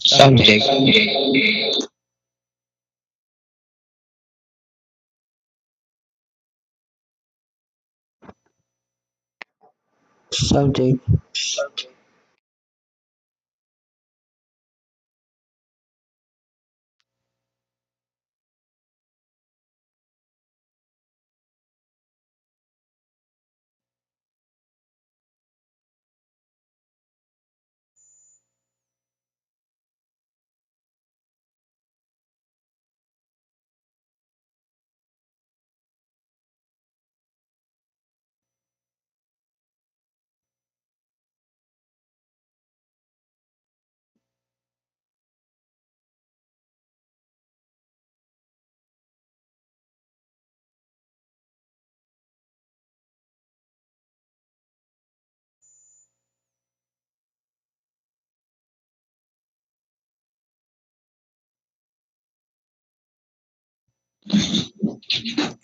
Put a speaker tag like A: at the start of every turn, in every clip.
A: Subject. Subject.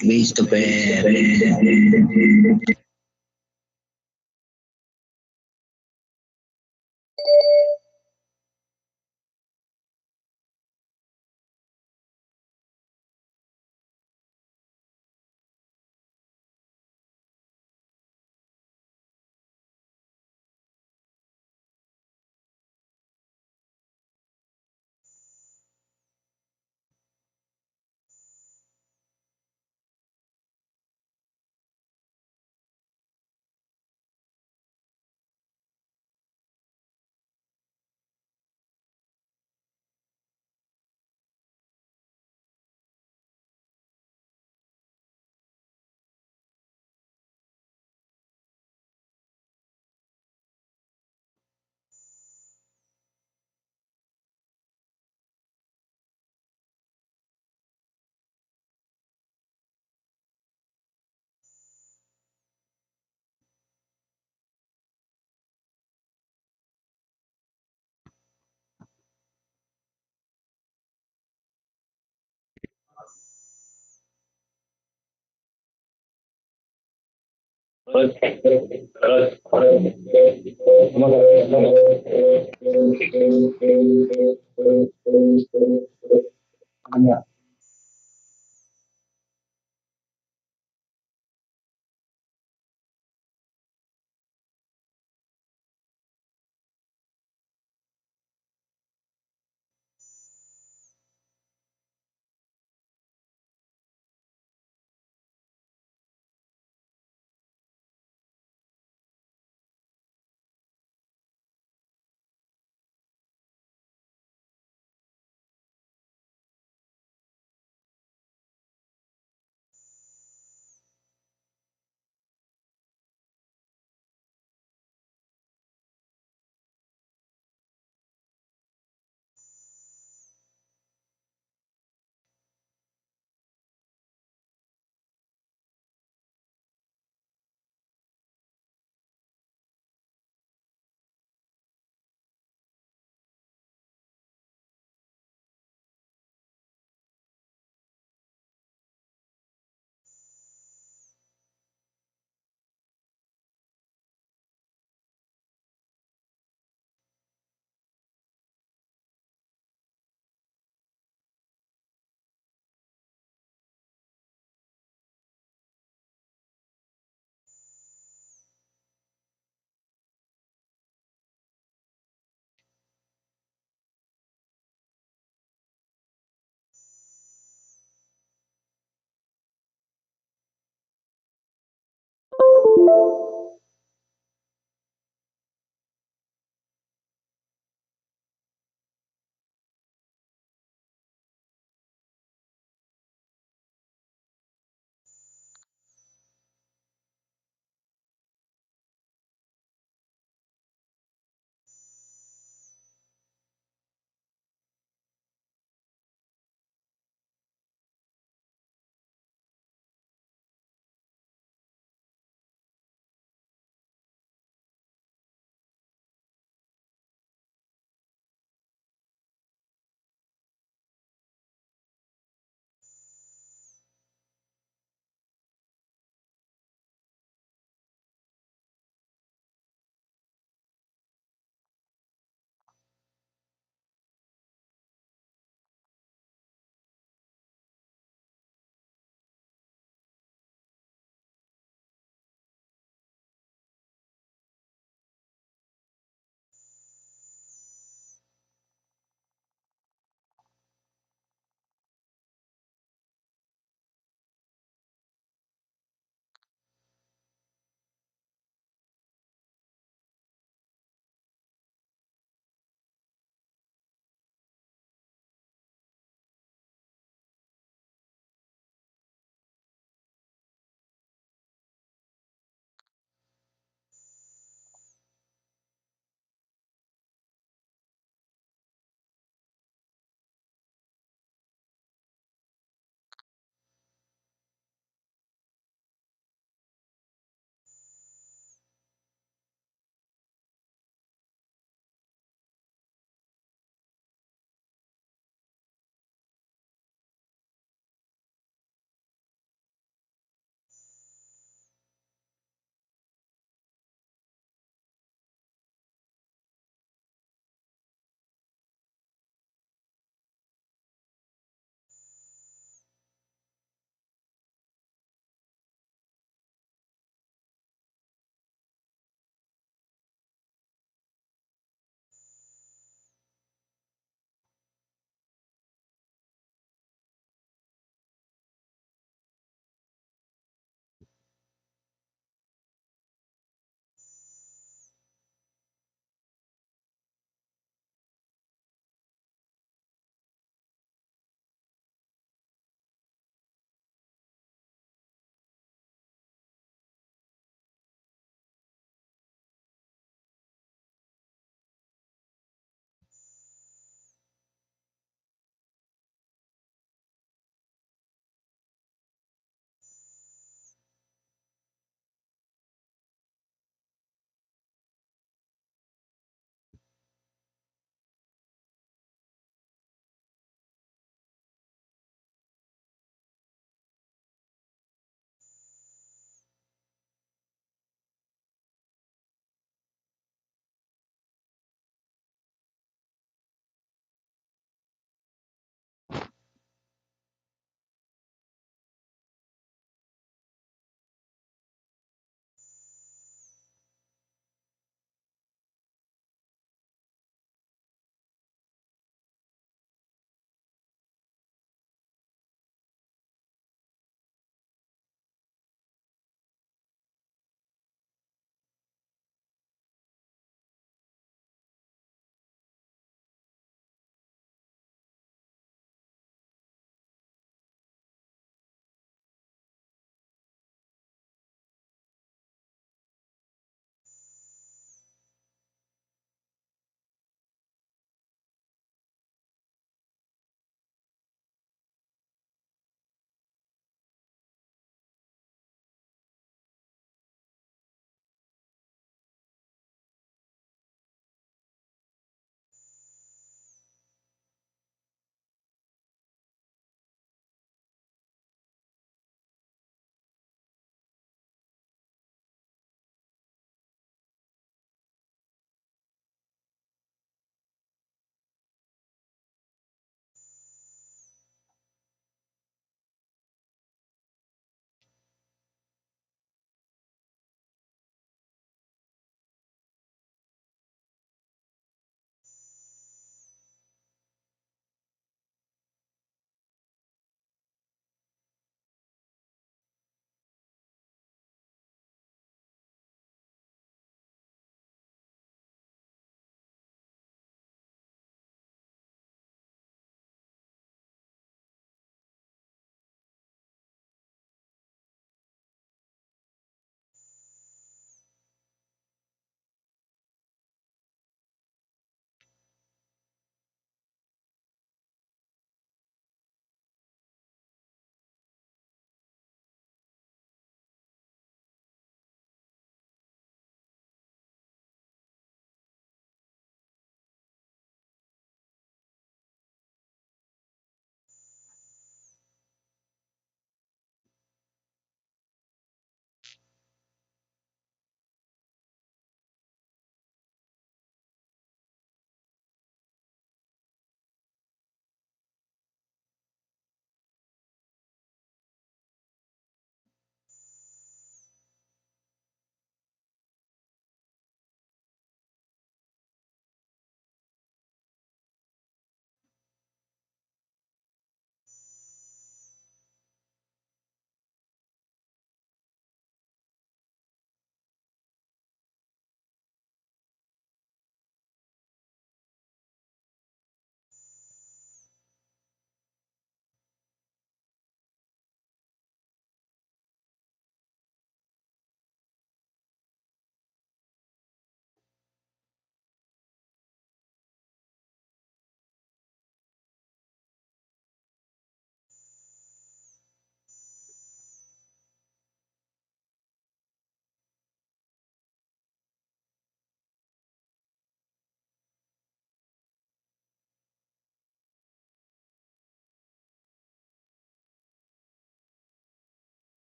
A: Base to pen.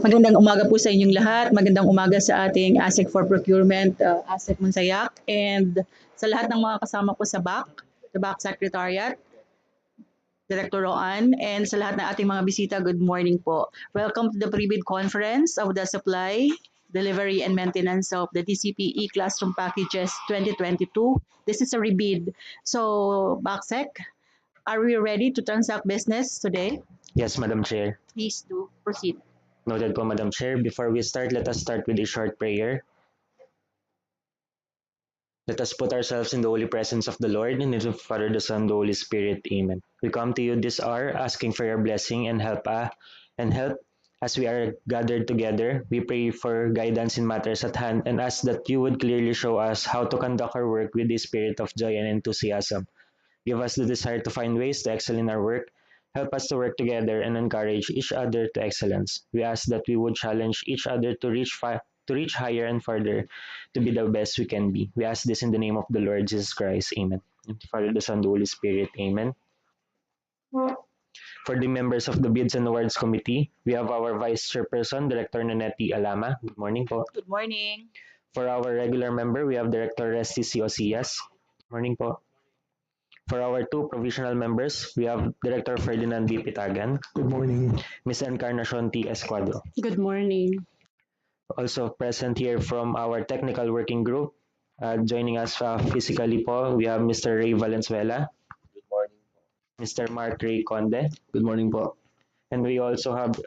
A: Magandang umaga po sa inyong lahat. Magandang umaga sa ating ASEC for Procurement, ASEC Monsayak, and sa lahat ng mga kasama ko sa BAC, the BAC Secretariat, Director Roan, and sa lahat ng ating mga bisita, good morning po. Welcome to the Rebid Conference of the Supply, Delivery, and Maintenance of the DCP E-Classroom Packages 2022. This is a Rebid. So, BACSEC, are we ready to transact business today?
B: Yes, Madam Chair.
A: Please do proceed.
B: Noted po, Madam Chair. Before we start, let us start with a short prayer. Let us put ourselves in the holy presence of the Lord, in the name of the Father, the Son, the Holy Spirit. Amen. We come to you this hour, asking for your blessing and help as we are gathered together. We pray for guidance in matters at hand and ask that you would clearly show us how to conduct our work with a spirit of joy and enthusiasm. Give us the desire to find ways to excel in our work. Help us to work together and encourage each other to excellence. We ask that we would challenge each other to reach higher and further, to be the best we can be. We ask this in the name of the Lord Jesus Christ. Amen. In the Father, the Son, the Holy Spirit. Amen. For the members of the Bids and Awards Committee, we have our Vice Chairperson, Director Nanetti Alama. Good morning po.
A: Good morning.
B: For our regular member, we have Director Resty C. Osias. Good morning po. For our two provisional members, we have Director Ferdinand B. Pitagan.
C: Good morning.
B: Ms. Encarnacion T. Escuadro.
A: Good morning.
B: Also present here from our technical working group, joining us physically po, we have Mr. Ray Valenzuela.
C: Good morning.
B: Mr. Mark Ray Conde.
C: Good morning po.
B: And we also have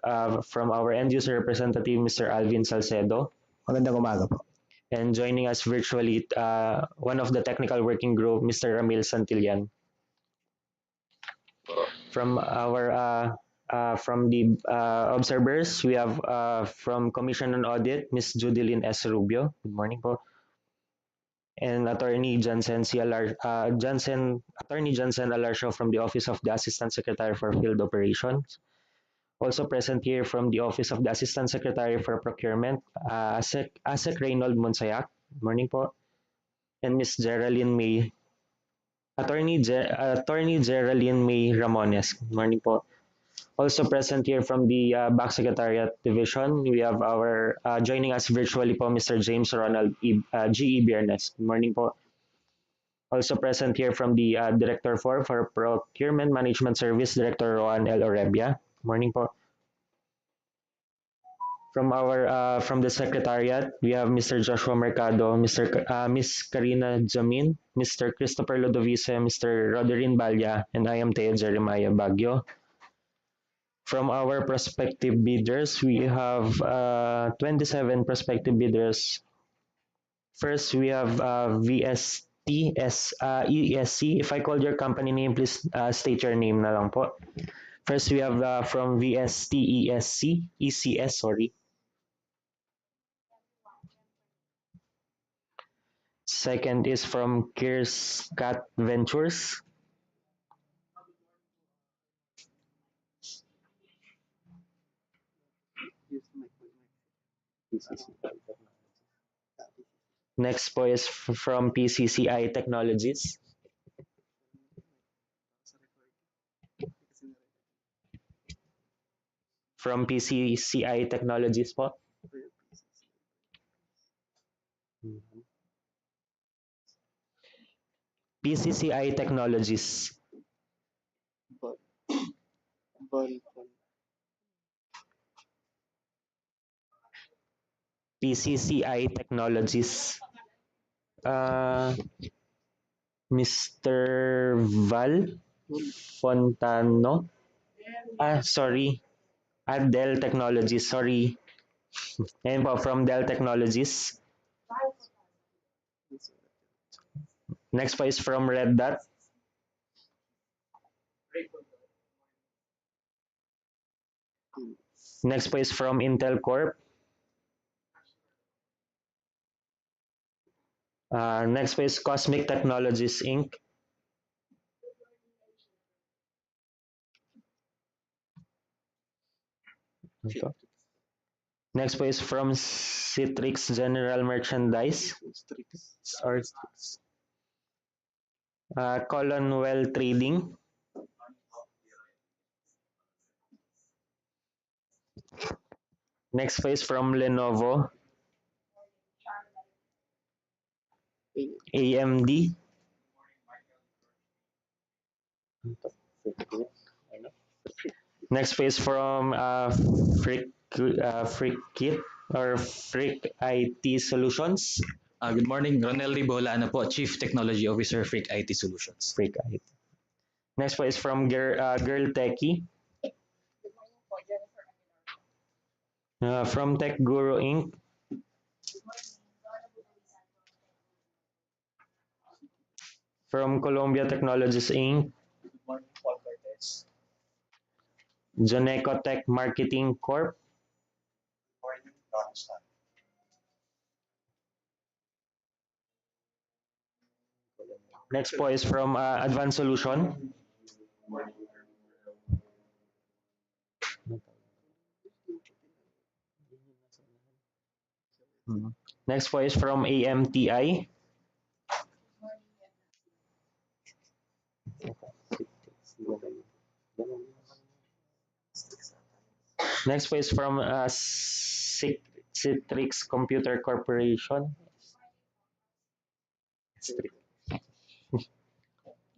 B: from our end user representative, Mr. Alvin Salcedo.
C: Magandang umaga po.
B: And joining us virtually, one of the technical working group, Mr. Ramil Santillan. From our from the observers, we have from Commission on Audit, Ms. Judilyn S. Rubio. Good morning po. And Attorney Jansen Alarsho from the Office of the Assistant Secretary for Field Operations. Also present here from the Office of the Assistant Secretary for Procurement, ASEC Reynold Monsayak. Good morning po. And Ms. Geraldine May, Attorney Geraldine May Ramones. Good morning po. Also present here from the BAC Secretariat Division, we have our, joining us virtually po, Mr. James Ronald G.E. Biernes. Good morning po. Also present here from the Director for Procurement Management Service, Director Roan L. Orebia. Good morning po. From our from the Secretariat, we have Mr. Joshua Mercado, Ms. Karina Jamin, Mr. Christopher Lodovice, Mr. Roderin Balya, and I am Teo Jeremiah Baguio. From our prospective bidders, we have 27 prospective bidders. First, we have ESC. If I call your company name, please state your name na lang po. First, we have from ECS, sorry. Second is from Kirscat Ventures. Next po is from PCCI Technologies. From PCCI Technologies po. PCCI Technologies. PCCI Technologies. Mr. Val Fontano. Sorry. Dell Technologies. Sorry. Ayan po, from Dell Technologies. Next po is from Red Dot. Next po is from Intel Corp. Next po is Cosmic Technologies Inc. Next po is from Citrix General Merchandise. Or Colonwell Trading. Next po is from Lenovo, AMD. Next po is from Freak or Freak IT Solutions.
D: Good morning, Ronel Ribola, ano po, Chief Technology Officer, Freak IT Solutions.
B: Freak IT. Next po is from Girl Techie. From Tech Guru Inc. From Columbia Technologies Inc.
C: Good morning, Paul Cortez.
B: Joneco Tech Marketing Corp.
C: Good morning, Don Stan.
B: Next po is from Advanced Solution. Next po is from AMTI. Next po is from Citrix Computer Corporation.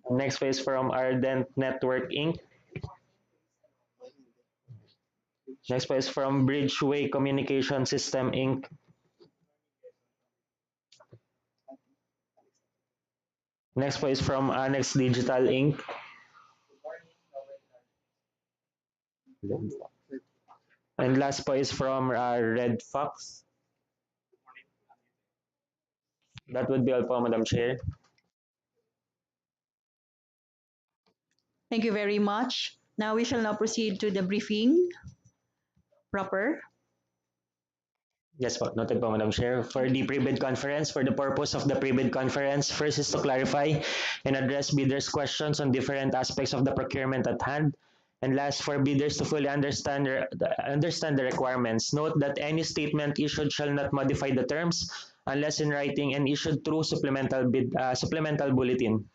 B: Next po is from Ardent Network Inc. Next po is from Bridgeway Communication System Inc. Next po is from Annex Digital Inc. And last po is from Red Fox. That would be all po, Madam Chair.
A: Thank you very much. Now we shall now proceed to the briefing proper.
B: Yes po, noted po, Madam Chair. For the pre-bid conference, for the purpose of the pre-bid conference, first is to clarify and address bidders' questions on different aspects of the procurement at hand. And last, for bidders to fully understand the requirements. Note that any statement issued shall not modify the terms unless in writing and issued through supplemental bulletin.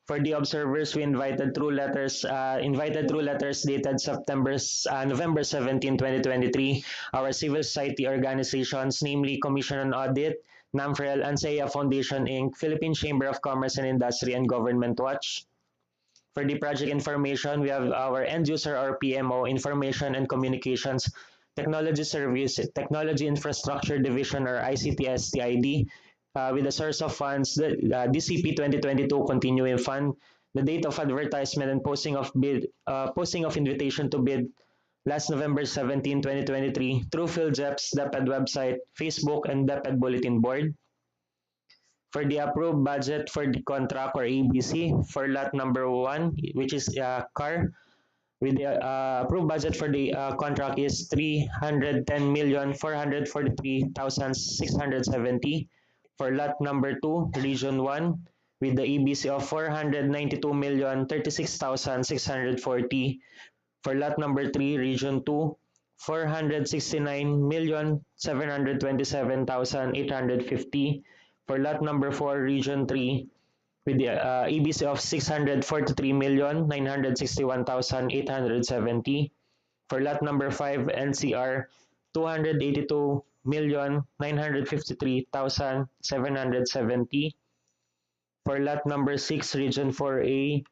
B: For the observers, we invited through letters dated November 17, 2023, our civil society organizations, namely Commission on Audit, NAMFREL, ANSEA Foundation Inc., Philippine Chamber of Commerce and Industry, and Government Watch. For the project information, we have our end user or PMO, Information and Communications Technology Service, Technology Infrastructure Division or ICTS TID, with the source of funds, the DCP 2022 Continuing Fund, the date of advertisement and posting of invitation to bid last November 17, 2023 through PhilJEP's DepEd website, Facebook, and DepEd Bulletin Board. For the approved budget for the contract or ABC for lot number 1, which is CAR, with the approved budget for the contract is 310,443,670. For lot number 2, Region 1, with the EBC of 492,036,640. For lot number 3, Region 2, 469,727,850. For lot number 4, Region 3, with the EBC of 643,961,870. For lot number 5, NCR, 282,953,770. For lot number 6, Region 4A,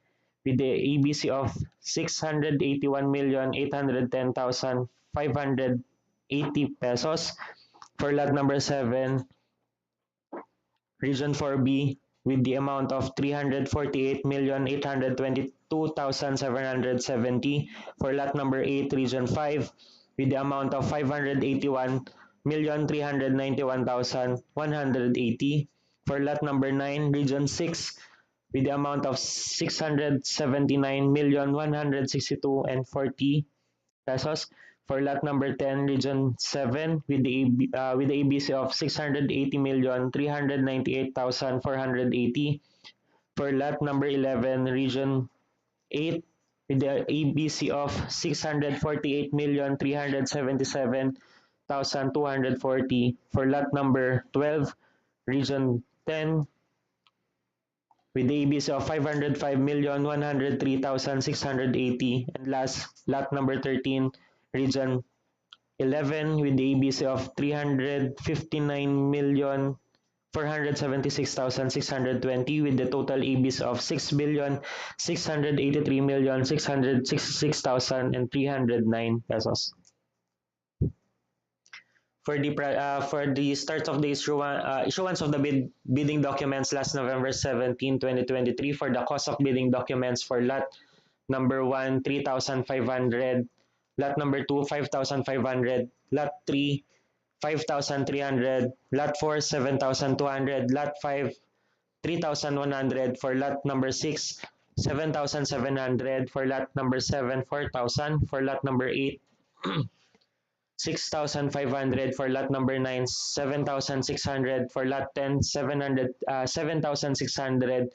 B: with the EBC of 681,810,580 pesos. For lot number 7, Region 4B, with the amount of 348,822,770. For lot number 8, Region 5, with the amount of 581,391,180. For lot number 9, Region 6, with the amount of 679,162,040 pesos. For lot number 10, Region 7, with the ABC of 680,398,480. For lot number 11, Region 8, with the ABC of 648,377,240. For lot number 12, Region 10, with the ABC of 505,103,680. And last, lot number 13, Region 11 with the ABC of 359,476,620 with the total ABs of 6,683,666,309 pesos. For the start of the issuance of the bidding documents last November 17, 2023 for the cost of bidding documents for lot number 1, 3,500, lot number 2, 5,500, lot 3, 5,300, lot 4, 7,200, lot 5, 3,100, for lot number 6, 7,700, for lot number 7, 4,000, for lot number 8, 6,500, for lot number 9, 7,600, for lot 10, 7,600,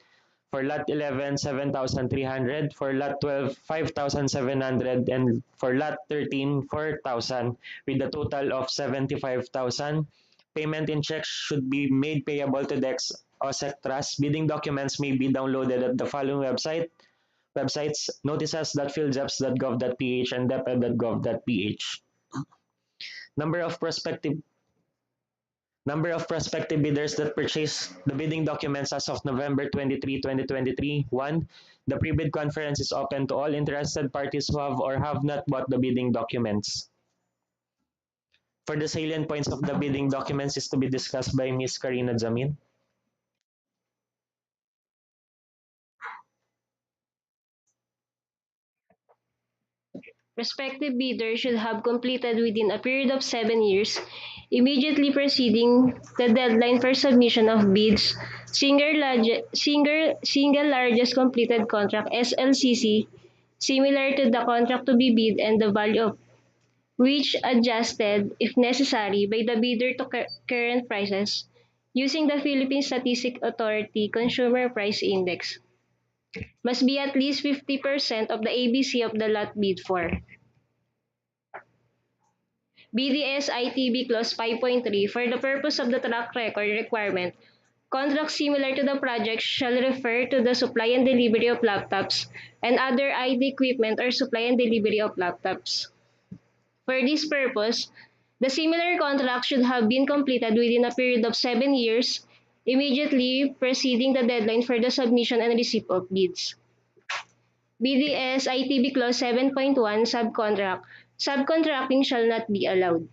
B: for lot 11, 7,300, for lot 12, 5,700, and for lot 13, 4,000, with a total of 75,000. Payment in checks should be made payable to DEX OSEC Trust. Bidding documents may be downloaded at the following websites: notices.philjeps.gov.ph and deped.gov.ph. Number of prospective bidders that purchased the bidding documents as of November 23, 2023. 1. The pre-bid conference is open to all interested parties who have or have not bought the bidding documents. For the salient points of the bidding documents is to be discussed by Ms. Karina Jamin.
E: Prospective bidders should have completed within a period of 7 years, immediately preceding the deadline for submission of bids, single largest completed contract (SLCC) similar to the contract to be bid and the value of which adjusted, if necessary, by the bidder to current prices using the Philippine Statistics Authority Consumer Price Index. Must be at least 50% of the ABC of the lot bid for. BDS ITB Clause 5.3 for the purpose of the track record requirement, contracts similar to the project shall refer to the supply and delivery of laptops and other IT equipment or supply and delivery of laptops. For this purpose, the similar contract should have been completed within a period of 7 years, immediately preceding the deadline for the submission and receipt of bids. BDS ITB Clause 7.1 Subcontract. Subcontracting shall not be allowed.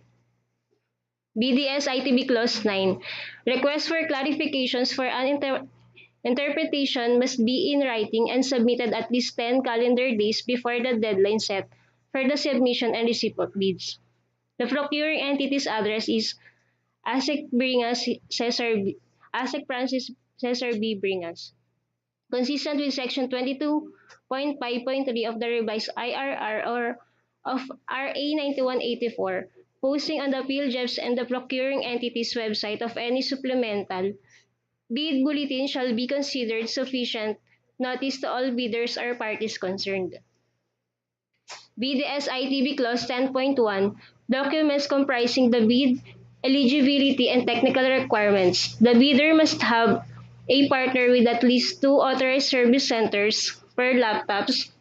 E: BDS ITB Clause 9. Requests for clarifications for an interpretation must be in writing and submitted at least 10 calendar days before the deadline set for the submission and receipt of bids. The procuring entity's address is ASEC Bringas ASEC Francis Cesar B. Bringas. Consistent with Section 22.5.3 of the revised IRR or of RA 9184, posting on the PhilJEPS and the procuring entity's website of any supplemental bid bulletin shall be considered sufficient notice to all bidders or parties concerned. BDS ITB Clause 10.1 documents comprising the bid eligibility and technical requirements. The bidder must have a partner with at least 2 authorized service centers per laptops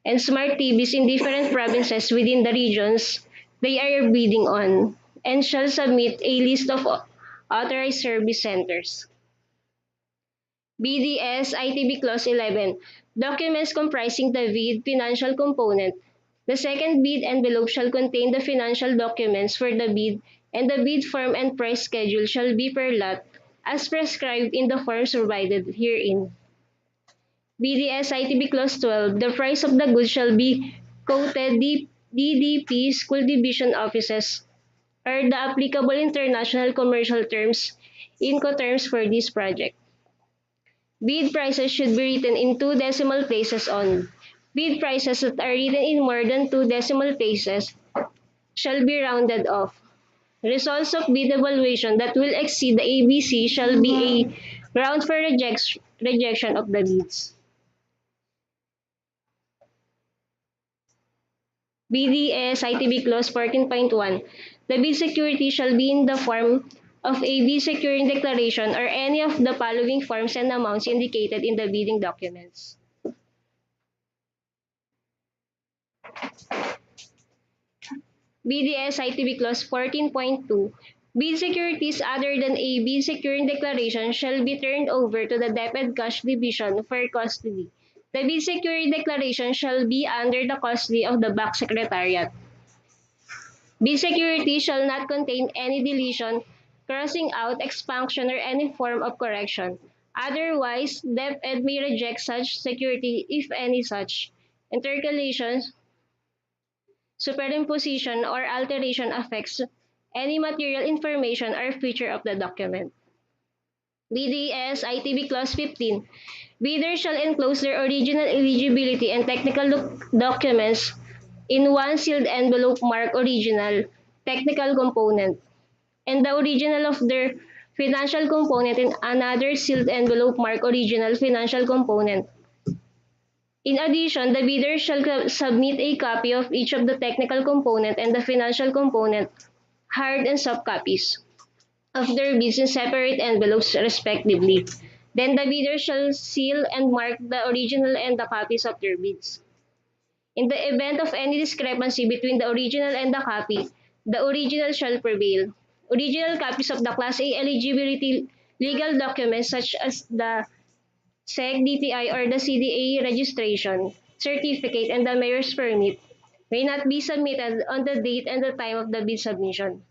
E: and smart TVs in different provinces within the regions they are bidding on, and shall submit a list of authorized service centers. BDS ITB Clause 11 documents comprising the bid financial component. The second bid envelope shall contain the financial documents for the bid, and the bid form and price schedule shall be per lot as prescribed in the forms provided herein. BDS ITB Clause 12 the price of the goods shall be quoted DDP School Division Offices or the applicable international commercial terms, Incoterms for this project. Bid prices should be written in 2 decimal places only. Bid prices that are written in more than 2 decimal places shall be rounded off. Results of bid evaluation that will exceed the ABC shall be a ground for rejection of the bids. BDS ITB Clause 14.1 the bid security shall be in the form of a bid securing declaration or any of the following forms and amounts indicated in the bidding documents. BDS ITB Clause 14.2, bid securities other than a bid securing declaration shall be turned over to the DepEd Cash Division for custody. The bid securing declaration shall be under the custody of the BAC Secretariat. Bid security shall not contain any deletion, crossing out, expunction, or any form of correction. Otherwise, DepEd may reject such security if any such intercalation, superimposition, or alteration affects any material information or feature of the document. BDS ITB Clause 15. Bidders shall enclose their original eligibility and technical documents in one sealed envelope marked original technical component and the original of their financial component in another sealed envelope marked original financial component. In addition, the bidder shall submit a copy of each of the technical component and the financial component, hard and soft copies, of their bids in separate envelopes respectively. Then the bidder shall seal and mark the original and the copies of their bids. In the event of any discrepancy between the original and the copy, the original shall prevail. Original copies of the Class A eligibility legal documents such as the SEC, DTI, or the CDA registration certificate and the mayor's permit may not be submitted on the date and the time of the bid submission.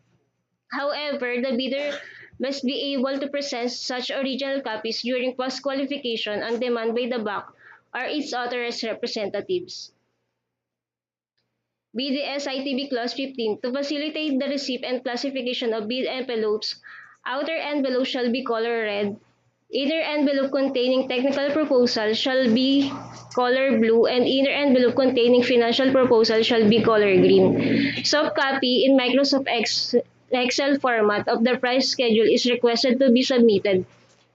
E: However, the bidder must be able to present such original copies during post-qualification on demand by the BAC or its authorized representatives. BDS ITB Clause 15. To facilitate the receipt and classification of bid envelopes, outer envelope shall be color red. Inner envelope containing technical proposal shall be color blue and inner envelope containing financial proposal shall be color green. Soft copy in Microsoft Excel format of the price schedule is requested to be submitted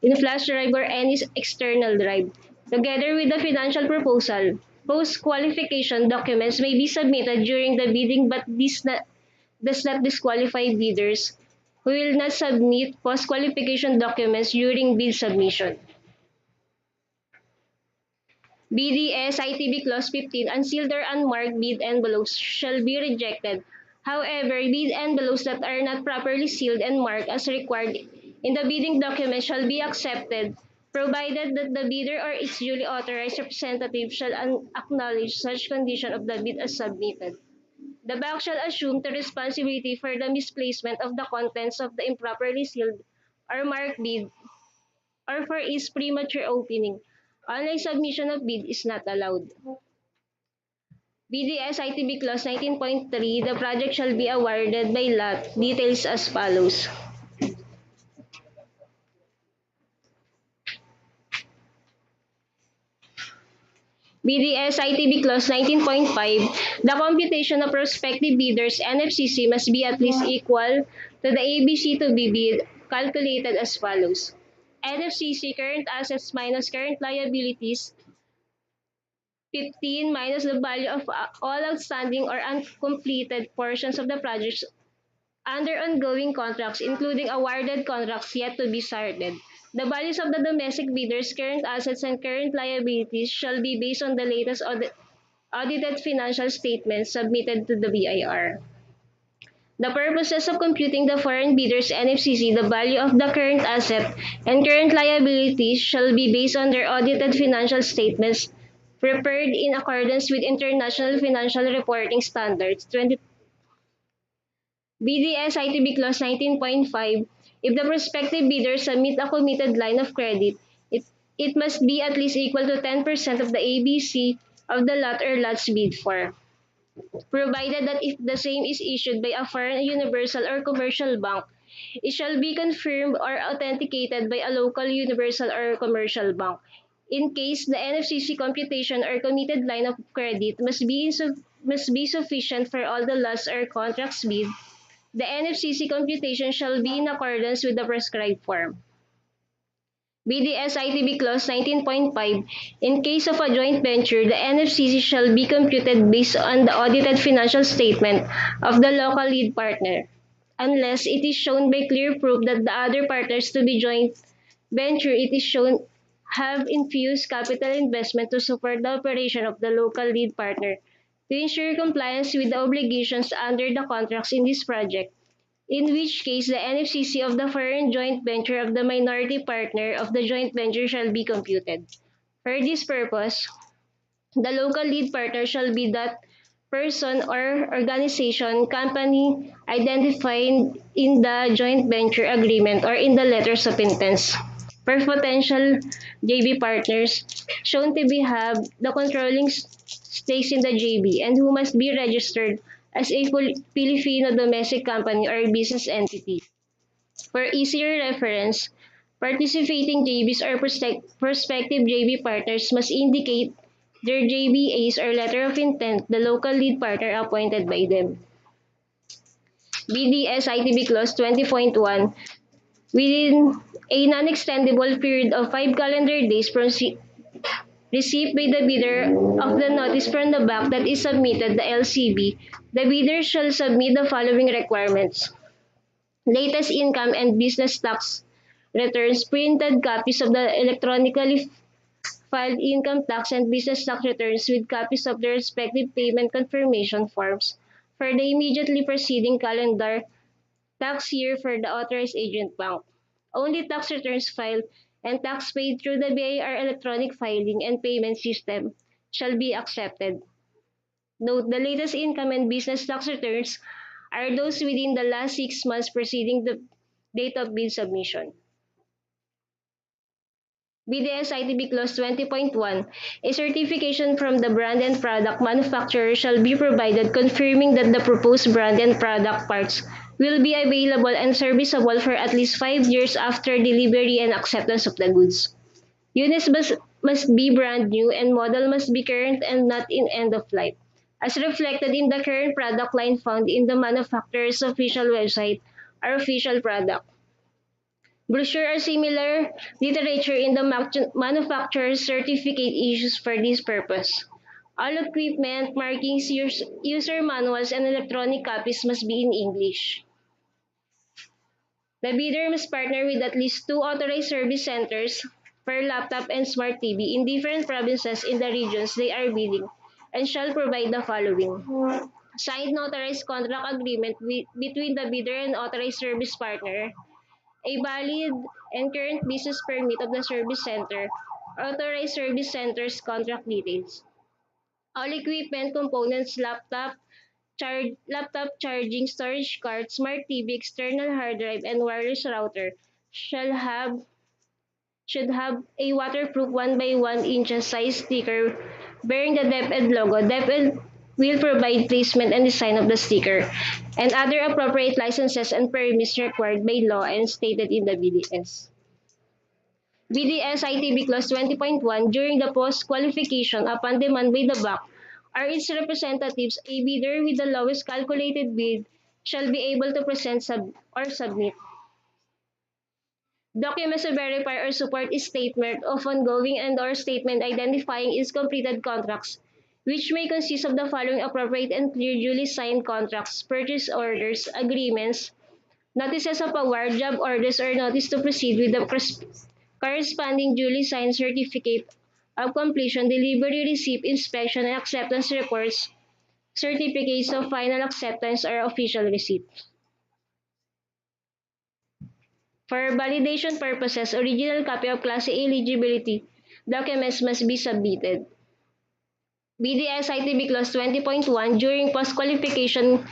E: in flash drive or any external drive, together with the financial proposal. Post-qualification documents may be submitted during the bidding but this does not disqualify bidders who will not submit post-qualification documents during bid submission. BDS ITB Clause 15. Unsealed or unmarked bid envelopes shall be rejected. However, bid envelopes that are not properly sealed and marked as required in the bidding document shall be accepted, provided that the bidder or its duly authorized representative shall acknowledge such condition of the bid as submitted. The bank shall assume the responsibility for the misplacement of the contents of the improperly sealed or marked bid or for its premature opening. Online submission of bid is not allowed. BDS ITB Clause 19.3. The project shall be awarded by lot. Details as follows. BDS ITB Clause 19.5. The computation of prospective bidders NFCC must be at least equal to the ABC to be bid, calculated as follows. NFCC current assets minus current liabilities 15 minus the value of all outstanding or uncompleted portions of the projects under ongoing contracts, including awarded contracts yet to be started. The values of the domestic bidders' current assets and current liabilities shall be based on the latest audited financial statements submitted to the BIR. The purposes of computing the foreign bidders' NFCC, the value of the current asset and current liabilities shall be based on their audited financial statements prepared in accordance with International Financial Reporting Standards 20. BDS ITB Clause 19.5. If the prospective bidder submit a committed line of credit, it must be at least equal to 10% of the ABC of the lot or lots bid for, provided that if the same is issued by a foreign universal or commercial bank, it shall be confirmed or authenticated by a local universal or commercial bank. In case the NFCC computation or committed line of credit must be sufficient for all the lots or contracts bid, the NFCC computation shall be in accordance with the prescribed form. BDS ITB Clause 19.5. In case of a joint venture, the NFCC shall be computed based on the audited financial statement of the local lead partner, unless it is shown by clear proof that the other partners to be joint venture it is shown have infused capital investment to support the operation of the local lead partner to ensure compliance with the obligations under the contracts in this project, in which case the NFCC of the foreign joint venture of the minority partner of the joint venture shall be computed. For this purpose, the local lead partner shall be that person or organization, company identified in the joint venture agreement or in the letters of intent. For potential JV partners shown to be have the controlling stakes in the JV and who must be registered as a Filipino domestic company or business entity. For easier reference, participating JVs or prospective JV partners must indicate their JVAs or letter of intent, the local lead partner appointed by them. BDS ITB Clause 20.1 within a non-extendable period of 5 calendar days from receipt by the bidder of the notice from the bank that is submitted, the LCB, the bidder shall submit the following requirements: latest income and business tax returns, printed copies of the electronically filed income tax and business tax returns with copies of the respective payment confirmation forms for the immediately preceding calendar tax year for the authorized agent bank. Only tax returns filed and tax paid through the BIR electronic filing and payment system shall be accepted. Note, the latest income and business tax returns are those within the last 6 months preceding the date of bid submission. BDS ITB Clause 20.1, a certification from the brand and product manufacturer shall be provided confirming that the proposed brand and product parts will be available and serviceable for at least 5 years after delivery and acceptance of the goods. Units must be brand new and model must be current and not in end of life, as reflected in the current product line found in the manufacturer's official website or official product. Brochure or similar literature in the manufacturer's certificate issues for this purpose. All equipment, markings, user manuals, and electronic copies must be in English. The bidder must partner with at least 2 authorized service centers for laptop and smart TV in different provinces in the regions they are bidding and shall provide the following: signed notarized contract agreement between the bidder and authorized service partner, a valid and current business permit of the service center, authorized service center's contract details. All equipment, components, laptop charging, storage card, smart TV, external hard drive, and wireless router should have a waterproof 1 by 1 inches size sticker bearing the DepEd logo. DepEd will provide placement and design of the sticker and other appropriate licenses and permits required by law and stated in the BDS. BDS ITB Clause 20.1, during the post-qualification upon demand by the BAC or its representatives, a bidder with the lowest calculated bid shall be able to present or submit documents to verify or support its statement of ongoing and or statement identifying its completed contracts, which may consist of the following appropriate and clear duly signed contracts, purchase orders, agreements, notices of award, job orders, or notice to proceed with the corresponding duly signed certificate of completion, delivery, receipt, inspection, and acceptance reports, certificates of final acceptance, or official receipt. For validation purposes, original copy of Class A eligibility documents must be submitted. BDS ITB Clause 20.1, during post-qualification,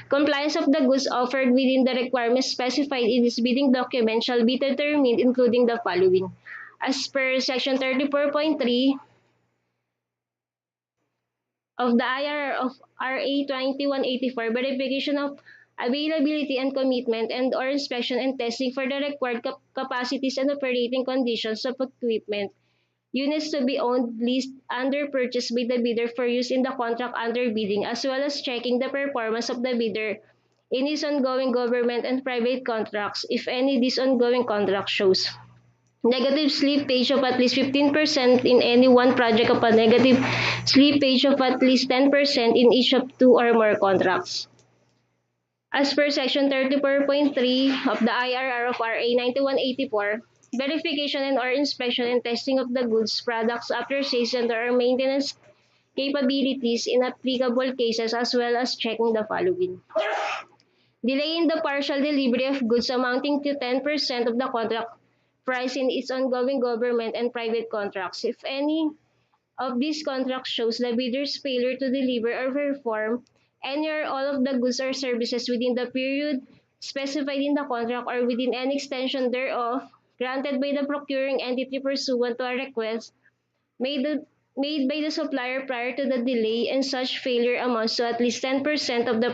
E: compliance of the goods offered within the requirements specified in this bidding document shall be determined including the following: as per Section 34.3 of the IR of RA 2184, verification of availability and commitment and or inspection and testing for the required capacities and operating conditions of equipment, units to be owned, leased, under purchase by the bidder for use in the contract under bidding, as well as checking the performance of the bidder in his ongoing government and private contracts, if any this ongoing contract shows negative slippage of at least 15% in any one project of a negative slippage of at least 10% in each of 2 or more contracts. As per Section 34.3 of the IRR of RA 9184, verification and or inspection and testing of the goods, products, after sales and or maintenance capabilities in applicable cases as well as checking the following. Delaying the partial delivery of goods amounting to 10% of the contract price in its ongoing government and private contracts. If any of these contracts shows the bidder's failure to deliver or perform any or all of the goods or services within the period specified in the contract or within any extension thereof, granted by the procuring entity pursuant to a request made, made by the supplier prior to the delay, and such failure amounts to at least 10% of the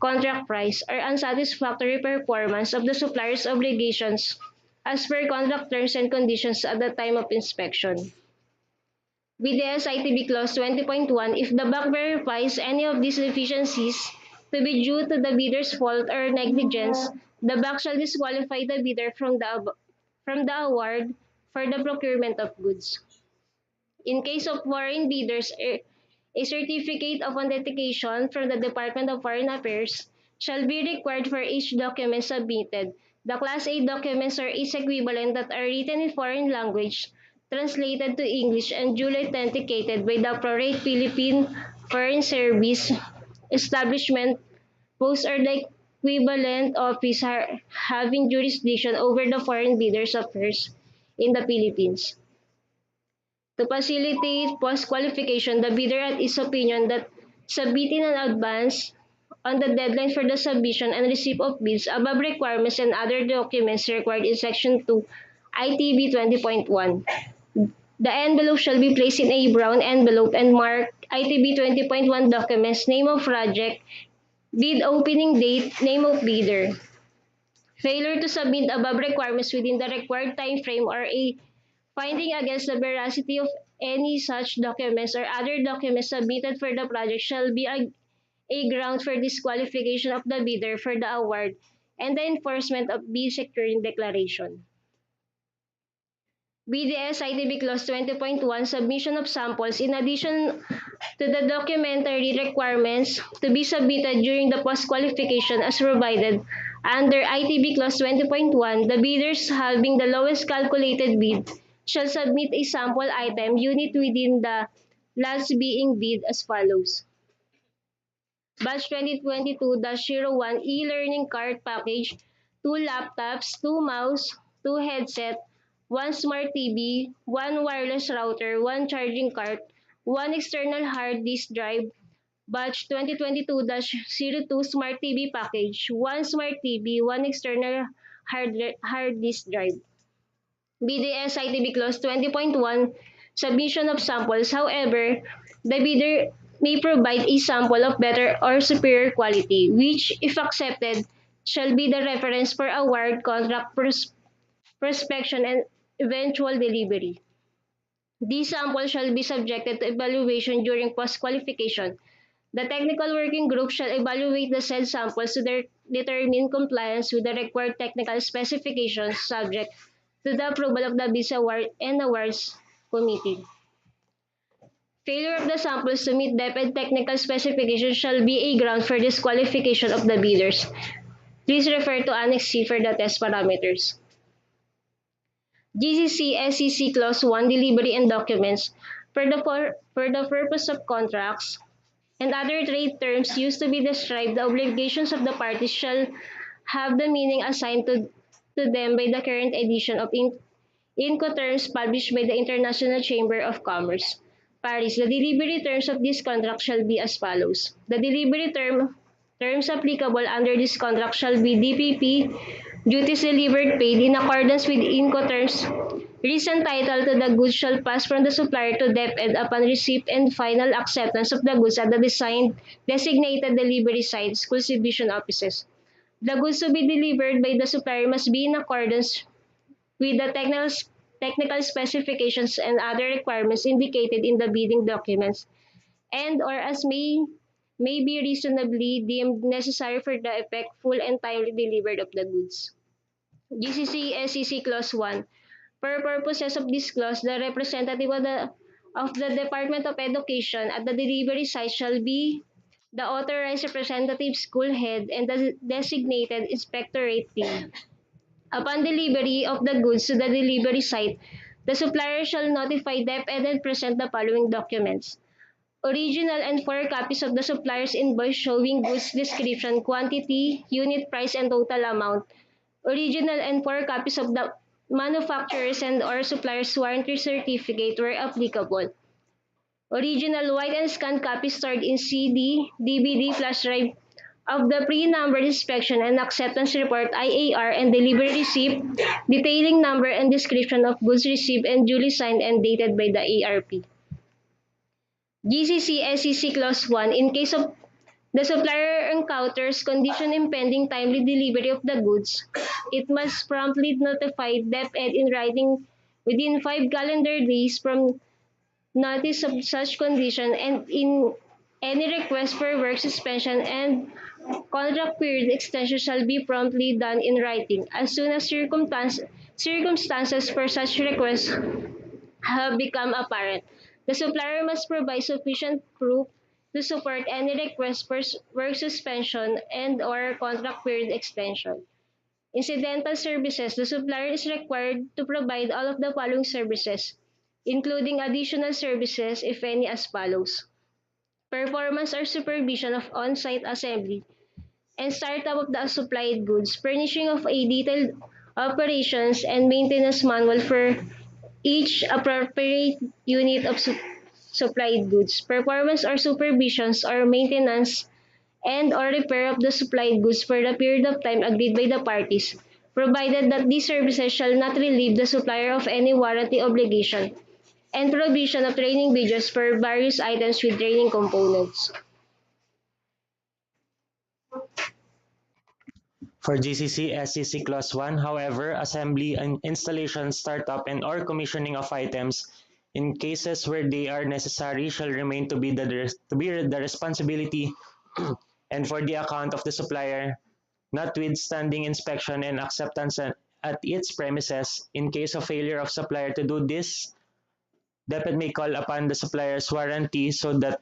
E: contract price or unsatisfactory performance of the supplier's obligations as per contract terms and conditions at the time of inspection. With the SITB Clause 20.1, if the bank verifies any of these deficiencies to be due to the bidder's fault or negligence, the bank shall disqualify the bidder from the award for the procurement of goods. In case of foreign bidders, a certificate of authentication from the Department of Foreign Affairs shall be required for each document submitted. The Class A documents or its equivalent that are written in foreign language, translated to English, and duly authenticated by the appropriate Philippine Foreign Service establishment, post, or the equivalent office having jurisdiction over the foreign bidders' affairs in the Philippines. To facilitate post-qualification, the bidder at his opinion that submit in advance on the deadline for the submission and receipt of bids, above requirements and other documents required in Section 2, ITB 20.1. The envelope shall be placed in a brown envelope and marked ITB 20.1 documents, name of project, bid opening date, name of bidder. Failure to submit above requirements within the required time frame or a finding against the veracity of any such documents or other documents submitted for the project shall be a ground for disqualification of the bidder for the award and the enforcement of bid securing declaration. BDS ITB Clause 20.1 Submission of samples in addition to the documentary requirements to be submitted during the post-qualification as provided under ITB Clause 20.1, the bidders having the lowest calculated bid shall submit a sample item unit within the lots being bid as follows. Batch 2022-01 e-learning card package, 2 laptops, 2 mouse, 2 headset, 1 smart TV, 1 wireless router, 1 charging card, 1 external hard disk drive. Batch 2022-02 smart TV package, 1 smart TV, 1 external hard disk drive. BDS ITB Clause 20.1 Submission of samples. However, the bidder may provide a sample of better or superior quality, which, if accepted, shall be the reference for award, contract prospection, and eventual delivery. These samples shall be subjected to evaluation during post-qualification. The technical working group shall evaluate the said samples to determine compliance with the required technical specifications subject to the approval of the BIS Award and Awards Committee. Failure of the samples to meet depth and technical specifications shall be a ground for disqualification of the bidders. Please refer to Annex C for the test parameters. GCC SEC Clause 1 Delivery and Documents. For the purpose of contracts and other trade terms used to be described, the obligations of the parties shall have the meaning assigned to them by the current edition of Incoterms published by the International Chamber of Commerce, Paris. The delivery terms of this contract shall be as follows. The delivery terms applicable under this contract shall be DPP, duties delivered paid in accordance with Incoterms. Recent title to the goods shall pass from the supplier to DepEd upon receipt and final acceptance of the goods at the designated delivery site, school division offices. The goods to be delivered by the supplier must be in accordance with the technical specifications and other requirements indicated in the bidding documents, and or as may be reasonably deemed necessary for the effect, full and timely delivery of the goods. GCC SEC Clause 1. For purposes of this clause, the representative of the Department of Education at the delivery site shall be the authorized representative school head and the designated inspectorate team. Upon delivery of the goods to the delivery site, the supplier shall notify DepEd and present the following documents. original and 4 copies of the supplier's invoice showing goods description, quantity, unit price, and total amount, original and 4 copies of the manufacturer's and or supplier's warranty certificate where applicable, original white and scanned copies stored in CD, DVD, flash drive of the pre-numbered inspection and acceptance report IAR and delivery receipt detailing number and description of goods received and duly signed and dated by the ARP. GCC SEC Clause 1 in case of the supplier encounters condition impending timely delivery of the goods, it must promptly notify DepEd in writing within 5 calendar days from notice of such condition and in any request for work suspension and contract period extension shall be promptly done in writing as soon as circumstances for such request have become apparent. The supplier must provide sufficient proof to support any request for work suspension and or contract period extension. Incidental services. The supplier is required to provide all of the following services, including additional services, if any, as follows. Performance or supervision of on-site assembly and startup of the supplied goods, furnishing of a detailed operations and maintenance manual for each appropriate unit of supplied goods, performance or supervisions or maintenance and or repair of the supplied goods for the period of time agreed by the parties, provided that these services shall not relieve the supplier of any warranty obligation, and provision of training videos for various items with training components.
B: For GCC SCC Clause 1, however, assembly and installation, startup, and or commissioning of items in cases where they are necessary shall remain to be the responsibility and for the account of the supplier, notwithstanding inspection and acceptance at its premises. In case of failure of supplier to do this, DepEd may call upon the supplier's warranty so that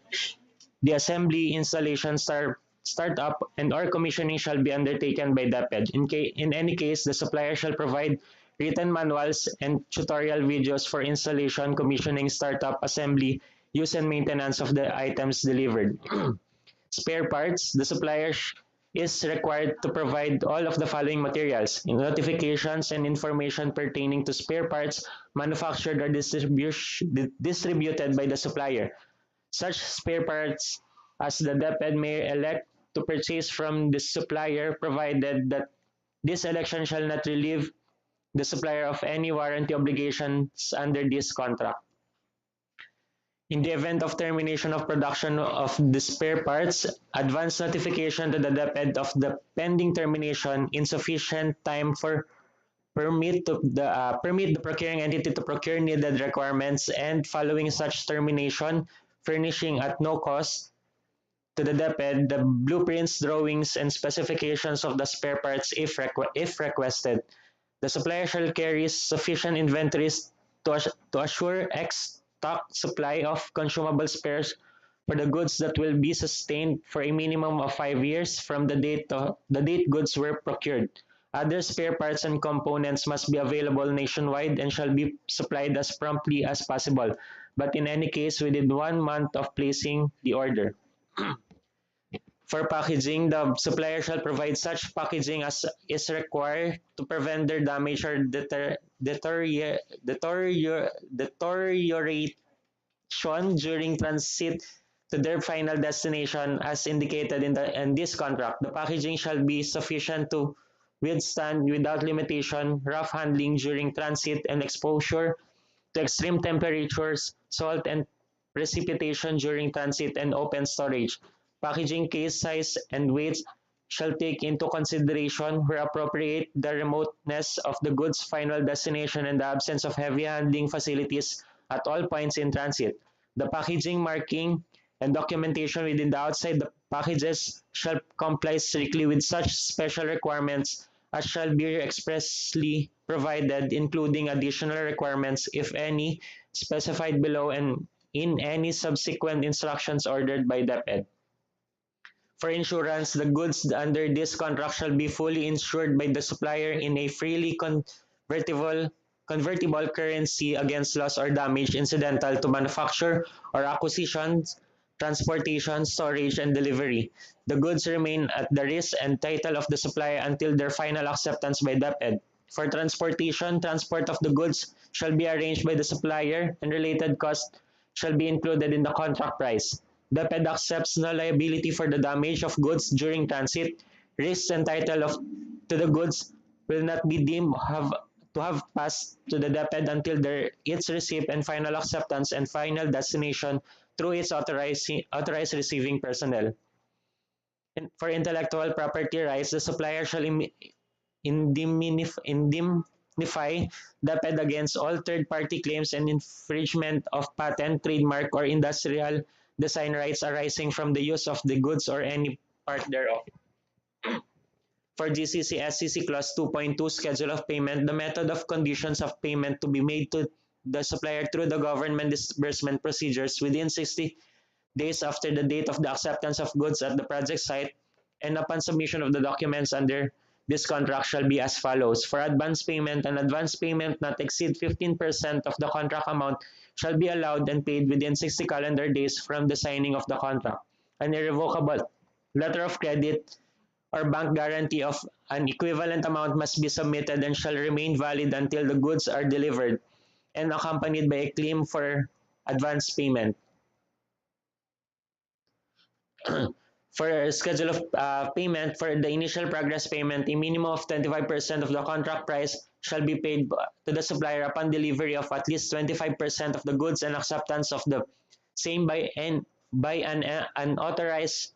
B: the assembly, installation, startup, and or commissioning shall be undertaken by DepEd. In any case, the supplier shall provide written manuals and tutorial videos for installation, commissioning, startup, assembly, use, and maintenance of the items delivered. Spare parts. The supplier is required to provide all of the following materials: notifications and information pertaining to spare parts manufactured or distributed by the supplier. Such spare parts as the DepEd may elect to purchase from the supplier, provided that this election shall not relieve the supplier of any warranty obligations under this contract. In the event of termination of production of the spare parts, advance notification to the DepEd of the pending termination in sufficient time for permit the procuring entity to procure needed requirements, and following such termination, furnishing at no cost to the DepEd the blueprints, drawings, and specifications of the spare parts if requested. The supplier shall carry sufficient inventories to assure stock supply of consumable spares for the goods that will be sustained for a minimum of 5 years from the date goods were procured. Other spare parts and components must be available nationwide and shall be supplied as promptly as possible, but in any case within 1 month of placing the order. For packaging, the supplier shall provide such packaging as is required to prevent their damage or deterioration during transit to their final destination as indicated in this contract. The packaging shall be sufficient to withstand without limitation rough handling during transit and exposure to extreme temperatures, salt, and precipitation during transit and open storage. Packaging case size and weights shall take into consideration, where appropriate, the remoteness of the goods' final destination and the absence of heavy handling facilities at all points in transit. The packaging marking and documentation within the outside the packages shall comply strictly with such special requirements as shall be expressly provided, including additional requirements, if any, specified below and in any subsequent instructions ordered by DepEd. For insurance, the goods under this contract shall be fully insured by the supplier in a freely convertible currency against loss or damage incidental to manufacture or acquisitions transportation, storage, and delivery. The goods remain at the risk and title of the supplier until their final acceptance by DepEd. For transportation, transport of the goods shall be arranged by the supplier and related costs shall be included in the contract price. DepEd accepts no liability for the damage of goods during transit. Risks and title to the goods will not be deemed to have passed to the DepEd until its receipt and final acceptance and final destination through its authorized receiving personnel. For intellectual property rights, the supplier shall indemnify DepEd against all third-party claims and infringement of patent, trademark, or industrial design rights arising from the use of the goods or any part thereof. For GCC SCC Clause 2.2 Schedule of Payment, the method of conditions of payment to be made to the supplier through the government disbursement procedures within 60 days after the date of the acceptance of goods at the project site and upon submission of the documents under this contract shall be as follows. For advance payment, an advance payment not exceed 15% of the contract amount shall be allowed and paid within 60 calendar days from the signing of the contract. An irrevocable letter of credit or bank guarantee of an equivalent amount must be submitted and shall remain valid until the goods are delivered and accompanied by a claim for advance payment. For schedule of payment, for the initial progress payment, a minimum of 25% of the contract price shall be paid to the supplier upon delivery of at least 25% of the goods and acceptance of the same by an authorized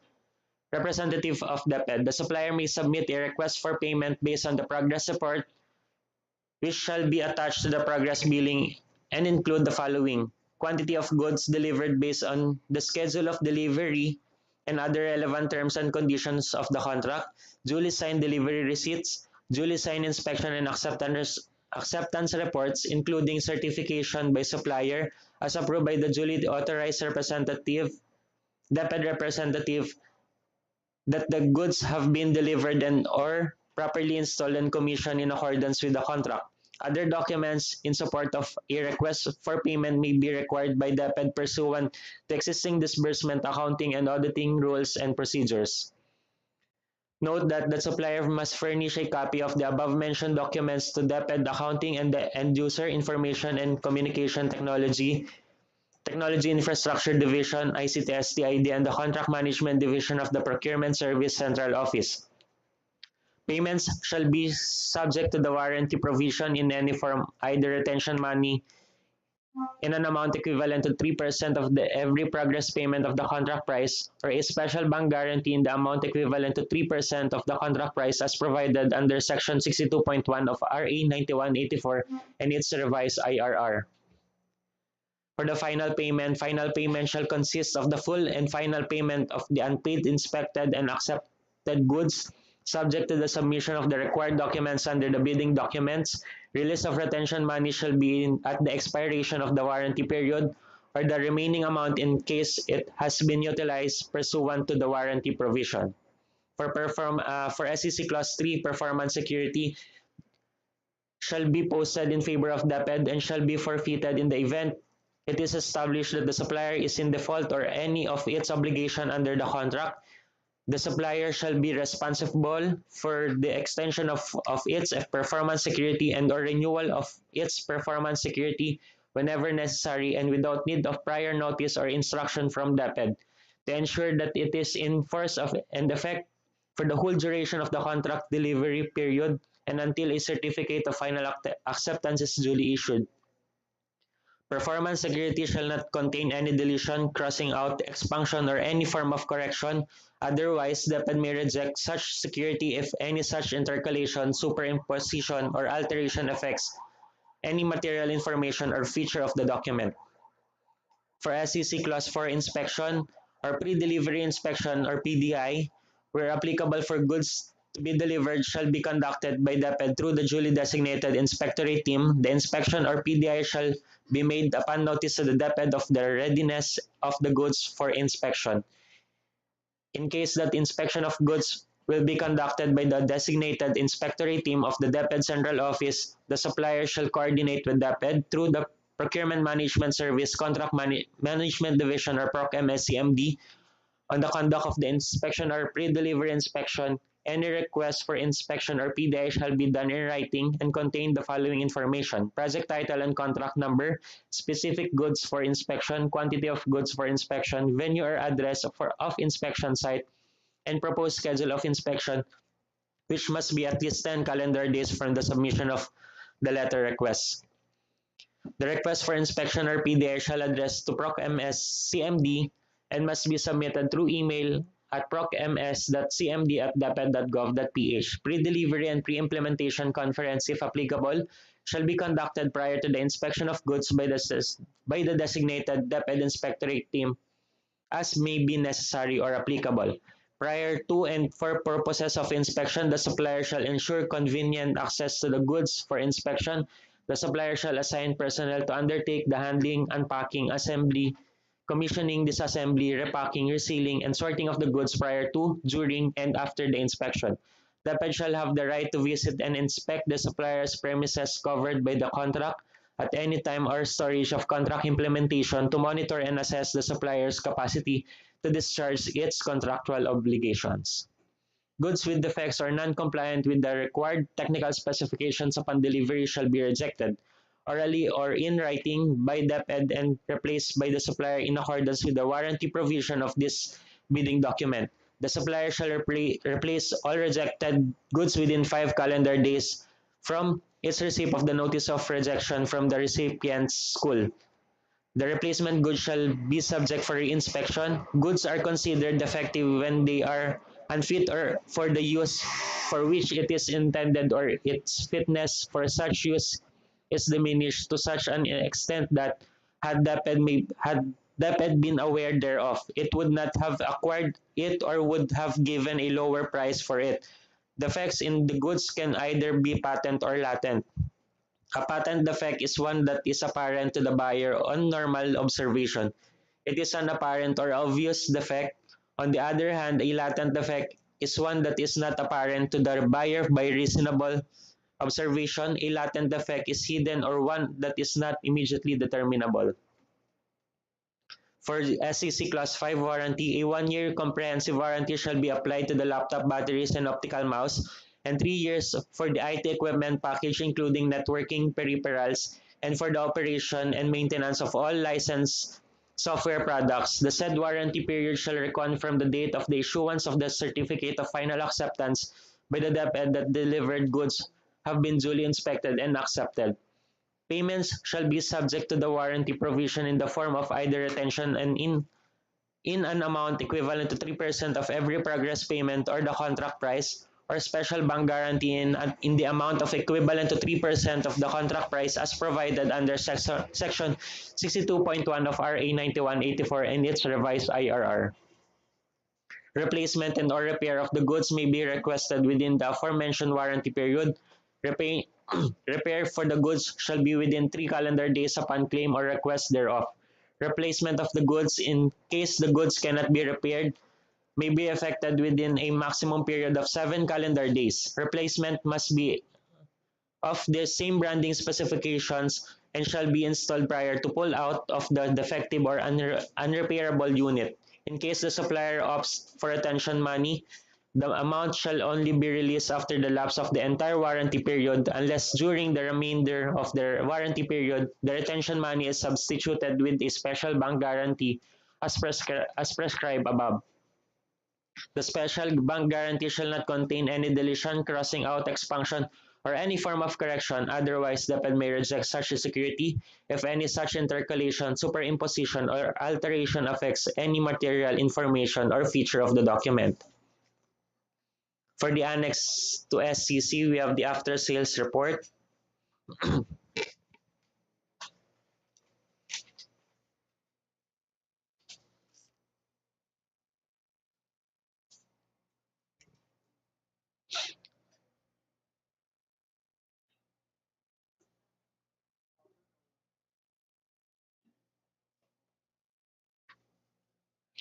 B: representative of DepEd. The supplier may submit a request for payment based on the progress report, which shall be attached to the progress billing and include the following: quantity of goods delivered based on the schedule of delivery and other relevant terms and conditions of the contract, duly signed delivery receipts, duly signed inspection and acceptance reports, including certification by supplier as approved by the duly authorized representative, DepEd representative, that the goods have been delivered and or properly installed and commissioned in accordance with the contract. Other documents in support of a request for payment may be required by DepEd pursuant to existing disbursement, accounting, and auditing rules and procedures. Note that the supplier must furnish a copy of the above-mentioned documents to DepEd Accounting and the End User Information and Communication Technology Infrastructure Division, ICT-STID, and the Contract Management Division of the Procurement Service Central Office. Payments shall be subject to the warranty provision in any form, either retention money in an amount equivalent to 3% of every progress payment of the contract price, or a special bank guarantee in the amount equivalent to 3% of the contract price as provided under Section 62.1 of RA 9184 and its revised IRR. For the final payment shall consist of the full and final payment of the unpaid, inspected, and accepted goods, subject to the submission of the required documents under the bidding documents. Release of retention money shall be at the expiration of the warranty period or the remaining amount in case it has been utilized pursuant to the warranty provision. For SEC Clause 3, performance security shall be posted in favor of DepEd and shall be forfeited in the event it is established that the supplier is in default or any of its obligation under the contract. The supplier shall be responsible for the extension of its performance security and or renewal of its performance security whenever necessary and without need of prior notice or instruction from DepEd to ensure that it is in force and effect for the whole duration of the contract delivery period and until a certificate of final acceptance is duly issued. Performance security shall not contain any deletion, crossing out, expunction, or any form of correction. Otherwise, DepEd may reject such security if any such intercalation, superimposition, or alteration affects any material information or feature of the document. For SEC Clause 4 inspection or pre-delivery inspection or PDI, where applicable for goods to be delivered shall be conducted by DepEd through the duly designated inspectorate team. The inspection or PDI shall be made upon notice to the DepEd of the readiness of the goods for inspection. In case that inspection of goods will be conducted by the designated inspectorate team of the DepEd Central Office, the supplier shall coordinate with DepEd through the Procurement Management Service Contract Management Division or PROC-MSCMD on the conduct of the inspection or pre-delivery inspection. Any request for inspection or PDI shall be done in writing and contain the following information: project title and contract number, specific goods for inspection, quantity of goods for inspection, venue or address of inspection site, and proposed schedule of inspection, which must be at least 10 calendar days from the submission of the letter request. The request for inspection or PDI shall address to PROC-MS CMD and must be submitted through email at procms.cmd@deped.gov.ph. Pre-delivery and pre-implementation conference, if applicable, shall be conducted prior to the inspection of goods by the designated DepEd Inspectorate team as may be necessary or applicable. Prior to and for purposes of inspection, the supplier shall ensure convenient access to the goods for inspection. The supplier shall assign personnel to undertake the handling, unpacking, assembly, commissioning, disassembly, repacking, resealing, and sorting of the goods prior to, during, and after the inspection. The DepEd shall have the right to visit and inspect the supplier's premises covered by the contract at any time or storage of contract implementation to monitor and assess the supplier's capacity to discharge its contractual obligations. Goods with defects or non-compliant with the required technical specifications upon delivery shall be rejected, orally or in writing, by DepEd and replaced by the supplier in accordance with the warranty provision of this bidding document. The supplier shall replace all rejected goods within 5 calendar days from its receipt of the notice of rejection from the recipient's school. The replacement goods shall be subject for reinspection. Goods are considered defective when they are unfit or for the use for which it is intended, or its fitness for such use is diminished to such an extent that had DepEd been aware thereof, it would not have acquired it or would have given a lower price for it. Defects in the goods can either be patent or latent. A patent defect is one that is apparent to the buyer on normal observation. It is an apparent or obvious defect. On the other hand, a latent defect is one that is not apparent to the buyer by reasonable observation. A latent defect is hidden or one that is not immediately determinable. For SEC Class 5 warranty, a 1-year comprehensive warranty shall be applied to the laptop batteries and optical mouse, and 3 years for the IT equipment package including networking peripherals, and for the operation and maintenance of all licensed software products. The said warranty period shall run from the date of the issuance of the certificate of final acceptance by the DepEd that delivered goods have been duly inspected and accepted. Payments shall be subject to the warranty provision in the form of either retention and in an amount equivalent to 3% of every progress payment or the contract price, or special bank guarantee in the amount of equivalent to 3% of the contract price as provided under Section 62.1 of RA 9184 and its revised IRR. Replacement and or repair of the goods may be requested within the aforementioned warranty period. Repair for the goods shall be within 3 calendar days upon claim or request thereof. Replacement of the goods, in case the goods cannot be repaired, may be effected within a maximum period of 7 calendar days. Replacement must be of the same branding specifications and shall be installed prior to pull out of the defective or unrepairable unit. In case the supplier opts for retention money, the amount shall only be released after the lapse of the entire warranty period, unless during the remainder of the warranty period, the retention money is substituted with a special bank guarantee as prescribed above. The special bank guarantee shall not contain any deletion, crossing out, expunction, or any form of correction. Otherwise, DepEd may reject such a security if any such intercalation, superimposition, or alteration affects any material information or feature of the document. For the annex to SCC, we have the after-sales report.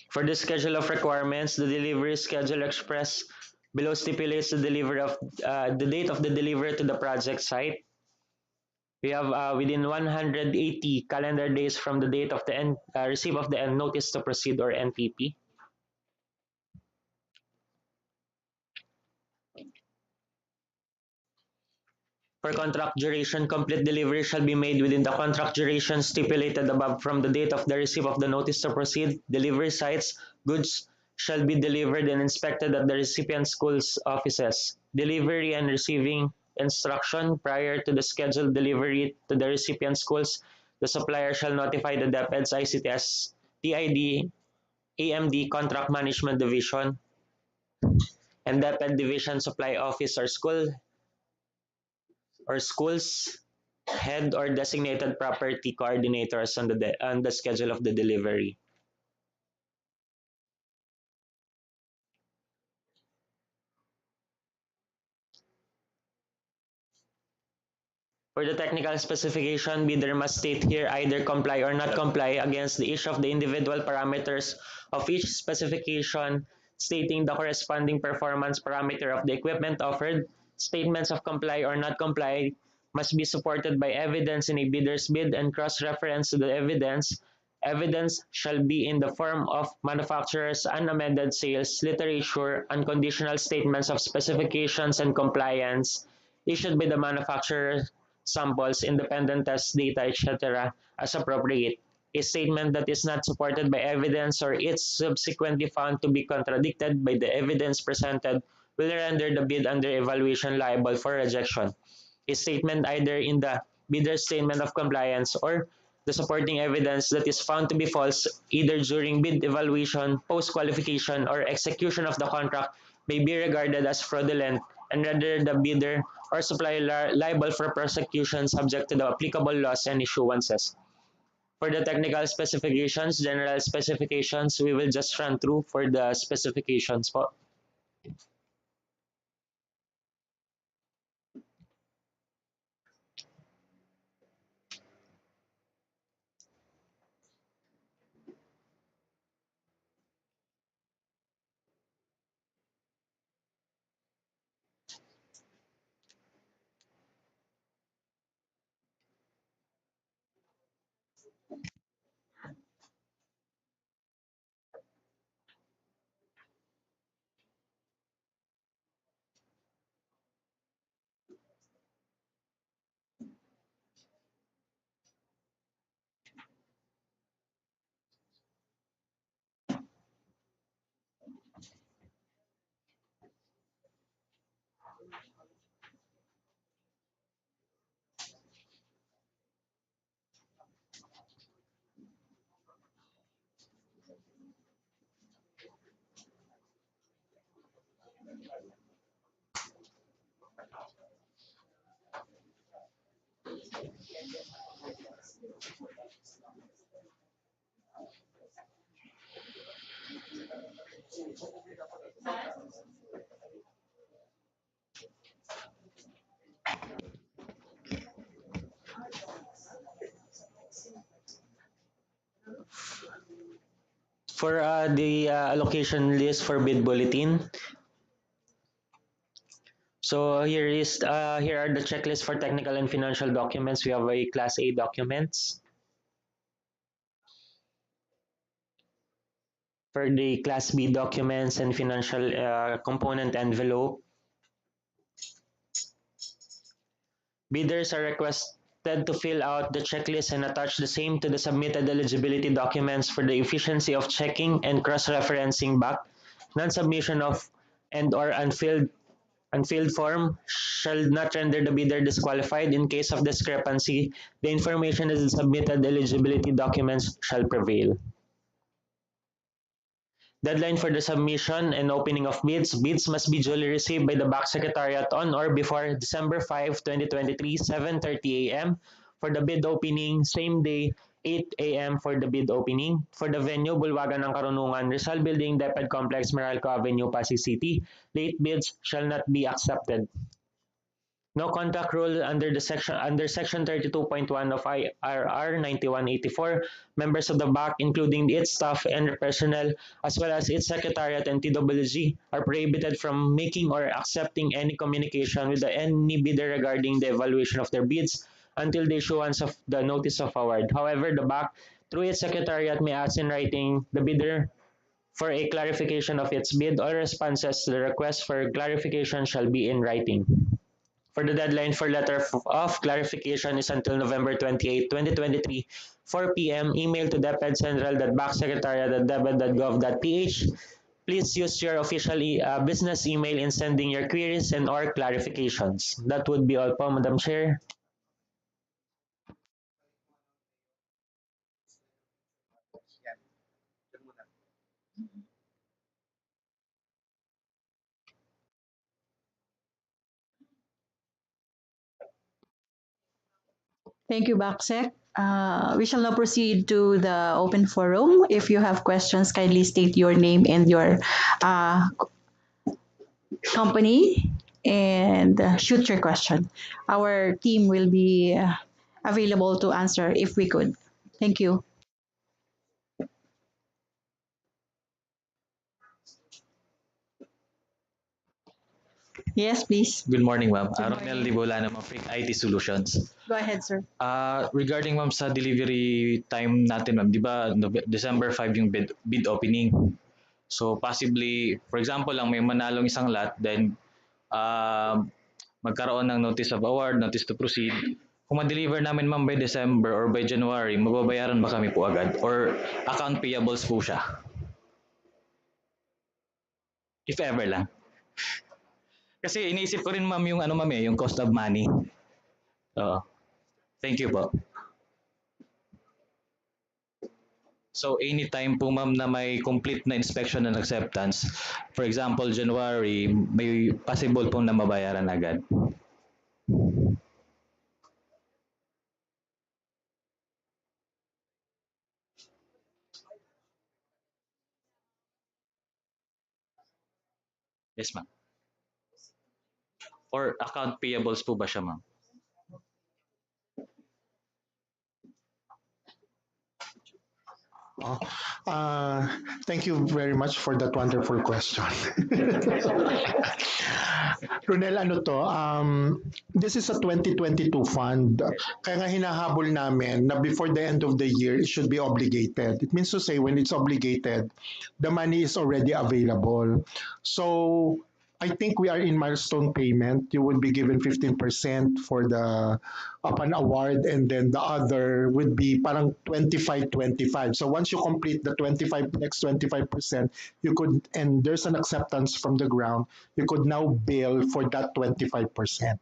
B: For the schedule of requirements, the delivery schedule express below stipulates the date of the delivery to the project site. We have within 180 calendar days from the date of the receipt of the notice to proceed or NPP. For contract duration, complete delivery shall be made within the contract duration stipulated above from the date of the receipt of the notice to proceed. Delivery sites, goods shall be delivered and inspected at the recipient school's offices. Delivery and receiving instruction prior to the scheduled delivery to the recipient schools. The supplier shall notify the DepEd's ICTS, TID, AMD Contract Management Division, and DepEd Division Supply Office or schools head or designated property coordinators on the schedule of the delivery. For the technical specification, bidder must state here either comply or not comply against each of the individual parameters of each specification, stating the corresponding performance parameter of the equipment offered. Statements of comply or not comply must be supported by evidence in a bidder's bid and cross-reference to the evidence. Evidence shall be in the form of manufacturer's unamended sales literature, unconditional statements of specifications and compliance issued by the manufacturer, samples, independent test data, etc., as appropriate. A statement that is not supported by evidence or is subsequently found to be contradicted by the evidence presented will render the bid under evaluation liable for rejection. A statement either in the bidder's statement of compliance or the supporting evidence that is found to be false either during bid evaluation, post-qualification, or execution of the contract may be regarded as fraudulent and render the bidder or supplier liable for prosecution subject to the applicable laws and issuances. For the technical specifications, general specifications, we will just run through for the specifications po. For the allocation list for bid bulletin, so here are the checklists for technical and financial documents. We have a Class A documents. For the Class B documents and financial component envelope, bidders are requested to fill out the checklist and attach the same to the submitted eligibility documents for the efficiency of checking and cross-referencing back. Non-submission of and or unfilled form shall not render the bidder disqualified. In case of discrepancy, the information in the submitted eligibility documents shall prevail. Deadline for the submission and opening of bids. Bids must be duly received by the BAC Secretariat on or before December 5, 2023, 7:30 a.m. For the bid opening, same day, 8 a.m. for the bid opening. For the venue, Bulwagan ng Karunungan, Rizal Building, DepEd Complex, Meralco Avenue, Pasig City. Late bids shall not be accepted. No contact rule under section 32.1 of IRR 9184. Members of the BAC, including its staff and personnel, as well as its secretariat and TWG, are prohibited from making or accepting any communication with any bidder regarding the evaluation of their bids until the issuance of the notice of award. However, the BAC, through its secretariat, may ask in writing the bidder for a clarification of its bid. All responses to the request for clarification shall be in writing. For the deadline for letter of clarification is until November 28, 2023, 4 p.m. Email to depedcentral.backsecretariat.deped.gov.ph. Please use your official business email in sending your queries and or clarifications. That would be all po, Madam Chair.
C: Yan. Yun muna.
A: Thank you, Baksec. We shall now proceed to the open forum. If you have questions, kindly state your name and your company and shoot your question. Our team will be available to answer if we could. Thank you. Yes, please.
D: Good morning, ma'am.
A: Good
D: Ronel
A: morning.
D: Libola ng Freak IT Solutions.
A: Go ahead, sir.
D: Regarding ma'am sa delivery time natin, ma'am, di ba December 5 yung bid opening? So possibly, for example lang, may manalong isang lot, then magkaroon ng notice of award, notice to proceed. Kung ma-deliver namin ma'am by December or by January, mababayaran ba kami po agad? Or account payables po siya? If ever lang. Kasi iniisip ko rin ma'am yung ano ma'am yung cost of money. Oo. Thank you po. So anytime po ma'am na may complete na inspection and acceptance, for example January, may possible pong na mabayaran agad. Yes ma'am. Or account payables po ba siya ma'am?
F: Oh, uh, thank you very much for that wonderful question. Ronel, ano to? This is a 2022 fund. Kaya nga hinahabol namin na before the end of the year, it should be obligated. It means to say when it's obligated, the money is already available. So I think we are in milestone payment. You would be given 15% for the upon award, and then the other would be parang 25-25. So once you complete the 25 next 25%, you could, and there's an acceptance from the ground, you could now bill for that 25%.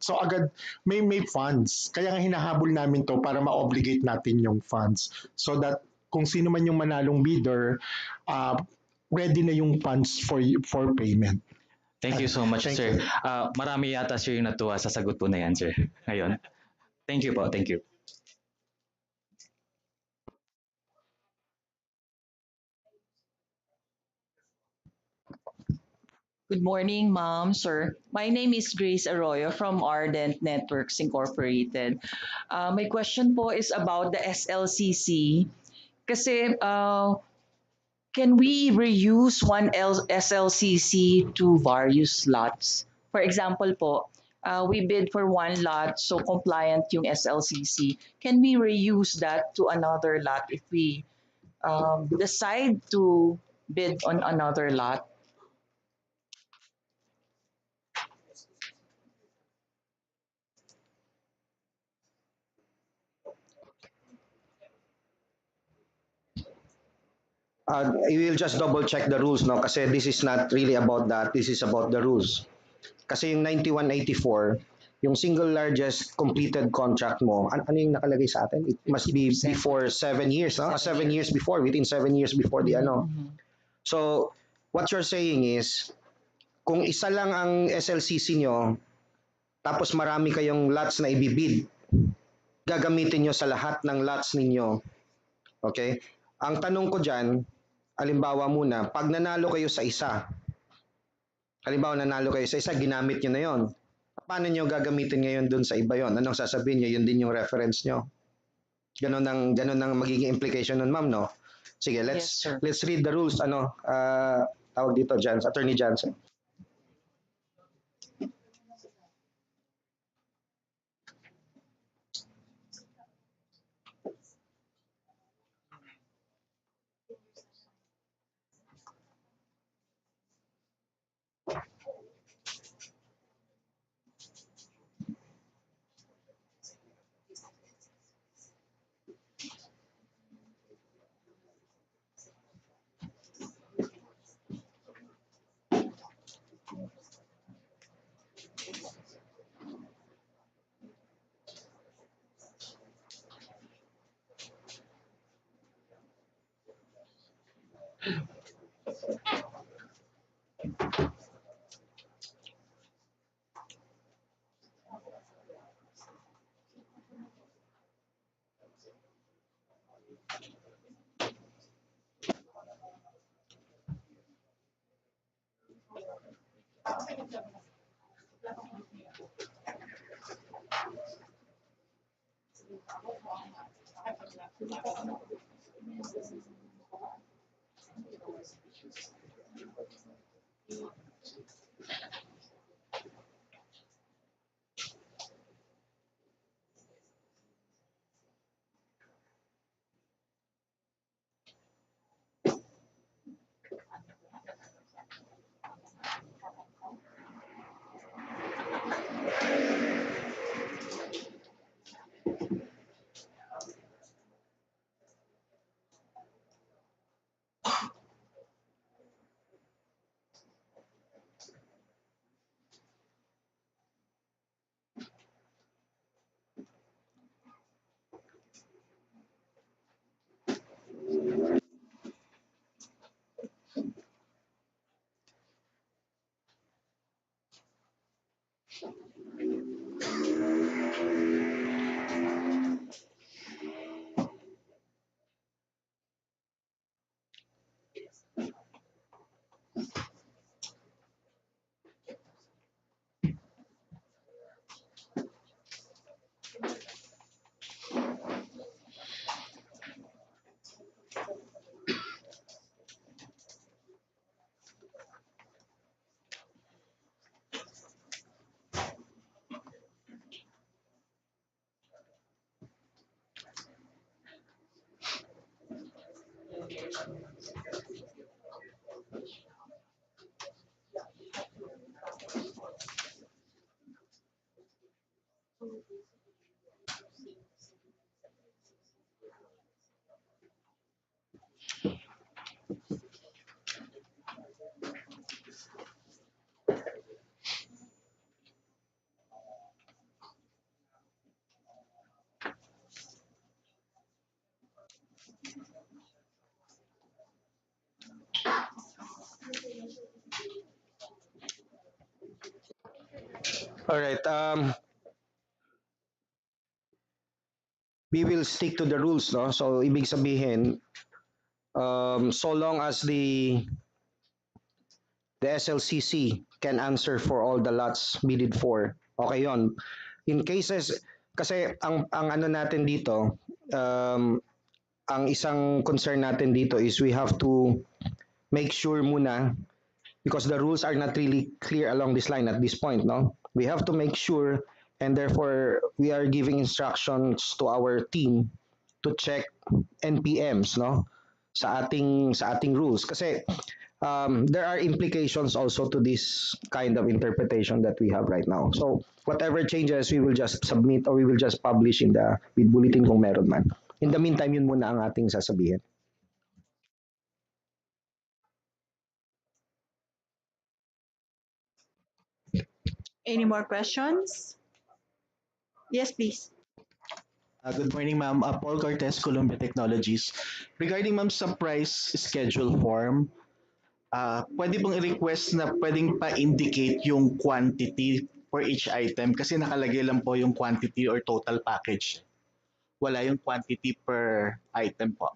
F: So agad may funds. Kaya nga hinahabol namin to para ma-obligate natin yung funds so that kung sino man yung manalong bidder, ready na yung funds for payment.
D: Thank you so much,
F: Thank
D: sir.
F: you.
D: Marami yata sir yung natuwa sa sagot po na yan, sir. Ngayon. Thank you po. Thank you.
G: Good morning, ma'am, sir. My name is Grace Arroyo from Ardent Networks Incorporated. My question po is about the SLCC. Kasi can we reuse one SLCC to various lots? For example po, we bid for one lot, so compliant yung SLCC. Can we reuse that to another lot if we decide to bid on another lot?
H: I will just double check the rules, no? Kasi this is not really about that. This is about the rules. Kasi yung 9184, yung single largest completed contract mo, ano yung nakalagay sa atin? It must be before 7 years, no? 7 years before, within 7 years before the ano. So, what you're saying is, kung isa lang ang SLCC nyo, tapos marami kayong lots na ibibid, gagamitin nyo sa lahat ng lots ninyo. Okay? Ang tanong ko dyan, halimbawa muna, pag nanalo kayo sa isa, ginamit nyo na yon. Paano nyo gagamitin ngayon dun sa iba yon? Anong sasabihin nyo? Yun din yung reference nyo. Ganon ang magiging implication nun, ma'am, no? Sige, let's read the rules. Tawag dito, Attorney Johnson. All right. We will stick to the rules, no? So ibig sabihin, so long as the SLCC can answer for all the lots bidded for, okay yon. In cases, kasi ang ano natin dito, ang isang concern natin dito is we have to make sure muna because the rules are not really clear along this line at this point, no? We have to make sure and therefore we are giving instructions to our team to check NPMs, no? Sa ating rules kasi there are implications also to this kind of interpretation that we have right now. So whatever changes we will just submit or we will just publish in the bid bulletin kung meron man. In the meantime, yun muna ang ating sasabihin.
A: Any more questions? Yes, please.
I: Good morning, ma'am. Paul Cortez, Columbia Technologies. Regarding, ma'am, sa price schedule form, pwede pong i-request na pwedeng pa-indicate yung quantity for each item kasi nakalagay lang po yung quantity or total package. Wala yung quantity per item po.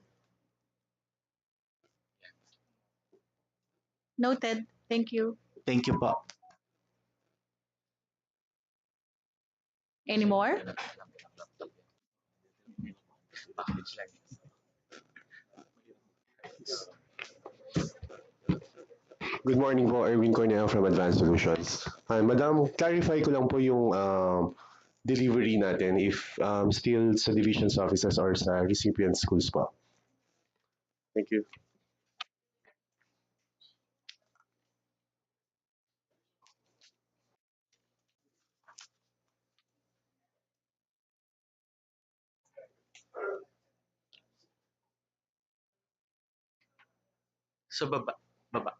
A: Noted. Thank you.
I: Thank you po.
A: Any more?
J: Good morning po, Erwin Cornell from Advanced Solutions. Madam, clarify ko lang po yung delivery natin if still sa divisions offices or sa recipient schools po. Thank you.
I: Sa baba. Baba.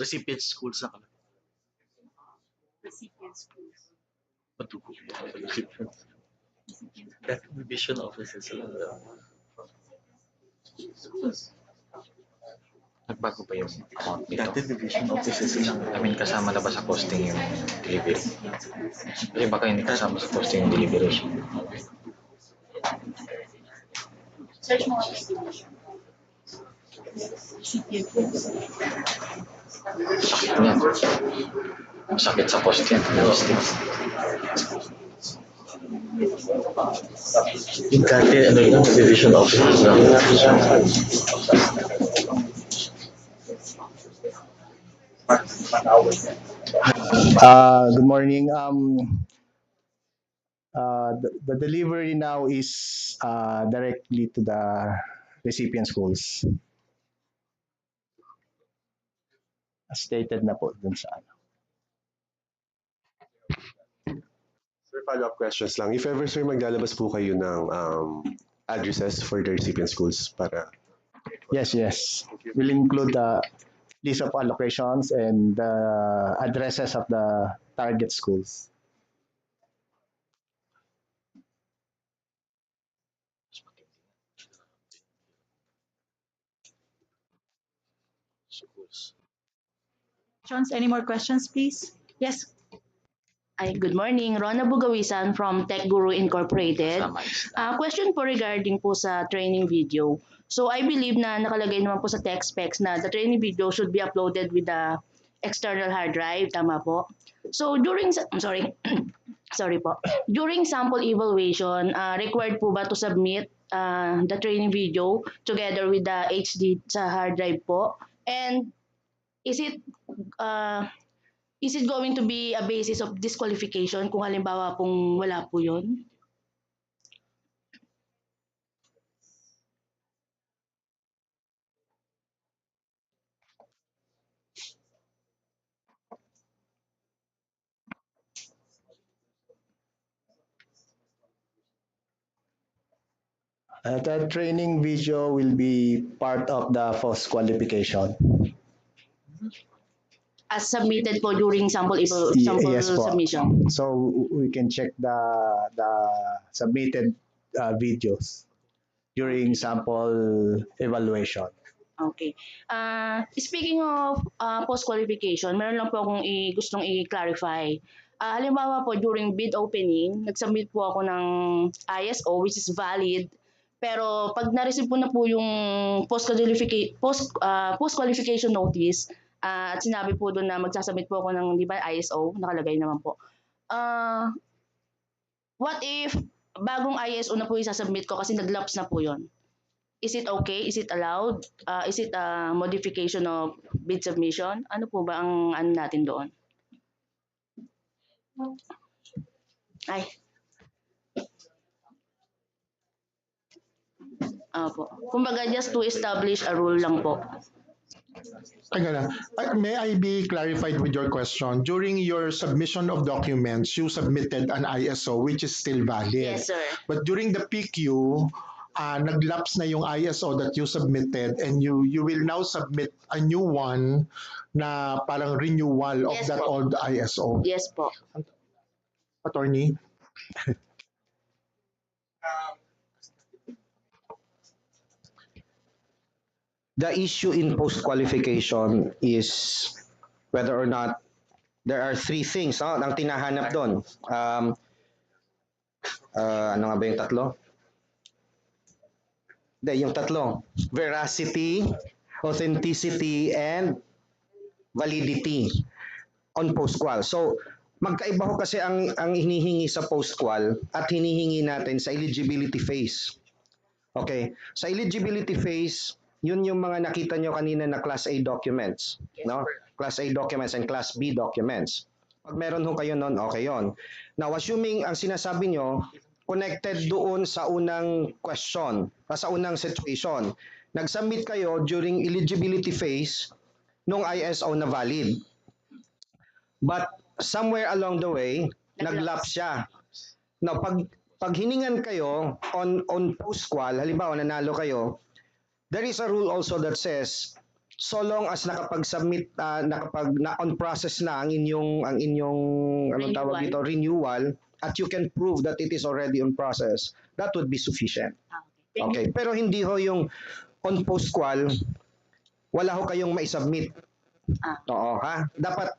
I: Recipient schools na kami. Matuko. That division offices.
D: nagbago ba yung amount nito? I mean, kasama na ba sa costing yung delivery? Kasi baka hindi kasama sa costing yung delivery. Sakit niya. Masakit sa cost yan. Logistics.
K: Yung dati, ano yun, division office na.
L: Good morning. The delivery now is directly to the recipient schools. As stated na po dun sa ano.
J: Sir, follow-up questions lang. If ever, sir, maglalabas po kayo ng addresses for the recipient schools para...
L: Yes. We'll include the list of allocations and the addresses of the target schools.
A: Jones, any more questions, please? Yes.
M: Hi, good morning. Rona Bugawisan from Tech Guru Incorporated. Question po regarding po sa training video. So I believe na nakalagay naman po sa tech specs na the training video should be uploaded with the external hard drive. Tama po? So sorry po. During sample evaluation, required po ba to submit the training video together with the HD sa hard drive po? And is it going to be a basis of disqualification kung halimbawa pong wala po yun?
L: The training video will be part of the post qualification.
M: As submitted po during sample
L: Yes po.
M: submission.
L: So we can check the submitted videos during sample evaluation.
M: Okay. Speaking of post-qualification, meron lang po akong gustong i-clarify. Halimbawa po, during bid opening, nag-submit po ako ng ISO which is valid. Pero pag na-receive po na po yung post-qualification notice, at sinabi po doon na magsasubmit po ako ng, di ba, ISO, nakalagay naman po. What if bagong ISO na po isasubmit ko kasi nag-lapse na po yon? Is it okay? Is it allowed? Is it a modification of bid submission? Ano po ba ang ano natin doon? Ay. Opo. Kumbaga just to establish a rule lang po.
F: May I be clarified with your question? During your submission of documents, you submitted an ISO which is still valid.
M: Yes, sir.
F: But during the PQ, nag-lapse na yung ISO that you submitted and you will now submit a new one na parang renewal of
M: Yes
F: that
M: po.
F: old ISO.
M: Yes po.
F: Attorney?
H: The issue in post-qualification is whether or not there are three things ang tinahanap doon. Ano nga ba yung tatlo? Yung tatlo. Veracity, authenticity, and validity on post-qual. So, magkaiba ho kasi ang hinihingi sa post-qual at hinihingi natin sa eligibility phase. Okay. Sa eligibility phase, yun yung mga nakita nyo kanina na Class A documents. No? Class A documents and Class B documents. Pag meron ho kayo nun, okay yun. Now, assuming ang sinasabi nyo, connected doon sa unang question, sa unang situation. Nag-submit kayo during eligibility phase nung ISO na valid. But somewhere along the way, nag-lapse siya. Now, pag hiningan kayo on post-qual, halimbawa nanalo kayo, there is a rule also that says so long as nakapag-submit on process na ang inyong anong tawag dito, renewal, at you can prove that it is already on process, that would be sufficient. Okay, pero hindi ho yung on post-qual wala ho kayong mai-submit.
M: Ah,
H: Oo, ha? Dapat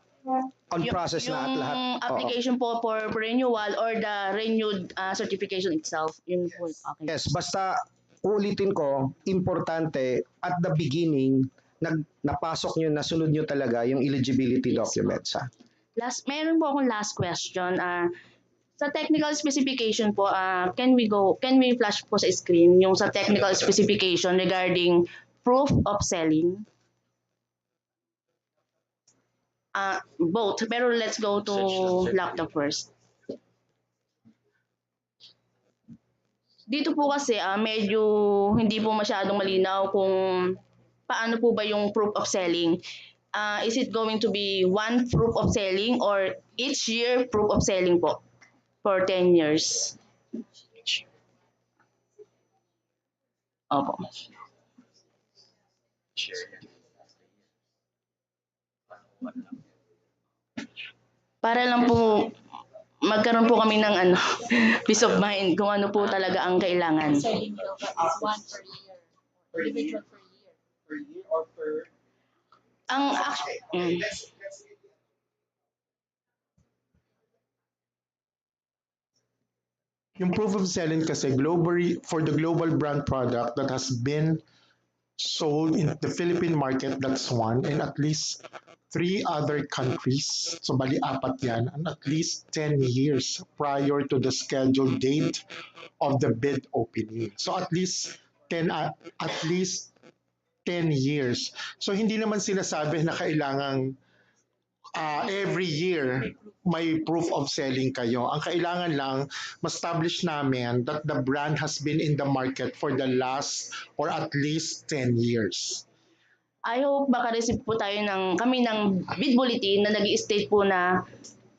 H: on process na at lahat.
M: yung
H: Oo.
M: application po for renewal or the renewed certification itself. Yun po. Okay.
H: Yes, basta ulitin ko, importante at the beginning, napasok nyo, nasunod nyo talaga yung eligibility
M: Yes,
H: documents. Ha?
M: Meron po akong last question. Sa technical specification po, can we flash po sa screen yung sa technical specification regarding proof of selling? Both, pero let's go to laptop first. Dito po kasi medyo hindi po masyadong malinaw kung paano po ba yung proof of selling. Is it going to be one proof of selling or each year proof of selling po for 10 years? Opo. Para lang po magkaroon po kami ng peace of mind kung ano po talaga ang kailangan.
C: Selling bill is one per year. Individual per year. Per year or per...
M: Ang
C: Okay, let's
F: Yung proof of selling kasi globally for the global brand product that has been sold in the Philippine market, that's one, and at least 3 other countries, so bali apat yan, and at least 10 years prior to the scheduled date of the bid opening. So at least 10 years. So hindi naman sinasabi na kailangang every year may proof of selling kayo. Ang kailangan lang, ma-establish namin that the brand has been in the market for the last or at least 10 years.
M: I hope makareceive po tayo kami ng bid bulletin na nag-state po na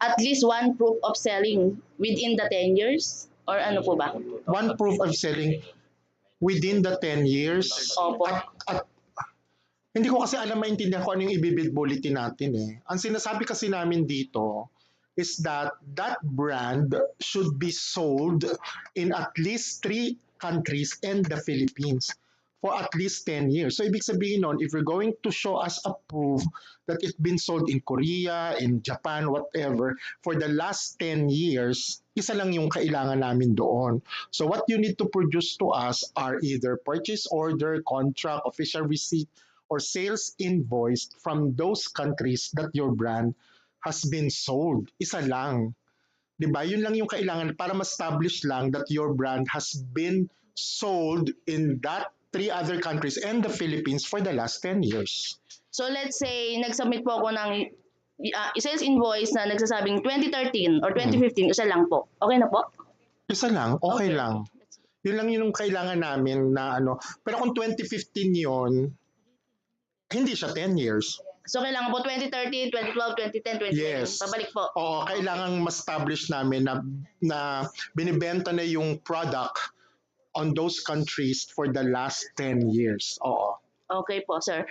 M: at least one proof of selling within the 10 years or ano po ba?
F: One proof of selling within the 10 years.
M: Opo.
F: At hindi ko kasi alam maintindihan kung ano yung ibibid bulletin natin eh. Ang sinasabi kasi namin dito is that that brand should be sold in at least 3 countries and the Philippines for at least 10 years. So ibig sabihin nun, if you're going to show us a proof that it's been sold in Korea, in Japan, whatever, for the last 10 years, isa lang yung kailangan namin doon. So what you need to produce to us are either purchase order, contract, official receipt, or sales invoice from those countries that your brand has been sold. Isa lang. 'Di ba? Yun lang yung kailangan para ma-establish lang that your brand has been sold in that 3 other countries and the Philippines for the last 10 years.
M: So let's say nag-submit po ako ng sales invoice na nagsasabing 2013 or 2015, isa lang po. Okay na po?
F: Isa lang, okay lang. Yun lang yung kailangan namin na Pero kung 2015 yun, hindi siya 10 years.
M: So kailangan po 2013, 2012, 2010, 2011.
F: Yes.
M: Pabalik po.
F: Oo, kailangan ma-establish namin na binibenta na yung product on those countries for the last 10 years. Oo.
M: Okay po, sir.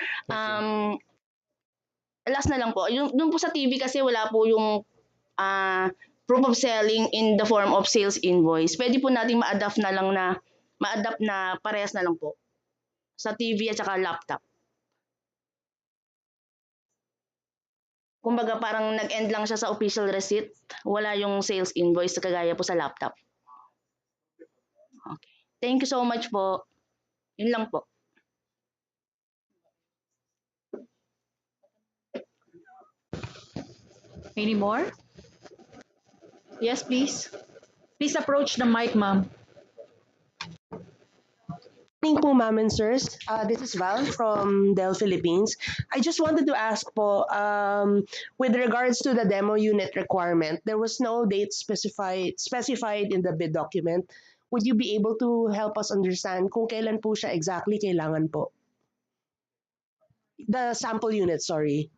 M: Last na lang po. Doon po sa TV kasi wala po yung proof of selling in the form of sales invoice. Pwede po nating ma-adapt na parehas na lang po sa TV at saka laptop. Kumbaga parang nag-end lang siya sa official receipt. Wala yung sales invoice kagaya po sa laptop. Okay. Thank you so much po. Yun lang po.
A: Any more? Yes, please. Please approach the mic, ma'am.
N: Morning po, ma'am and sirs. This is Val from Dell Philippines. I just wanted to ask po, with regards to the demo unit requirement, there was no date specified in the bid document. Would you be able to help us understand kung kailan po siya exactly kailangan po? The sample unit, sorry.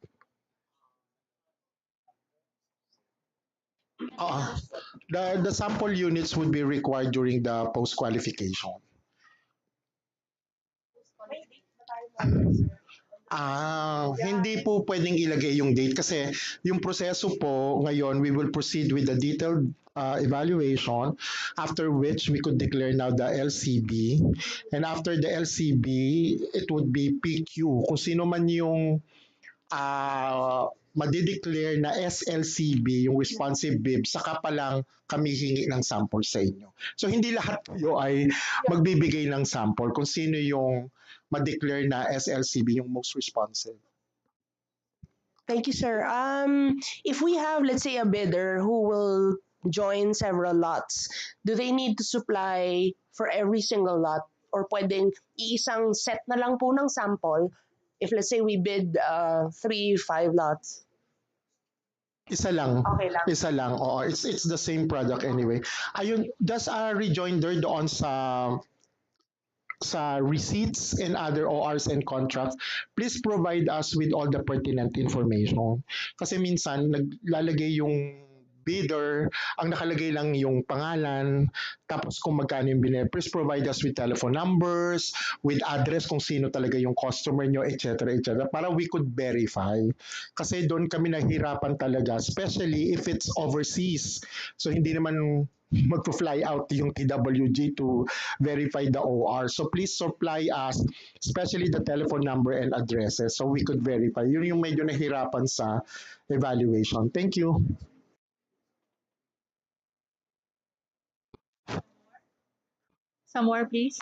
F: The sample units would be required during the post-qualification. Hindi po pwedeng ilagay yung date kasi yung proseso po ngayon, we will proceed with the detailed evaluation after which we could declare now the LCB. And after the LCB, it would be PQ. Kung sino man yung madideclare na SLCB, yung responsive bib, saka pa lang kami hingi ng sample sa inyo. So hindi lahat kayo ay magbibigay ng sample kung sino yung ma-declare na SLCB, yung most responsive.
N: Thank you, sir. If we have, let's say, a bidder who will join several lots, do they need to supply for every single lot? Or pwedeng iisang set na lang po ng sample if, let's say, we bid 3, 5 lots?
F: Isa lang.
N: Okay lang.
F: Isa lang. Oo, it's the same product anyway. Ayun, just a rejoinder doon sa receipts and other ORs and contracts, please provide us with all the pertinent information. Kasi minsan, naglalagay yung bidder, ang nakalagay lang yung pangalan, tapos kung magkano yung binili. Please provide us with telephone numbers, with address kung sino talaga yung customer nyo, etc. etc. para we could verify. Kasi doon kami nahirapan talaga, especially if it's overseas. So hindi naman mag-fly out yung TWG to verify the OR. So please supply us, especially the telephone number and addresses so we could verify. Yun yung medyo nahirapan sa evaluation. Thank you.
A: Some more, please.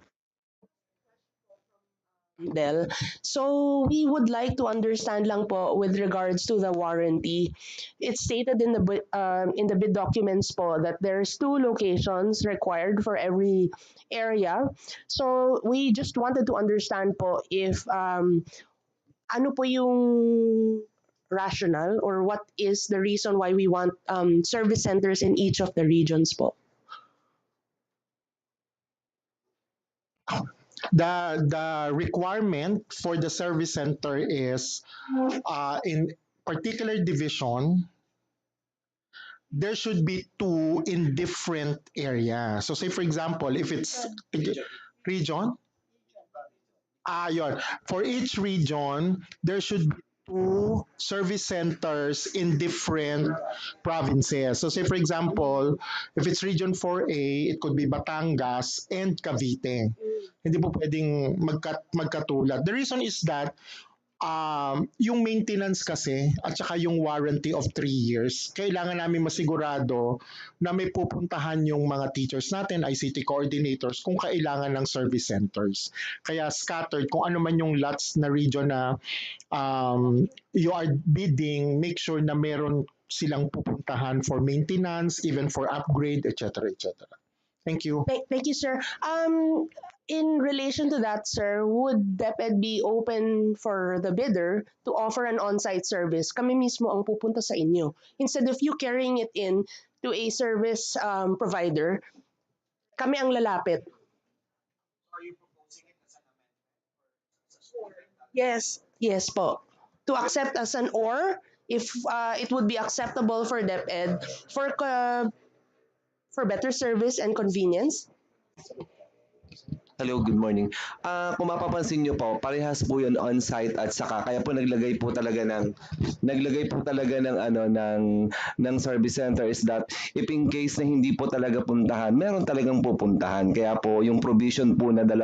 N: Del. So we would like to understand lang po with regards to the warranty. It's stated in the bid documents po that there's 2 locations required for every area. So we just wanted to understand po if ano po yung rationale or what is the reason why we want service centers in each of the regions po.
F: The requirement for the service center is in particular division, there should be 2 in different areas. So say for example, if it's region, yun. For each region, there should be 2 service centers in different provinces. So say for example, if it's region 4A, it could be Batangas and Cavite. Hindi po pwedeng magkatulad. The reason is that yung maintenance kasi at saka yung warranty of 3 years, kailangan namin masigurado na may pupuntahan yung mga teachers natin, ICT coordinators, kung kailangan ng service centers. Kaya scattered, kung ano man yung lots na region na you are bidding, make sure na meron silang pupuntahan for maintenance, even for upgrade, etc. etc. Thank you.
N: Thank you, sir. In relation to that, sir, would DepEd be open for the bidder to offer an on-site service? Kami mismo ang pupunta sa inyo. Instead of you carrying it in to a service provider, kami ang lalapit. Yes po. To accept as an or, if it would be acceptable for DepEd for better service and convenience.
O: Hello, good morning. Kung mapapansin niyo po, parehas po 'yun on-site at saka kaya po naglagay po talaga ng ng service center is that if in case na hindi po talaga puntahan, meron talagang pupuntahan. Kaya po yung provision po na 2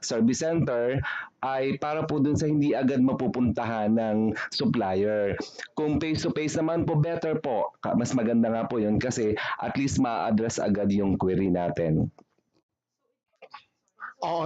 O: service center ay para po dun sa hindi agad mapupuntahan ng supplier. Kung face to face naman po, better po. Mas maganda nga po 'yun kasi at least ma-address agad yung query natin.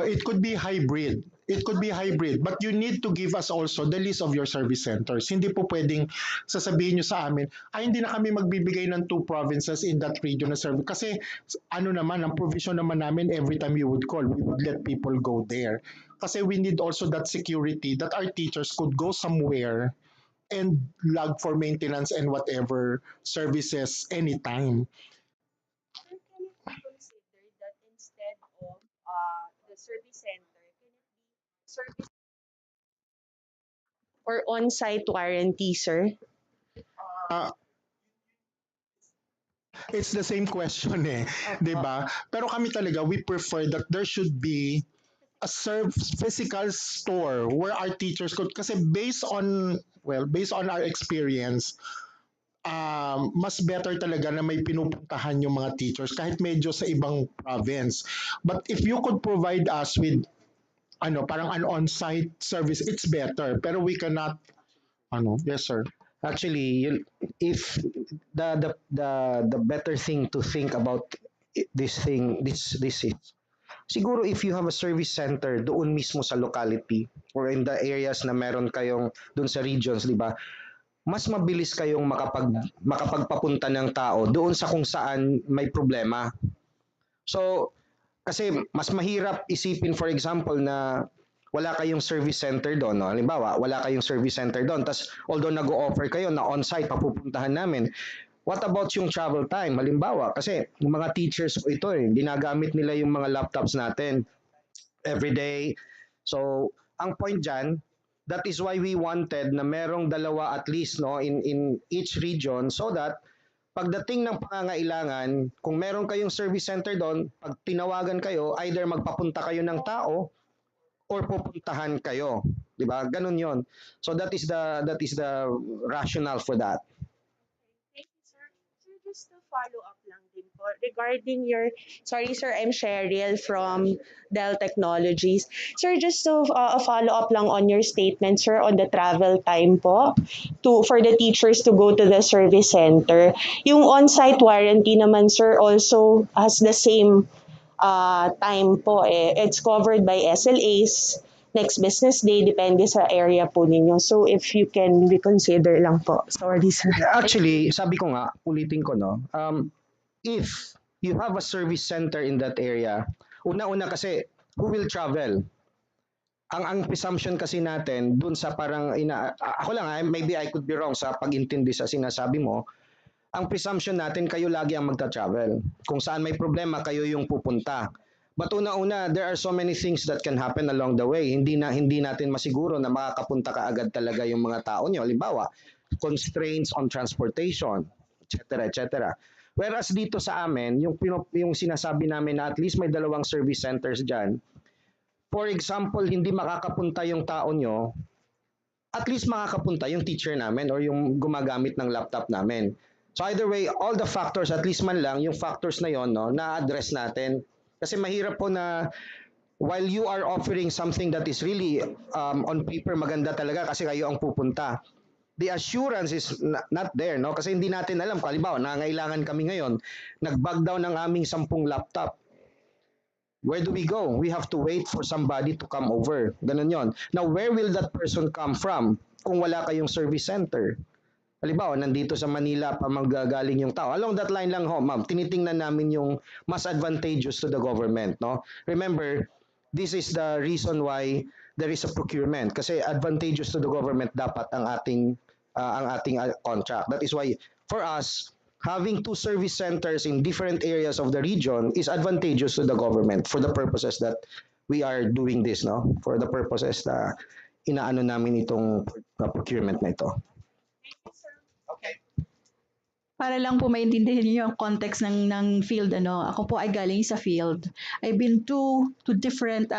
F: It could be hybrid. It could be hybrid, but you need to give us also the list of your service centers. Hindi po pwedeng sasabihin nyo sa amin, hindi na kami magbibigay ng 2 provinces in that region na service. Kasi ano naman, ang provision naman namin every time you would call, we would let people go there. Kasi we need also that security that our teachers could go somewhere and log for maintenance and whatever services anytime.
C: Consider that instead of the service center, can it be service
N: Or on-site warranty, sir?
F: Uh, it's the same question 'di ba? Pero kami talaga we prefer that there should be physical store where our teachers could, kasi based on our experience, mas better talaga na may pinupuntahan yung mga teachers kahit medyo sa ibang province. But if you could provide us with parang an on-site service, it's better. Pero we cannot, yes sir.
H: Actually, if the better thing to think about this is siguro if you have a service center doon mismo sa locality or in the areas na meron kayong doon sa regions, di ba? Mas mabilis kayong makapagpapunta ng tao doon sa kung saan may problema. So, kasi mas mahirap isipin for example na wala kayong service center doon, no? Halimbawa, wala kayong service center doon, tas although nag-o-offer kayo na on-site papupuntahan namin, what about yung travel time? Halimbawa, kasi yung mga teachers ko ito ginagamit nila yung mga laptops natin every day. So, ang point dyan, that is why we wanted na merong dalawa at least no in each region so that pagdating ng pangangailangan, kung meron kayong service center doon, pag tinawagan kayo, either magpapunta kayo ng tao or pupuntahan kayo, 'di ba? Ganun 'yon. So that is the rationale for that.
C: Thank you, sir. Sir, just to follow up lang din po regarding your, sorry sir, I'm Cheryl from Dell Technologies. Sir, just to follow up lang on your statement, sir, on the travel time po for the teachers to go to the service center. Yung on-site warranty naman, sir, also has the same time po It's covered by SLAs, next business day, depende sa area po ninyo. So if you can reconsider lang po. Sorry, sir.
H: Actually, sabi ko nga, ulitin ko no, if you have a service center in that area, una-una kasi who will travel? Ang presumption kasi natin dun sa parang ako lang maybe I could be wrong sa pag-intindi sa sinasabi mo. Ang presumption natin kayo lagi ang magta-travel. Kung saan may problema kayo yung pupunta. But una-una, there are so many things that can happen along the way. Hindi natin masiguro na makakapunta ka agad talaga yung mga tao nyo. Halimbawa, constraints on transportation, etc. etc. Whereas dito sa amin, yung sinasabi namin na at least may dalawang service centers dyan, for example, hindi makakapunta yung tao nyo, at least makakapunta yung teacher namin or yung gumagamit ng laptop namin. So either way, all the factors, at least man lang, yung factors na yon no, na-address natin. Kasi mahirap po na while you are offering something that is really on paper maganda talaga kasi kayo ang pupunta, the assurance is not there, no? Kasi hindi natin alam. Halimbawa, nangangailangan kami ngayon, nag-bug down ng aming 10 laptop. Where do we go? We have to wait for somebody to come over. Ganun yon. Now, where will that person come from kung wala kayong service center? Halimbawa, nandito sa Manila pa manggagaling yung tao. Along that line lang ho, ma'am, tinitingnan namin yung mas advantageous to the government, no? Remember, this is the reason why there is a procurement kasi advantageous to the government dapat ang ating contract. That is why for us, having two service centers in different areas of the region is advantageous to the government for the purposes that we are doing this, no? For the purposes na inaano namin itong procurement na ito.
A: Para lang po maintindihan niyo yung context ng field ako po ay galing sa field. I've been to different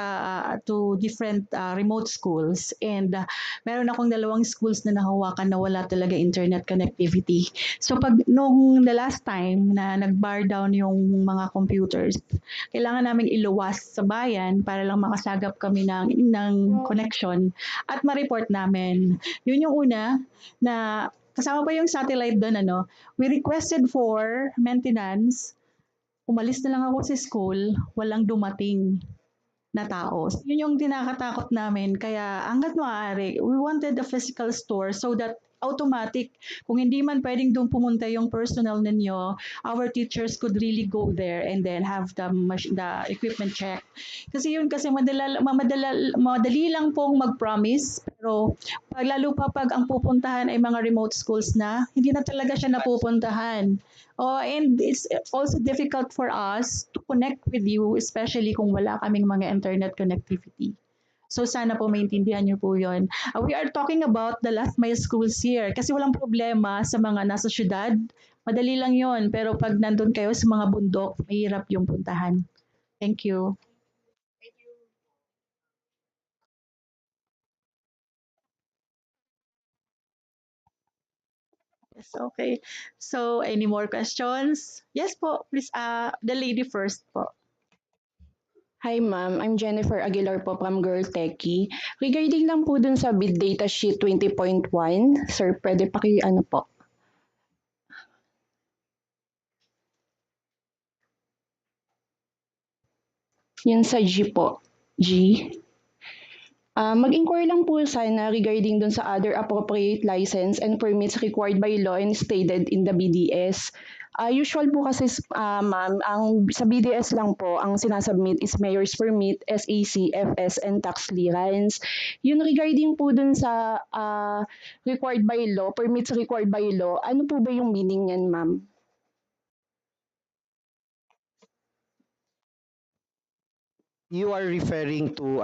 A: remote schools and meron akong 2 schools na nahawakan na wala talaga internet connectivity. So pag nung the last time na nag-bar down yung mga computers, kailangan naming iluwas sa bayan para lang makasagap kami ng connection at ma-report namin. Yun yung una na kasama pa yung satellite doon we requested for maintenance. Umalis na lang ako sa school, walang dumating na tao. So, yun yung dinakatakot namin. Kaya hanggat maaari, we wanted a physical store so that automatic, kung hindi man pwedeng doon pumunta yung personnel ninyo, our teachers could really go there and then have the equipment check. Kasi madali lang pong mag-promise, pero lalo pa pag ang pupuntahan ay mga remote schools na, hindi na talaga siya napupuntahan. And it's also difficult for us to connect with you, especially kung wala kaming mga internet connectivity. So sana po maintindihan niyo po yun. We are talking about the last mile schools here kasi walang problema sa mga nasa syudad. Madali lang yon. Pero pag nandun kayo sa mga bundok, mahirap yung puntahan. Thank you. Yes, okay. So, any more questions? Yes po, please, the lady first po.
P: Hi ma'am, I'm Jennifer Aguilar po from Girl Techie. Regarding lang po dun sa bid data sheet 20.1, sir, pwede ano po? Yan sa G po. G. Mag-inquire lang po sana regarding dun sa other appropriate license and permits required by law and stated in the BDS. Usual po kasi ma'am, ang sa BDS lang po, ang sinasubmit is mayor's permit, SAC, FS, and tax clearance. Yun regarding po dun sa required by law, permits required by law, ano po ba yung meaning yan ma'am?
H: You are referring to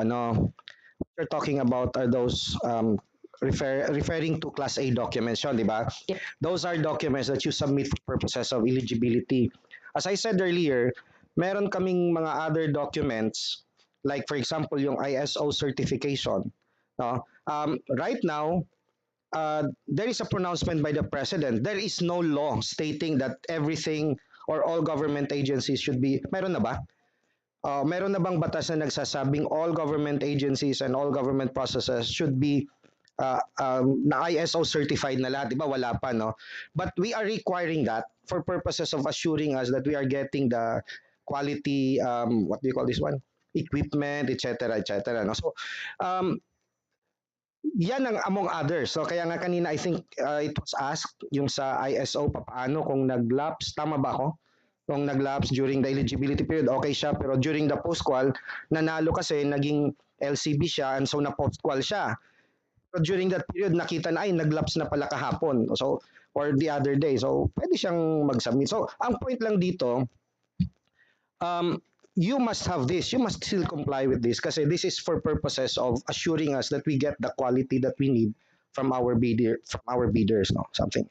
H: you're talking about are those referring to Class A documents yun, di ba? Those are documents that you submit for purposes of eligibility. As I said earlier, meron kaming mga other documents, like for example, yung ISO certification. No? Right now, there is a pronouncement by the President. There is no law stating that everything or all government agencies should be, meron na ba? Meron na bang batas na nagsasabing all government agencies and all government processes should be na ISO certified na lahat, di ba? Wala pa, no? But we are requiring that for purposes of assuring us that we are getting the quality, what do you call this one? Equipment, etc., etc. No? So, yan ang among others. So, kaya nga kanina, I think it was asked yung sa ISO, paano kung nag-lapse, tama ba ako? Kung nag-lapse during the eligibility period, okay siya. Pero during the post-qual, nanalo kasi, naging LCB siya, and so na-post-qual siya. So during that period, nakita na, ay, nag-lapse na pala kahapon. So, or the other day. So, pwede siyang mag-submit. So, ang point lang dito, you must have this. You must still comply with this kasi this is for purposes of assuring us that we get the quality that we need from our bidders, no? Something.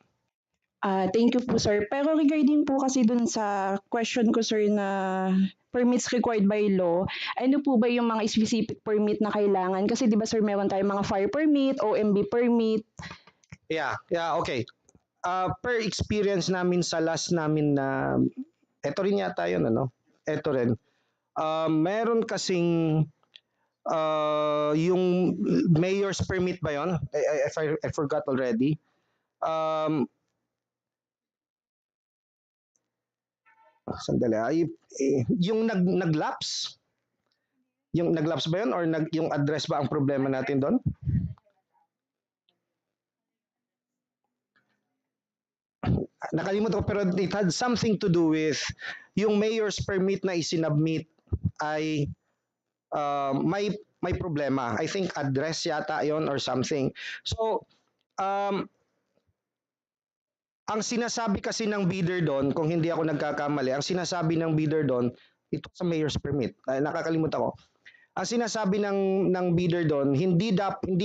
P: Thank you po sir. Pero regarding po kasi dun sa question ko sir na permits required by law, ano po ba yung mga specific permit na kailangan? Kasi di ba sir, meron tayong mga fire permit, OMB permit.
H: Yeah, okay. Per experience namin sa last namin na, eto rin yata yun, ano? Eto rin. Meron kasing yung mayor's permit ba yun? I forgot already. Sandali. Yung nag-lapse? Yung nag-lapse ba yun or yung address ba ang problema natin doon? Nakalimutan ko pero it had something to do with yung mayor's permit na isinubmit ay may problema. I think address yata yon or something. So, ang sinasabi kasi ng bidder doon, kung hindi ako nagkakamali, ang sinasabi ng bidder doon, ito sa mayor's permit. Nakakalimutan ko. Ang sinasabi ng bidder doon, hindi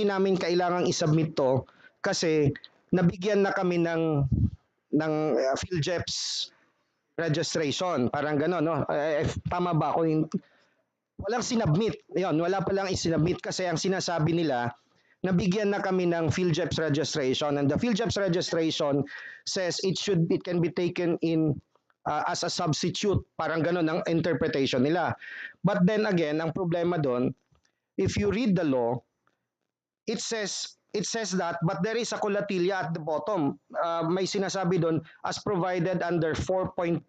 H: namin kailangang isubmit to kasi nabigyan na kami ng PhilJeps registration. Parang gano'n, no? Tama ba ako? Walang sinubmit. Yun, wala palang isinubmit kasi ang sinasabi nila, nabigyan na kami ng PhilJeps registration and the PhilJeps registration says it can be taken in as a substitute, parang gano'n ang interpretation nila. But then again, ang problema doon, if you read the law, it says that, but there is a colatilia at the bottom. May sinasabi doon, as provided under 4.4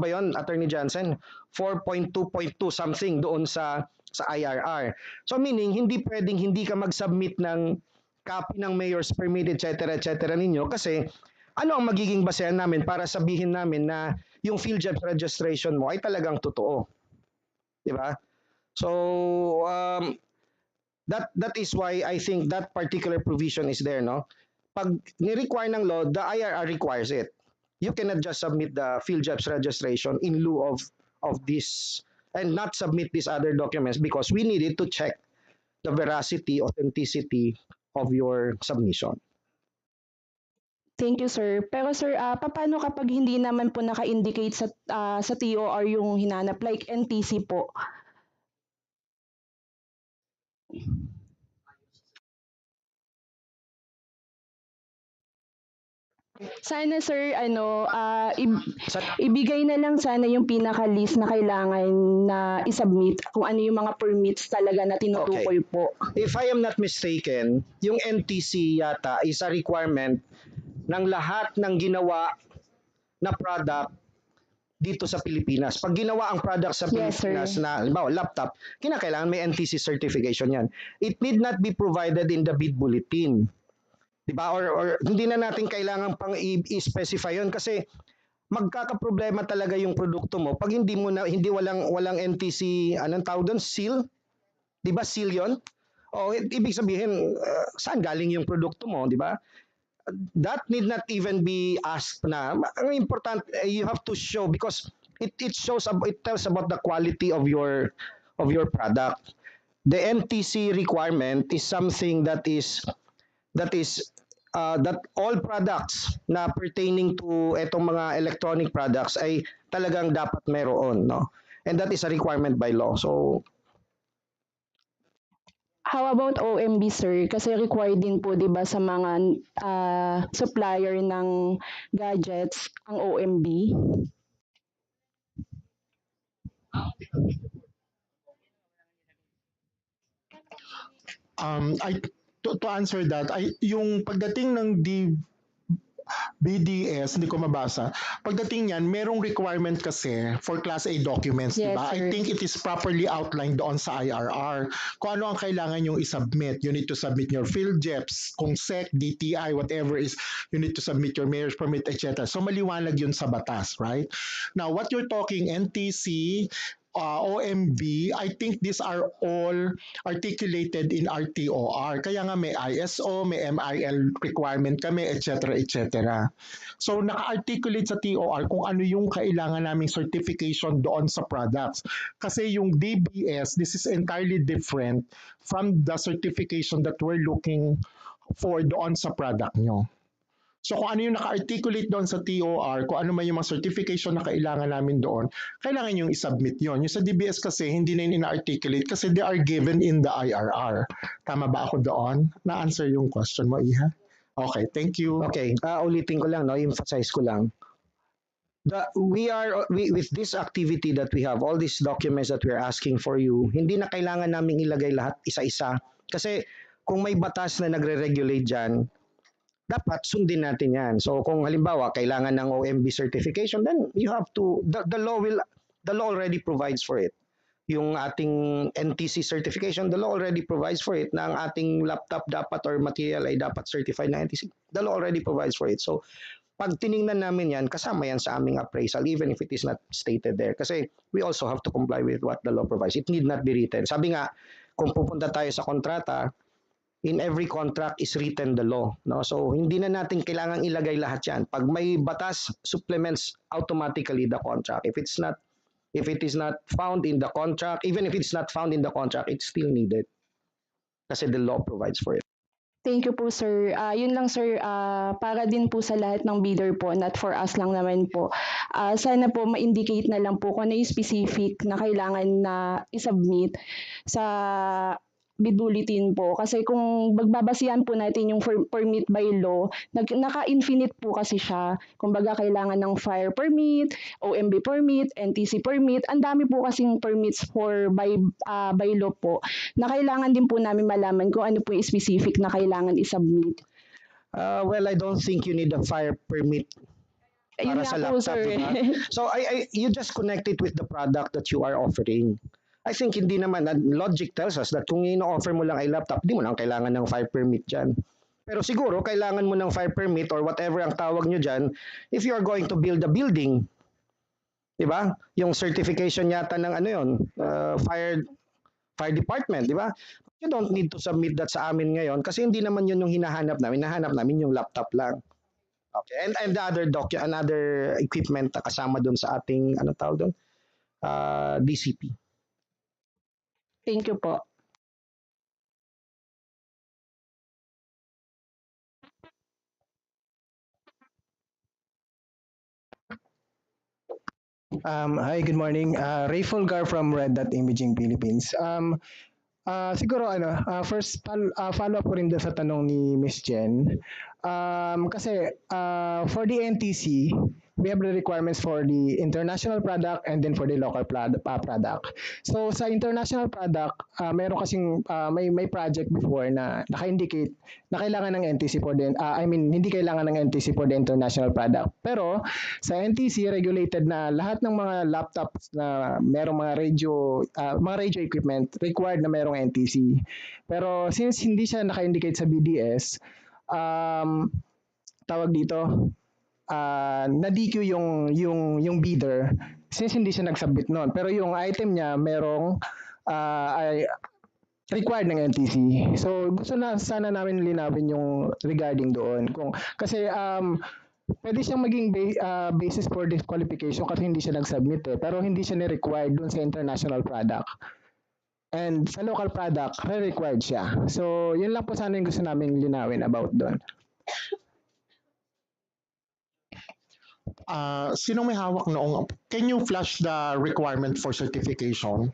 H: ba yun, Attorney Johnson? 4.2.2 something doon sa IRR. So meaning, hindi pwedeng hindi ka mag-submit ng copy ng mayor's permit, etc., etc. ninyo kasi ano ang magiging basehan namin para sabihin namin na yung PhilJeps registration mo ay talagang totoo. Di ba? So, that is why I think that particular provision is there, no? Pag ni-require ng law, the IRR requires it. You cannot just submit the PhilJeps registration in lieu of this and not submit these other documents because we needed to check the veracity, authenticity of your submission.
P: Thank you sir. Pero sir, paano kapag hindi naman po naka-indicate sa TOR yung hinanap like NTC po? Sana sir, ibigay na lang sana yung pinaka-list na kailangan na isubmit kung ano yung mga permits talaga na tinutukoy po.
H: If I am not mistaken, yung NTC yata is a requirement ng lahat ng ginawa na product dito sa Pilipinas. Pag ginawa ang product sa
P: Yes,
H: Pilipinas
P: sir.
H: na, halimbawa, laptop, kinakailangan may NTC certification yan. It need not be provided in the bid bulletin. Diba? Or hindi na natin kailangan pang i-specify yun kasi magkakaproblema talaga yung produkto mo pag hindi walang NTC anong tawag doon, seal, 'di ba seal 'yon? O ibig sabihin saan galing yung produkto mo, 'di ba? That need not even be asked na. Ang important you have to show because it shows it tells about the quality of your product. The NTC requirement is something that all products na pertaining to etong mga electronic products ay talagang dapat meron, no? And that is a requirement by law. So
P: How about OMB sir? Kasi required din po 'di ba sa mga supplier ng gadgets ang OMB.
F: To answer that, yung pagdating ng BDS, hindi ko mabasa. Pagdating niyan, merong requirement kasi for Class A documents, di
P: Yes,
F: ba?
P: sir.
F: I think it is properly outlined doon sa IRR. Kung ano ang kailangan yung isubmit. You need to submit your field JEPs, kung SEC, DTI, whatever is, you need to submit your mayor's permit, etc. So maliwanag yun sa batas, right? Now, what you're talking, NTC, OMB, I think these are all articulated in RTOR. Kaya nga may ISO, may MIL requirement kami, etc. etc. So naka-articulate sa TOR kung ano yung kailangan naming certification doon sa products. Kasi yung DBS, this is entirely different from the certification that we're looking for doon sa product nyo. So kung ano yung naka-articulate doon sa TOR, kung ano man yung mga certification na kailangan namin doon, kailangan yung isubmit yon. Yung sa DBS kasi, hindi na yun ina-articulate kasi they are given in the IRR. Tama ba ako doon? Na-answer yung question mo, Iha? Okay, thank you.
H: okay, ulitin ko lang, no, emphasize ko lang. With this activity that we have, all these documents that we're asking for you, hindi na kailangan naming ilagay lahat isa-isa. Kasi kung may batas na nagre-regulate dyan, dapat sundin natin yan. So kung halimbawa kailangan ng OMB certification, then you have to, the law already provides for it. Yung ating NTC certification, the law already provides for it na ang ating laptop dapat or material ay dapat certified na NTC. The law already provides for it. So pag tiningnan namin yan, kasama yan sa aming appraisal even if it is not stated there. Kasi we also have to comply with what the law provides. It need not be written. Sabi nga, kung pupunta tayo sa kontrata, in every contract is written the law, no? So hindi na natin kailangang ilagay lahat 'yan. Pag may batas, supplements automatically the contract. If it is not found in the contract, even if it's not found in the contract, it's still needed. Kasi the law provides for it.
P: Thank you po sir. Yun lang sir, para din po sa lahat ng bidder po, not for us lang naman po. Sana po ma-indicate na lang po kung ano yung specific na kailangan na isubmit sa bid bulletin po. Kasi kung magbabasihan po natin yung permit by law, naka-infinite po kasi siya. Kumbaga kailangan ng fire permit, OMB permit, NTC permit. Ang dami po kasing permits by law po na kailangan din po namin malaman kung ano po yung specific na kailangan isubmit.
H: Well, I don't think you need a fire permit
P: Ayun
H: para
P: nga
H: sa
P: po,
H: laptop,
P: sir.
H: diba? So you just connect it with the product that you are offering. I think hindi naman, logic tells us that kung ino-offer mo lang ay laptop, di mo lang kailangan ng fire permit dyan. Pero siguro, kailangan mo ng fire permit or whatever ang tawag nyo dyan if you are going to build a building. Di ba? Yung certification yata ng ano yun, fire department, di ba? You don't need to submit that sa amin ngayon kasi hindi naman yun yung hinahanap namin. Hinahanap namin yung laptop lang. Okay, and the another equipment na kasama doon sa ating ano tawag doon? DCP.
P: Thank you po.
Q: Hi, good morning. Ray Fulgar from Red Dot Imaging Philippines. Siguro first follow up ko rin doon sa tanong ni Miss Jen. Kasi for the NTC, we have the requirements for the international product and then for the local product. So sa international product, meron kasing may project before na naka-indicate na kailangan ng NTC for the I mean hindi kailangan ng NTC for the international product. Pero sa NTC regulated na lahat ng mga laptops na merong mga radio equipment required na merong NTC. Pero since hindi siya naka-indicate sa BDS, tawag dito, na-DQ yung bidder since hindi siya nag-submit noon. Pero yung item niya merong ay required ng NTC. So gusto na sana namin linawin yung regarding doon. Kasi pwede siyang maging basis for disqualification kasi hindi siya nag-submit pero hindi siya ni-required doon sa international product. And sa local product, re-required siya. So, yun lang po sana yung gusto namin linawin about doon.
F: Sino may hawak noong? Can you flash the requirement for certification?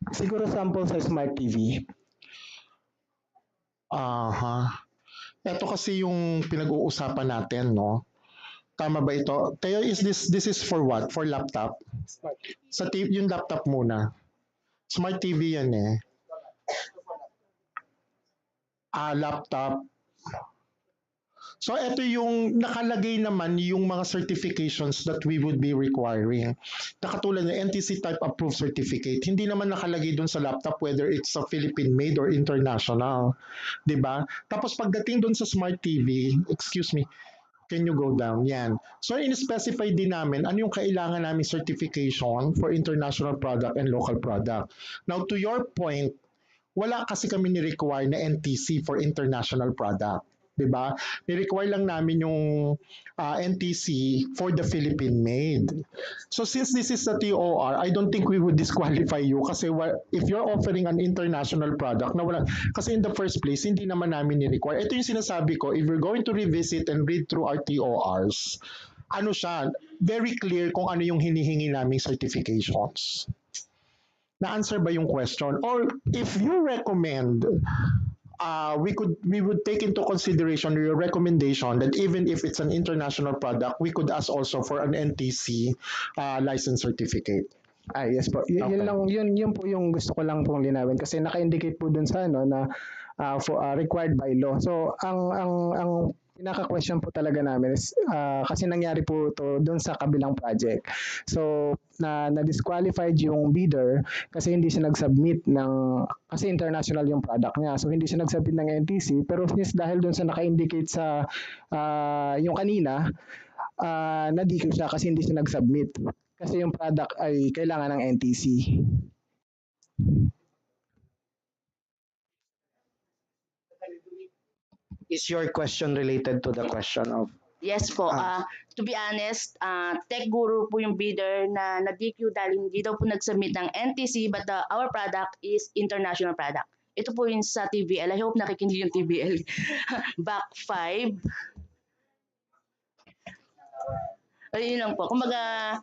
Q: Siguro sample sa Smart TV.
F: Ito kasi yung pinag-uusapan natin, no? Tama ba ito? Tayo, this is for what? For laptop? Sa yung laptop muna. Smart TV yan eh. Laptop. So ito yung nakalagay naman yung mga certifications that we would be requiring. Nakatulad ng NTC type approved certificate. Hindi naman nakalagay dun sa laptop whether it's a Philippine made or international. 'Di ba? Tapos pagdating dun sa Smart TV, excuse me, can you go down? Yan. So in-specify din namin ano yung kailangan namin certification for international product and local product. Now to your point, wala kasi kami ni-require na NTC for international product. Diba? Ni-require lang namin yung NTC for the Philippine made. So since this is the TOR, I don't think we would disqualify you kasi if you're offering an international product na wala, kasi in the first place, hindi naman namin ni-require. Ito yung sinasabi ko, if we're going to revisit and read through our TORs, ano siya, very clear kung ano yung hinihingi naming certifications. Na-answer ba yung question? Or if you recommend we would take into consideration your recommendation that even if it's an international product, we could ask also for an NTC license certificate.
Q: Yes po. Yun po yung gusto ko lang pong linawin kasi naka-indicate po dun sa na required by law. So ang pinaka-question po talaga namin is kasi nangyari po to doon sa kabilang project. So na-disqualified yung bidder kasi hindi siya nag-submit kasi international yung product niya. So hindi siya nag-submit ng NTC pero since dahil doon sa naka-indicate sa yung kanina na-DQ siya kasi hindi siya nag-submit. Kasi yung product ay kailangan ng NTC.
H: Is your question related to the question of?
M: Yes po. To be honest, Tech Guru po yung bidder na na-DQ dahil hindi daw po nag-submit ng NTC but our product is international product. Ito po yung sa TVL. I hope nakikinig yung TVL. Back 5. Ayun lang po. Kumbaga,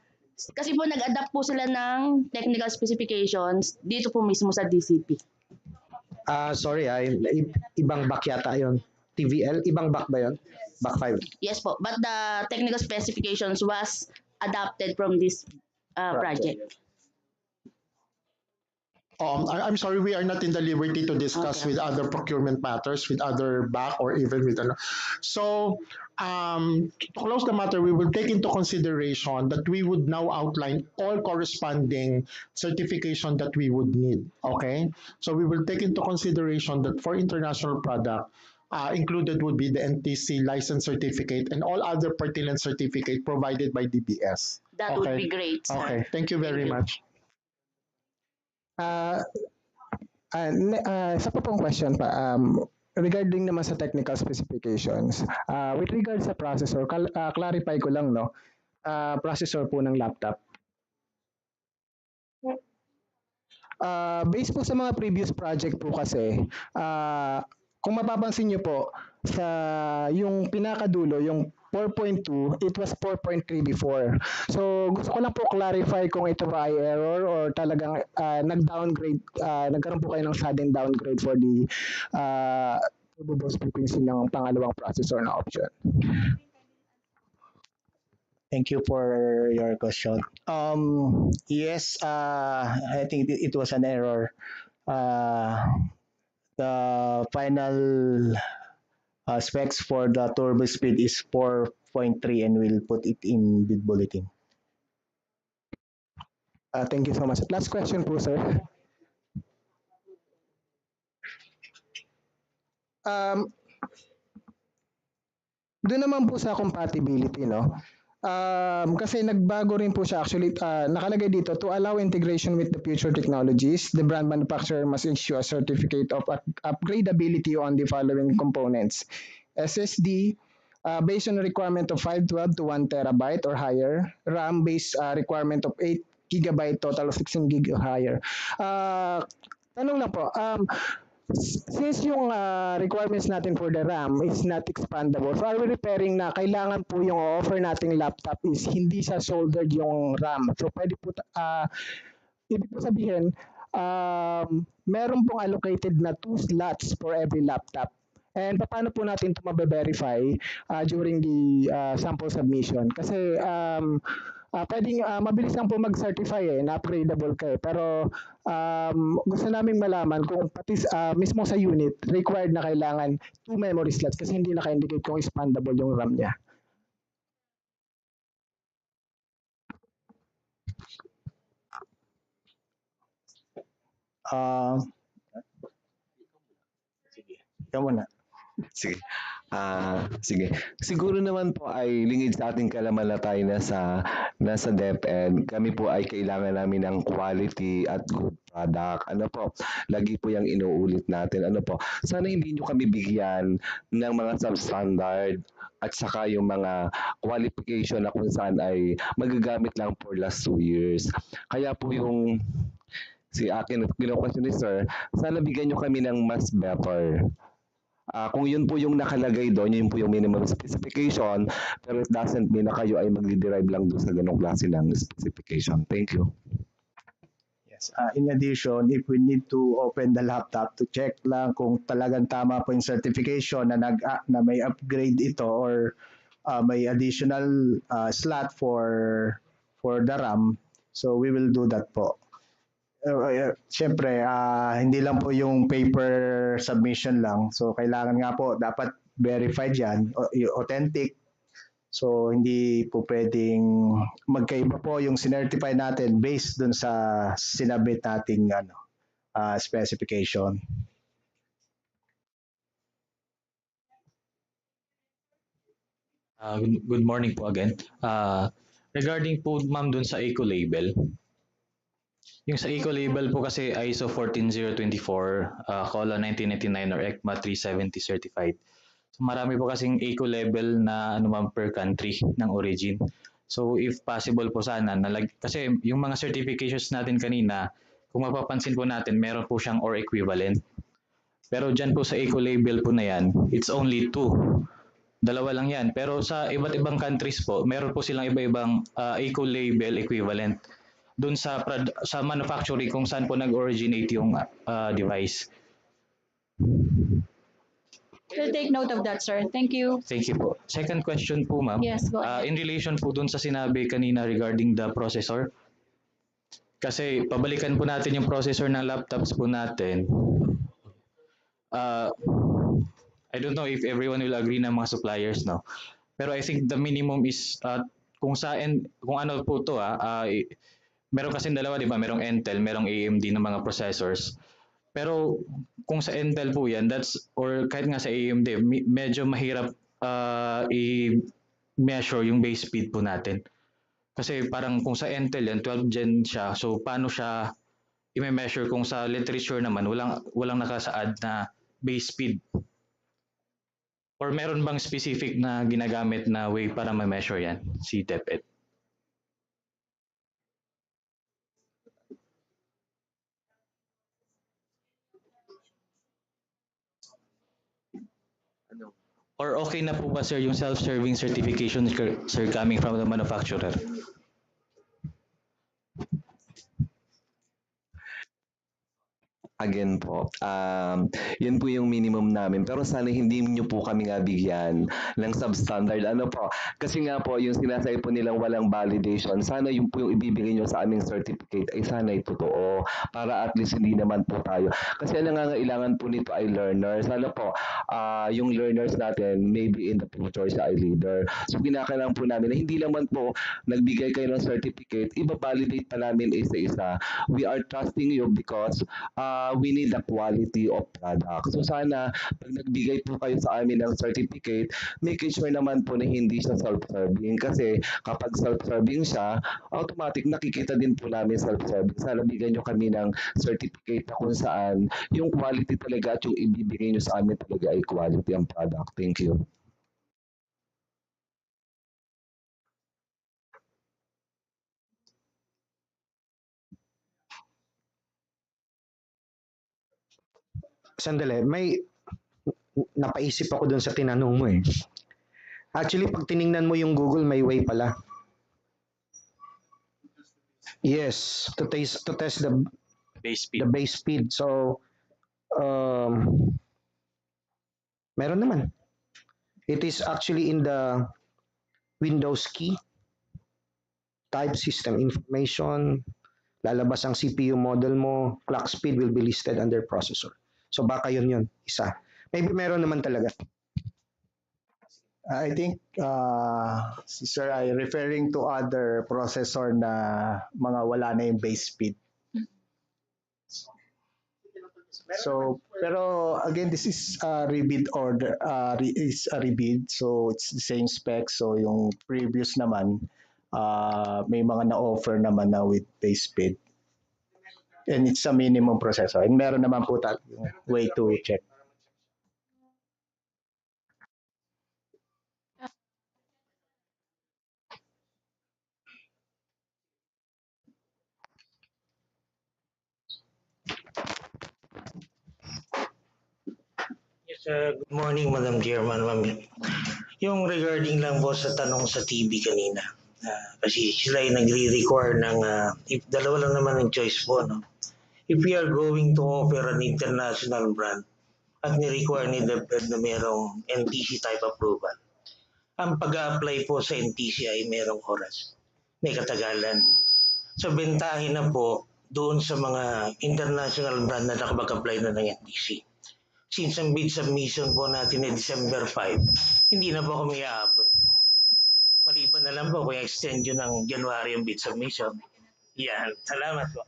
M: kasi po nag-adapt po sila ng technical specifications dito po mismo sa DCP.
H: Sorry, ibang back yata yun. TVL, ibang back ba yun? Back 5.
M: Yes po, but the technical specifications was adapted from this project.
F: I'm sorry, we are not in the liberty to discuss with other procurement matters, with other back or even with ano. So, to close the matter, we will take into consideration that we would now outline all corresponding certification that we would need. Okay? So we will take into consideration that for international product, included would be the NTC license certificate and all other pertinent certificate provided by DBS.
M: That would be great, sir.
F: Okay, thank you very much.
Q: Isa pa pong question pa. Regarding naman sa technical specifications, with regards sa processor, clarify ko lang, no? Processor po ng laptop. Based po sa mga previous project po kasi, kung mapapansin nyo po, sa yung pinakadulo, yung 4.2, it was 4.3 before. So gusto ko lang po clarify kung ito ba ay error or talagang nag-downgrade, nagkaroon po kayo ng sudden downgrade for the turbo boost frequency ng pangalawang processor na option.
L: Thank you for your question. Yes, I think it was an error. The final specs for the turbo speed is 4.3 and we'll put it in bid bulletin.
Q: Thank you so much. Last question po, sir. Doon naman po sa compatibility, no? Kasi nagbago rin po siya actually, nakalagay dito, to allow integration with the future technologies, the brand manufacturer must issue a certificate of upgradability on the following components. SSD, based on a requirement of 512 to 1 terabyte or higher, RAM based requirement of 8 gigabyte, total of 16 gig or higher. Tanong lang po, since yung requirements natin for the RAM is not expandable, so are we repairing na kailangan po yung offer nating laptop is hindi sa soldered yung RAM. So pwede po, ibig po sabihin, meron pong allocated na 2 slots for every laptop. And paano po natin ito mabe-verify during the sample submission? Kasi pwedeng mabilis lang po mag-certify na upgradable kayo. Pero gusto naming malaman kung pati mismo sa unit, required na kailangan 2 memory slots kasi hindi naka-indicate kung expandable yung RAM niya.
L: Sige, ikaw muna.
O: Sige. Sige. Siguro naman po ay lingid sa ating kalaman na tayo nasa DepEd. Kami po ay kailangan namin ng quality at good product. Ano po? Lagi po yung inuulit natin. Ano po? Sana hindi nyo kami bigyan ng mga substandard at saka yung mga qualification na kung saan ay magagamit lang for last 2 years. Kaya po yung si akin, question ni Sir, sana bigyan nyo kami ng mas better. Kung yun po yung nakalagay doon, yun po yung minimum specification, pero it doesn't mean na kayo ay magdi-derive lang doon sa ganong klase ng specification. Thank you.
L: Yes. In addition, if we need to open the laptop to check lang kung talagang tama po yung certification na may upgrade ito or may additional slot for the RAM, so we will do that po. Siyempre, hindi lang po yung paper submission lang. So, kailangan nga po, dapat verified yan, authentic. So, hindi po pwedeng magkaiba po yung sinertify natin based dun sa sinabit nating specification.
D: Good morning po again. Regarding po ma'am dun sa eco-label, yung sa eco-label po kasi ISO 14024, COLA 1999 or ECMA 370 certified. So marami po kasing eco-label na per country ng origin. So if possible po sana, kasi yung mga certifications natin kanina, kung mapapansin po natin, meron po siyang or equivalent. Pero dyan po sa eco-label po na yan, it's only 2. Dalawa lang yan. Pero sa iba't ibang countries po, meron po silang iba-ibang eco-label equivalent doon sa manufacturing kung saan po nag-originate yung device.
A: We'll take note of that, sir. Thank you.
D: Thank you po. Second question po, ma'am.
A: Yes, go ahead.
D: In relation po doon sa sinabi kanina regarding the processor, kasi pabalikan po natin yung processor ng laptops po natin. I don't know if everyone will agree ng mga suppliers, no? Pero I think the minimum is kung ano po to meron kasing dalawa, di ba? Merong Intel, merong AMD ng mga processors. Pero kung sa Intel po yan, or kahit nga sa AMD, medyo mahirap i-measure yung base speed po natin. Kasi parang kung sa Intel yan, 12 gen siya, so paano siya i-measure kung sa literature naman, walang nakasaad na base speed? Or meron bang specific na ginagamit na way para ma-measure yan, si DepEd? Or okay na po ba sir yung self-serving certification sir coming from the manufacturer?
O: Again po, yun po yung minimum namin. Pero sana hindi nyo po kami nga bigyan ng substandard. Ano po? Kasi nga po, yung sinasabi po nilang walang validation, sana yung po yung ibibigay nyo sa aming certificate ay sana ay totoo. Para at least hindi naman po tayo. Kasi ang nangangailangan po nito ay learners. Ano po? Yung learners natin, maybe in the future siya ay leader. So kinakailangan po namin na hindi naman po nagbigay kayo ng certificate, iba-validate pa namin isa-isa. We are trusting you because we need the quality of product. So sana, pag nagbigay po kayo sa amin ng certificate, making sure naman po na hindi siya self-serving. Kasi kapag self-serving siya, automatic nakikita din po namin self-serving. Sana bigyan nyo kami ng certificate na kung saan yung quality talaga at yung ibibigay nyo sa amin talaga ay quality ang product. Thank you.
H: Sandali, may napaisip ako dun sa tinanong mo eh. Actually, pag tiningnan mo yung Google, may way pala. Yes, to test the base speed. So, meron naman. It is actually in the Windows key, type system information, lalabas ang CPU model mo, clock speed will be listed under processor. So baka yun, isa. Maybe meron naman talaga.
L: I think si Sir ay referring to other processor na mga wala na yung base speed. So, pero again, this is a rebid order, is a rebid, so it's the same spec. So yung previous naman, may mga na-offer naman na with base speed. And it's a minimum processor. And meron naman po yung way to check.
R: Yes, good morning, Madam Chairman. Ma'am. Yung regarding lang po sa tanong sa TV kanina, kasi sila ay nagre-require ng, if dalawa lang naman ang choice po, no? If we are going to offer an international brand at ni-require ni DepEd na merong NTC type approval, ang pag-apply po sa NTC ay merong oras, may katagalan. So bentahin na po doon sa mga international brand na nakapag-apply na ng NTC. Since ang bid submission po natin ay December 5, hindi na po kami aabot. Maliban na lang po kung extend yun ng January ang bid submission. Yan, salamat po.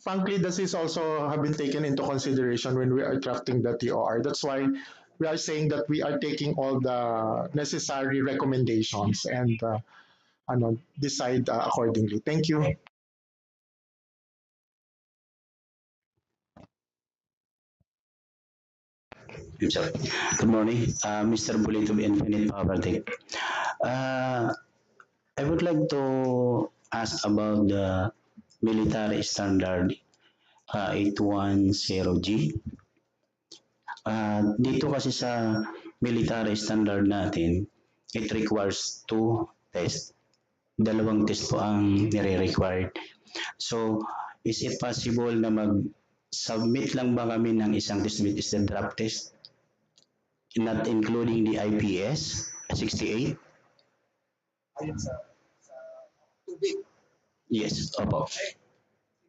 F: Frankly, this is also have been taken into consideration when we are drafting the TOR. That's why we are saying that we are taking all the necessary recommendations and decide accordingly. Thank you.
S: Good morning, Mr. Bullet of Infinite Poverty. I would like to ask about the military standard 810G. Dito kasi sa military standard natin, it requires 2 tests. Dalawang test po ang nire-required. So, is it possible na mag-submit lang ba kami ng isang test which is the draft test? Not including the IPS 68?
T: Ayun sa tubig.
S: Yes, opo.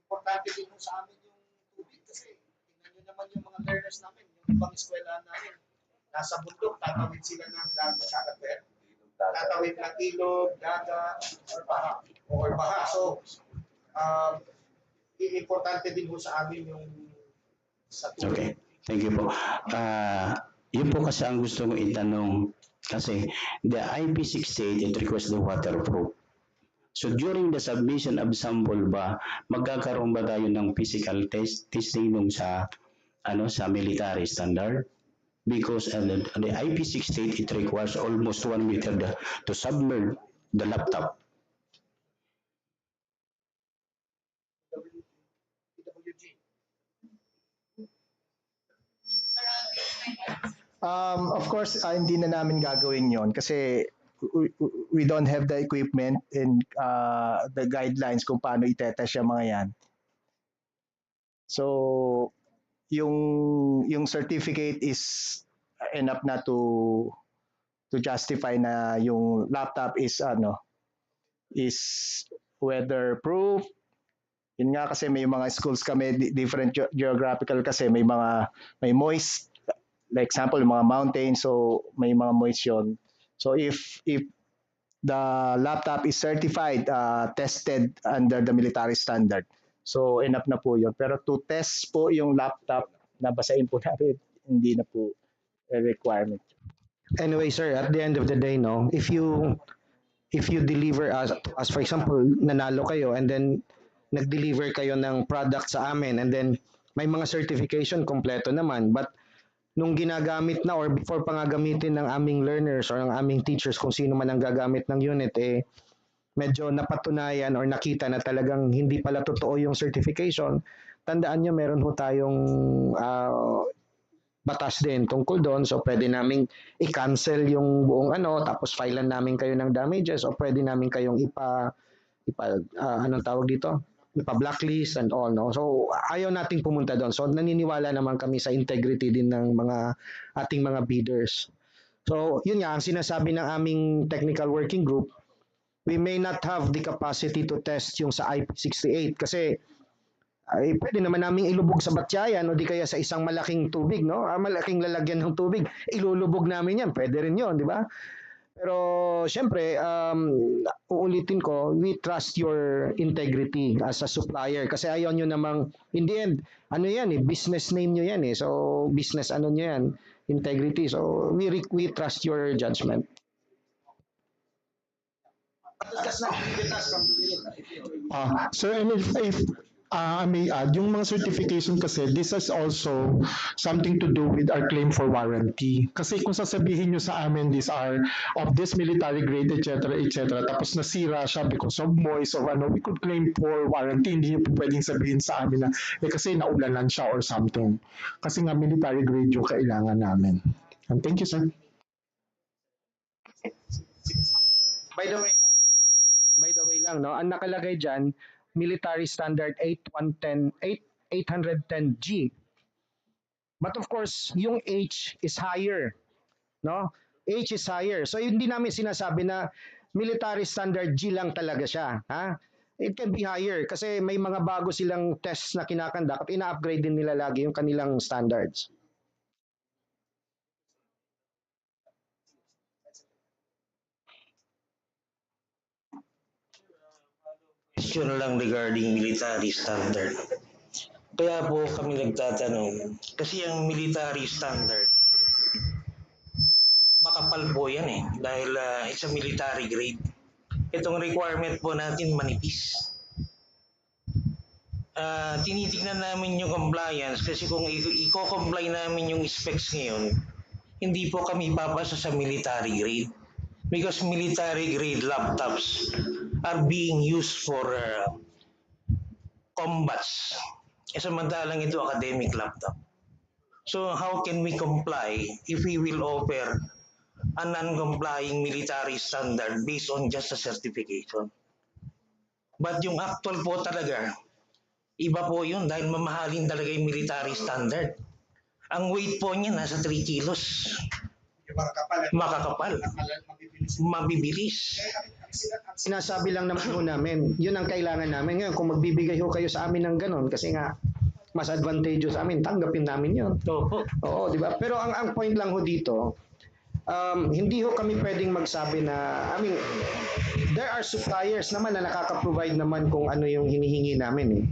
T: Importante din po sa amin yung tubig kasi tingnan nyo naman yung mga learners namin, yung ibang eskwelahan namin. Nasa bundok, tatawid sila ng dagat, tatawid ng ilog, dagat, or baha. So, importante din po sa amin yung sa tubig.
S: Okay, thank you po. Yun po kasi ang gusto ko itanong kasi the IP68 it requires the waterproof. So during the submission of sample ba, magkakaroon ba tayo ng physical testing nung sa sa military standard? Because the IP68 it requires almost 1 meter to submerge the laptop.
L: Of course, hindi na namin gagawin yon kasi we don't have the equipment and the guidelines kung paano itetest yung mga yan. So, yung certificate is enough na to justify na yung laptop is weather proof. Yun nga kasi may mga schools kami different geographical kasi may moist, like example yung mga mountains, so may mga moist yun. So if the laptop is certified, tested under the military standard, so enough na po yun. Pero to test po yung laptop na basahin po namin, hindi na po a requirement.
H: Anyway, sir, at the end of the day, no, if you deliver as for example, nanalo kayo and then nag-deliver kayo ng product sa amin and then may mga certification kompleto naman, but nung ginagamit na or before pa nga gamitin ng aming learners or ng aming teachers kung sino man ang gagamit ng unit, medyo napatunayan or nakita na talagang hindi pala totoo yung certification, tandaan nyo meron ho tayong batas din tungkol doon. So pwede naming i-cancel yung buong tapos filean namin kayo ng damages o pwede namin kayong anong tawag dito? Ipa-blacklist and all, no? So ayaw nating pumunta doon. So naniniwala naman kami sa integrity din ng mga ating mga bidders. So yun nga ang sinasabi ng aming technical working group, we may not have the capacity to test yung sa IP68 kasi ay pwede naman naming ilubog sa batyayan o di kaya sa isang malaking tubig, no? Malaking lalagyan ng tubig, ilulubog namin yan, pwede rin yon, di ba? Pero syempre, uulitin ko, we trust your integrity as a supplier kasi ayaw nyo namang, in the end, business name nyo yan eh. So, business nyo yan, integrity. So, we trust your judgment.
F: Sir, and if I may add, yung mga certification kasi, this is also something to do with our claim for warranty. Kasi kung sasabihin nyo sa amin, these are of this military grade, etc., tapos nasira siya because of moist or we could claim for warranty. Hindi nyo po pwedeng sabihin sa amin na, kasi naulanan siya or something. Kasi nga military grade yung kailangan namin. And thank you, sir.
H: By the way lang, no, ang nakalagay dyan, military standard 810G. But of course, yung H is higher, no? H is higher. So hindi namin sinasabi na military standard G lang talaga siya, ha? It can be higher kasi may mga bago silang tests na kinakandak at ina-upgrade din nila lagi yung kanilang standards.
R: Question lang regarding military standard. Kaya po kami nagtatanong, kasi ang military standard, makapal po yan eh, dahil it's a military grade. Itong requirement po natin manipis. Tinitignan namin yung compliance kasi kung i-comply namin yung specs ngayon, hindi po kami papasa sa military grade because military grade laptops are being used for combats. Samantalang ito academic laptop. So how can we comply if we will offer a non-complying military standard based on just a certification? But yung actual po talaga, iba po yun dahil mamahalin talaga yung military standard. Ang weight po niya nasa 3 kilos. Makakapal. Mabibilis.
H: Sinasabi lang naman ho namin, yun ang kailangan namin. Ngayon, kung magbibigay ho kayo sa amin ng ganon, kasi nga, mas advantageous sa amin, tanggapin namin yun. Oo, di ba? Pero ang point lang ho dito, hindi ho kami pwedeng magsabi na, there are suppliers naman na nakaka-provide naman kung ano yung hinihingi namin eh.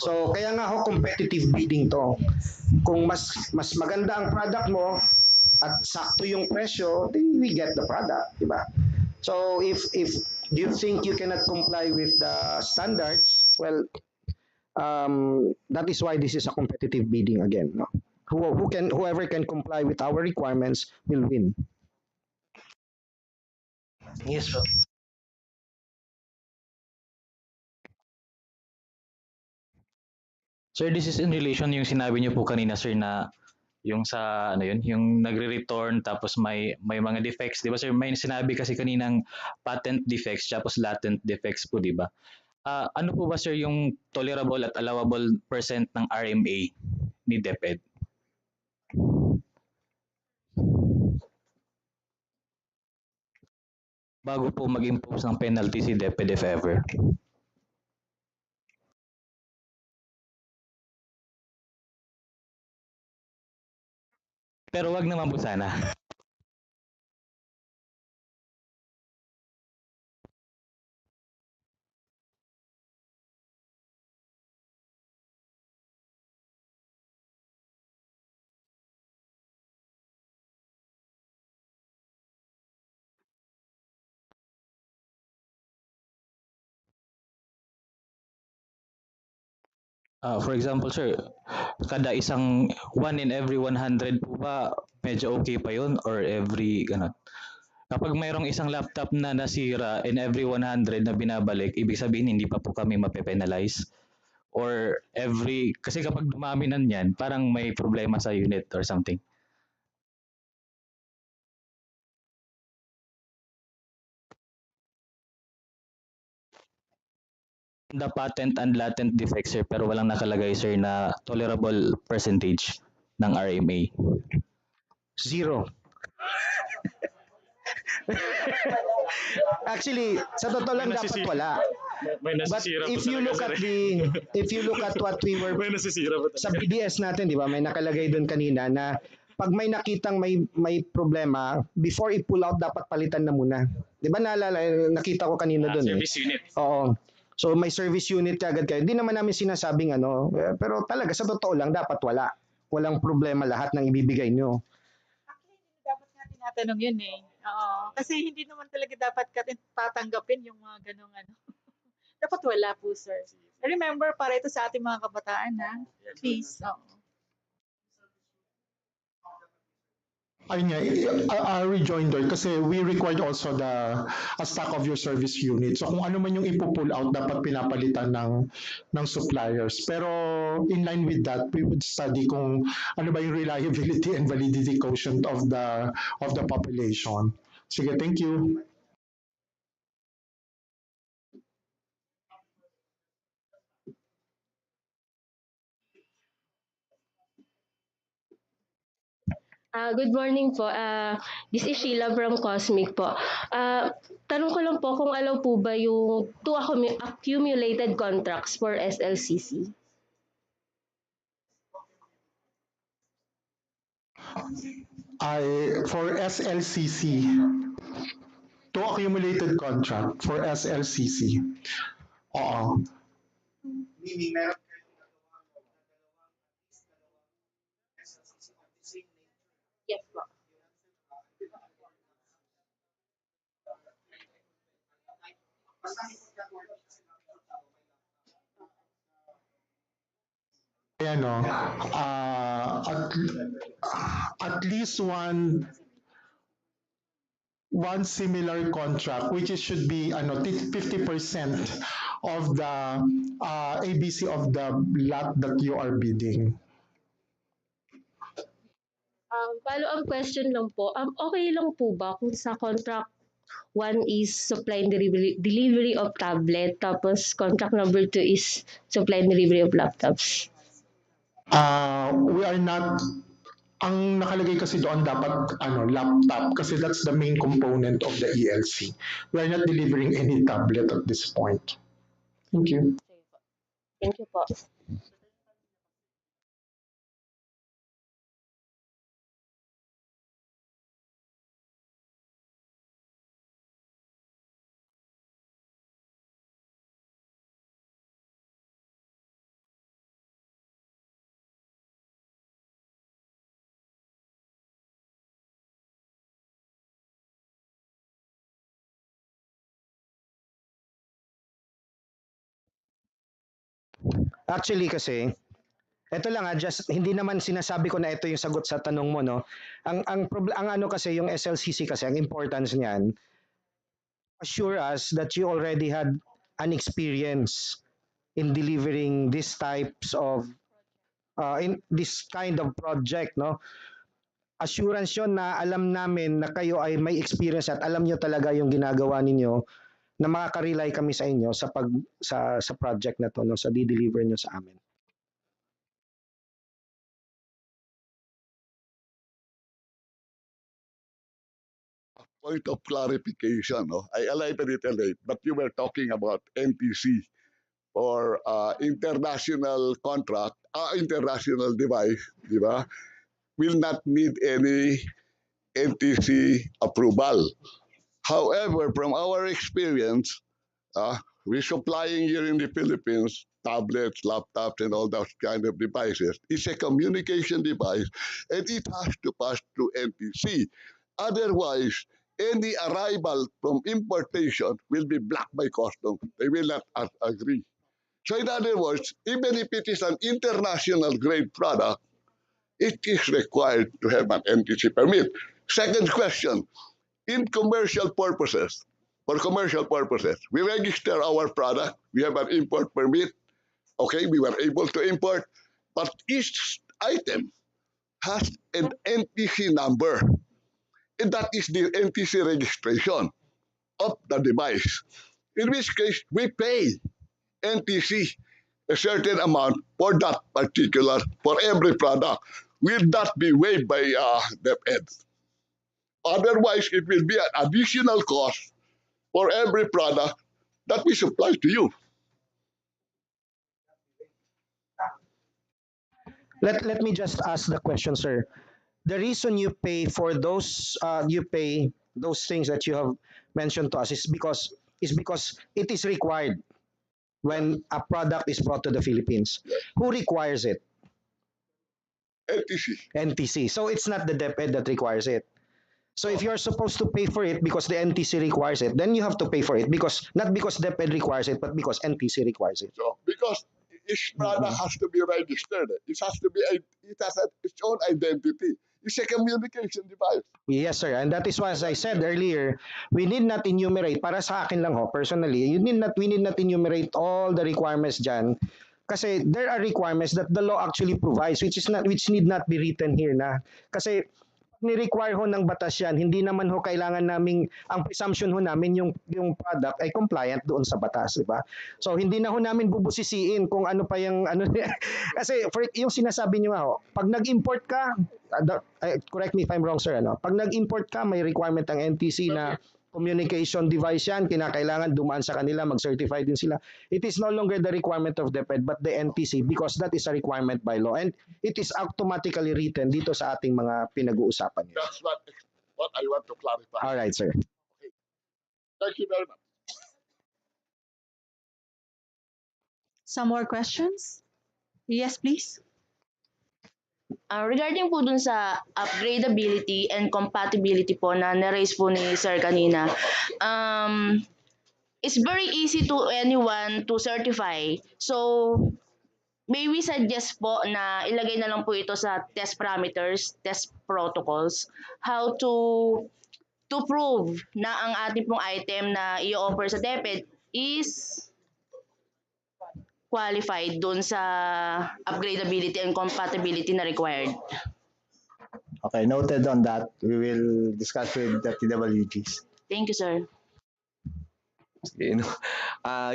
H: So, kaya nga ho, competitive bidding to. Kung mas maganda ang product mo at sakto yung presyo, then we get the product, di ba? So, if you think you cannot comply with the standards, well, that is why this is a competitive bidding again. No? Whoever can comply with our requirements will win.
R: Yes, sir.
D: Sir, this is in relation yung sinabi niyo po kanina, sir, na Yung sa ano yun, yung nagre-return tapos may mga defects, 'di ba sir? May sinabi kasi kaninang patent defects tapos latent defects po, 'di ba? Ano po ba sir yung tolerable at allowable percent ng RMA ni DepEd? Bago po mag-impose ng penalty si DepEd if ever. Pero wag naman po sana. For example, sir, kada isang 1 in every 100 po ba, medyo okay pa yun? Or every, ganun? Kapag mayroong isang laptop na nasira in every 100 na binabalik, ibig sabihin hindi pa po kami mape-penalize? Or every, kasi kapag dumami na yan, parang may problema sa unit or something. The patent and latent defects, sir, pero walang nakalagay, sir, na tolerable percentage ng RMA.
H: Zero. Actually, sa totoo lang dapat wala. But if you look at what we were sa BDS natin, di ba? May nakalagay doon kanina na pag may nakitang may problema, before i-pull out dapat palitan na muna. Di ba naalala, nakita ko kanina doon
D: Service unit.
H: Oo. So may service unit kagad kayo. Hindi naman namin sinasabing ano, pero talaga sa totoo lang dapat wala. Walang problema lahat ng ibibigay nyo.
A: Dapat nga tinatanong yun eh. Oo. Kasi hindi naman talaga dapat tatanggapin yung mga ganong ano. Dapat wala po, sir. Remember, para ito sa ating mga kabataan, ha? Please. Oo.
F: Ayun nga, a rejoinder kasi we required also a stock of your service unit. So kung ano man yung ipo-pull out, dapat pinapalitan ng suppliers. Pero in line with that, we would study kung ano ba yung reliability and validity quotient of the population. Sige, thank you.
E: Good morning po. This is Sheila from Cosmic po. Tanong ko lang po kung alam po ba yung two accumulated contracts for SLCC?
F: For SLCC, to accumulated contract for SLCC. Oo.
T: Meaning meron
E: Yes po.
F: Ayan o, at least one similar contract which is should be 50% of the ABC of the lot that you are bidding.
E: Follow-up question lang po. Okay lang po ba kung sa contract one is supply and delivery of tablet, tapos contract number 2 is supply and delivery of laptops?
F: We are not, ang nakalagay kasi doon dapat laptop kasi that's the main component of the ELC. We are not delivering any tablet at this point. Thank you.
E: Thank you po.
H: Actually kasi, ito lang just hindi naman sinasabi ko na ito yung sagot sa tanong mo, no. Ang ano kasi yung SLCC kasi ang importance niyan, assure us that you already had an experience in delivering these types of in this kind of project, no? Assurance yun na alam namin na kayo ay may experience at alam nyo talaga yung ginagawa ninyo na makaka-rely kami sa inyo sa sa project na to, no, sa di-deliver nyo sa amin.
U: Point of clarification, no? I alighted a little late, but you were talking about NTC or international contract, international device, di ba? Will not need any NTC approval. However, from our experience, we're supplying here in the Philippines tablets, laptops, and all those kind of devices. It's a communication device, and it has to pass through NTC. Otherwise, any arrival from importation will be blocked by customs. They will not agree. So in other words, even if it is an international grade product, it is required to have an NTC permit. Second question, in commercial purposes, for commercial purposes, we register our product, we have an import permit, okay, we were able to import, but each item has an NTC number, and that is the NTC registration of the device. In which case, we pay NTC a certain amount for that particular, for every product. Will that be waived by DepEd? Otherwise, it will be an additional cost for every product that we supply to you.
H: Let me just ask the question, sir. The reason you pay for those those things that you have mentioned to us is because it is required when a product is brought to the Philippines. Who requires it?
U: NTC.
H: NTC. So it's not the DepEd that requires it. So if you're supposed to pay for it because the NTC requires it, then you have to pay for it because not because DepEd requires it, but because NTC requires it.
U: So because each product has to be registered, it has to be it has its own identity. It's a communication device.
H: Yes, sir. And that is why, as I said earlier, we need not enumerate, para sa akin lang ho, personally, we need not enumerate all the requirements dyan. Kasi there are requirements that the law actually provides, which need not be written here na. Kasi ni-require ho ng batas yan, hindi naman ho kailangan naming, ang presumption ho namin yung product ay compliant doon sa batas, di ba? So hindi na ho namin bubusisiin kung ano pa yung ano kasi yung sinasabi niyo nga ho, pag nag-import ka, correct me if I'm wrong sir, ano? Pag nag-import ka, may requirement ang NTC na communication device yan, kinakailangan dumaan sa kanila, mag-certify din sila. It is no longer the requirement of DepEd but the NTC because that is a requirement by law and it is automatically written dito sa ating mga pinag-uusapan.
U: That's what I want to clarify.
H: All right, sir.
U: Okay. Thank you very much.
A: Some more questions? Yes, please.
M: Regarding po dun sa upgradability and compatibility po na na-raise po ni Sir kanina, it's very easy to anyone to certify. So, may we suggest po na ilagay na lang po ito sa test parameters, test protocols, how to prove na ang ating pong item na i-offer sa DepEd is qualified dun sa upgradability and compatibility na required.
L: Okay, noted on that. We will discuss with the TWGs.
M: Thank you, sir.
O: Okay, no?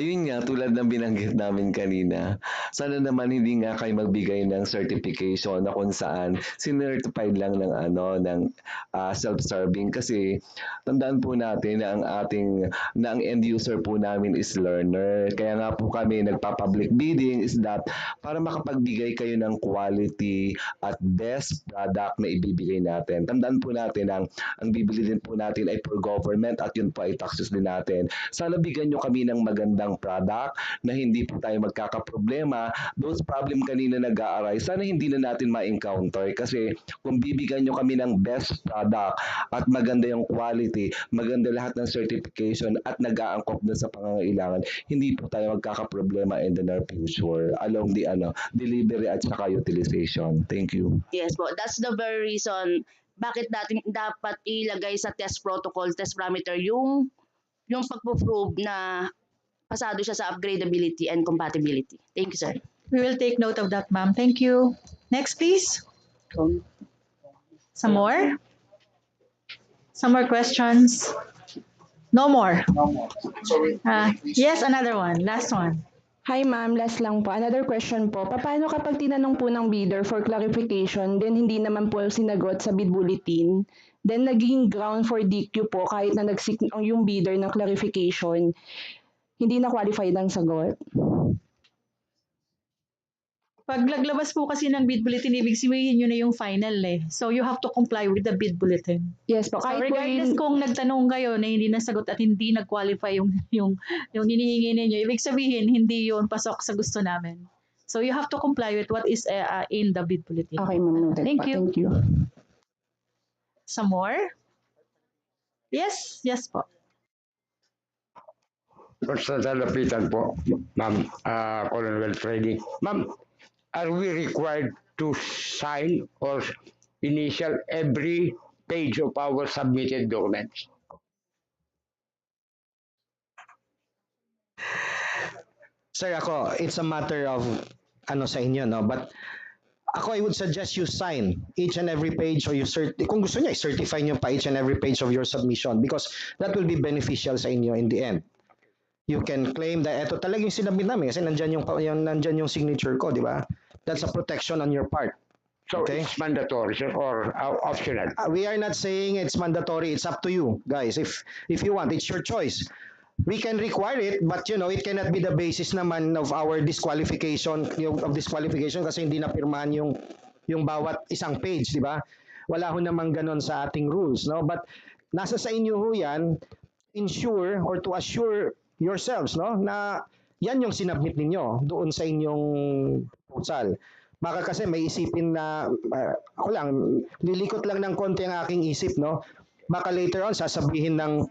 O: Yun nga, tulad ng binanggit namin kanina, sana naman hindi nga kayo magbigay ng certification na kung saan sinertified lang ng self-serving kasi tandaan po natin na ang end user po namin is learner. Kaya nga po kami nagpa-public bidding is that para makapagbigay kayo ng quality at best product na ibibigay natin. Tandaan po natin ang bibili din po natin ay for government at yun po ay taxes din natin. Sana bigyan nyo kami ng magandang product na hindi po tayo magkakaproblema. Those problem kanina nag-aaray, sana hindi na natin ma-encounter kasi kung bibigyan nyo kami ng best product at maganda yung quality, maganda lahat ng certification at nag-aangkop na sa pangangailangan, hindi po tayo magkakaproblema in the near future along the delivery at saka utilization. Thank you.
M: Yes po, that's the very reason bakit dapat ilagay sa test protocol, test parameter yung pagpo-prove na pasado siya sa upgradability and compatibility. Thank you, sir.
A: We will take note of that, ma'am. Thank you. Next, please. Some more? Some more questions? No more. Yes, another one. Last one.
P: Hi ma'am, last lang po. Another question po. Paano kapag tinanong po ng bidder for clarification, then hindi naman po sinagot sa bid bulletin, then naging ground for DQ po kahit na nag-seek yung bidder ng clarification, hindi na qualified ang sagot?
A: Pag naglabas po kasi ng bid bulletin, ibig sabihin yun na yung final eh. So you have to comply with the bid bulletin.
P: Yes po,
A: So
P: kahit po
A: regardless
P: yun,
A: kung nagtanong kayo na hindi nasagot at hindi nag-qualify yung hinihingi ninyo, ibig sabihin hindi yun pasok sa gusto namin. So you have to comply with what is in the bid bulletin.
P: okay ma'am, noted
A: Thank
P: po.
A: you.
P: Thank you.
A: Some more? Yes, yes po.
B: Constantine Lapitan po, Ma'am, Colonel Freddy. Ma'am, are we required to sign or initial every page of our submitted documents?
H: Sir, ako, it's a matter of ano sa inyo, no? But ako, I would suggest you sign each and every page or kung gusto niyo, certify niyo pa each and every page of your submission because that will be beneficial sa inyo in the end. You can claim that eto talaga yung sinabit namin kasi nandyan yung signature ko, di ba? That's a protection on your part.
B: So
H: Okay.
B: it's mandatory sir, or optional?
H: We are not saying it's mandatory. It's up to you, guys. If you want, it's your choice. We can require it, but it cannot be the basis naman of our disqualification, kasi hindi napirmahan yung bawat isang page, di ba? Wala ho namang ganon sa ating rules, no? But nasa sa inyo ho yan, ensure or to assure yourselves, no, na yan yung sinabmit ninyo doon sa inyong proposal. Baka kasi may isipin na ako lang, lilikot lang ng konti ang aking isip, no? Baka later on sasabihin ng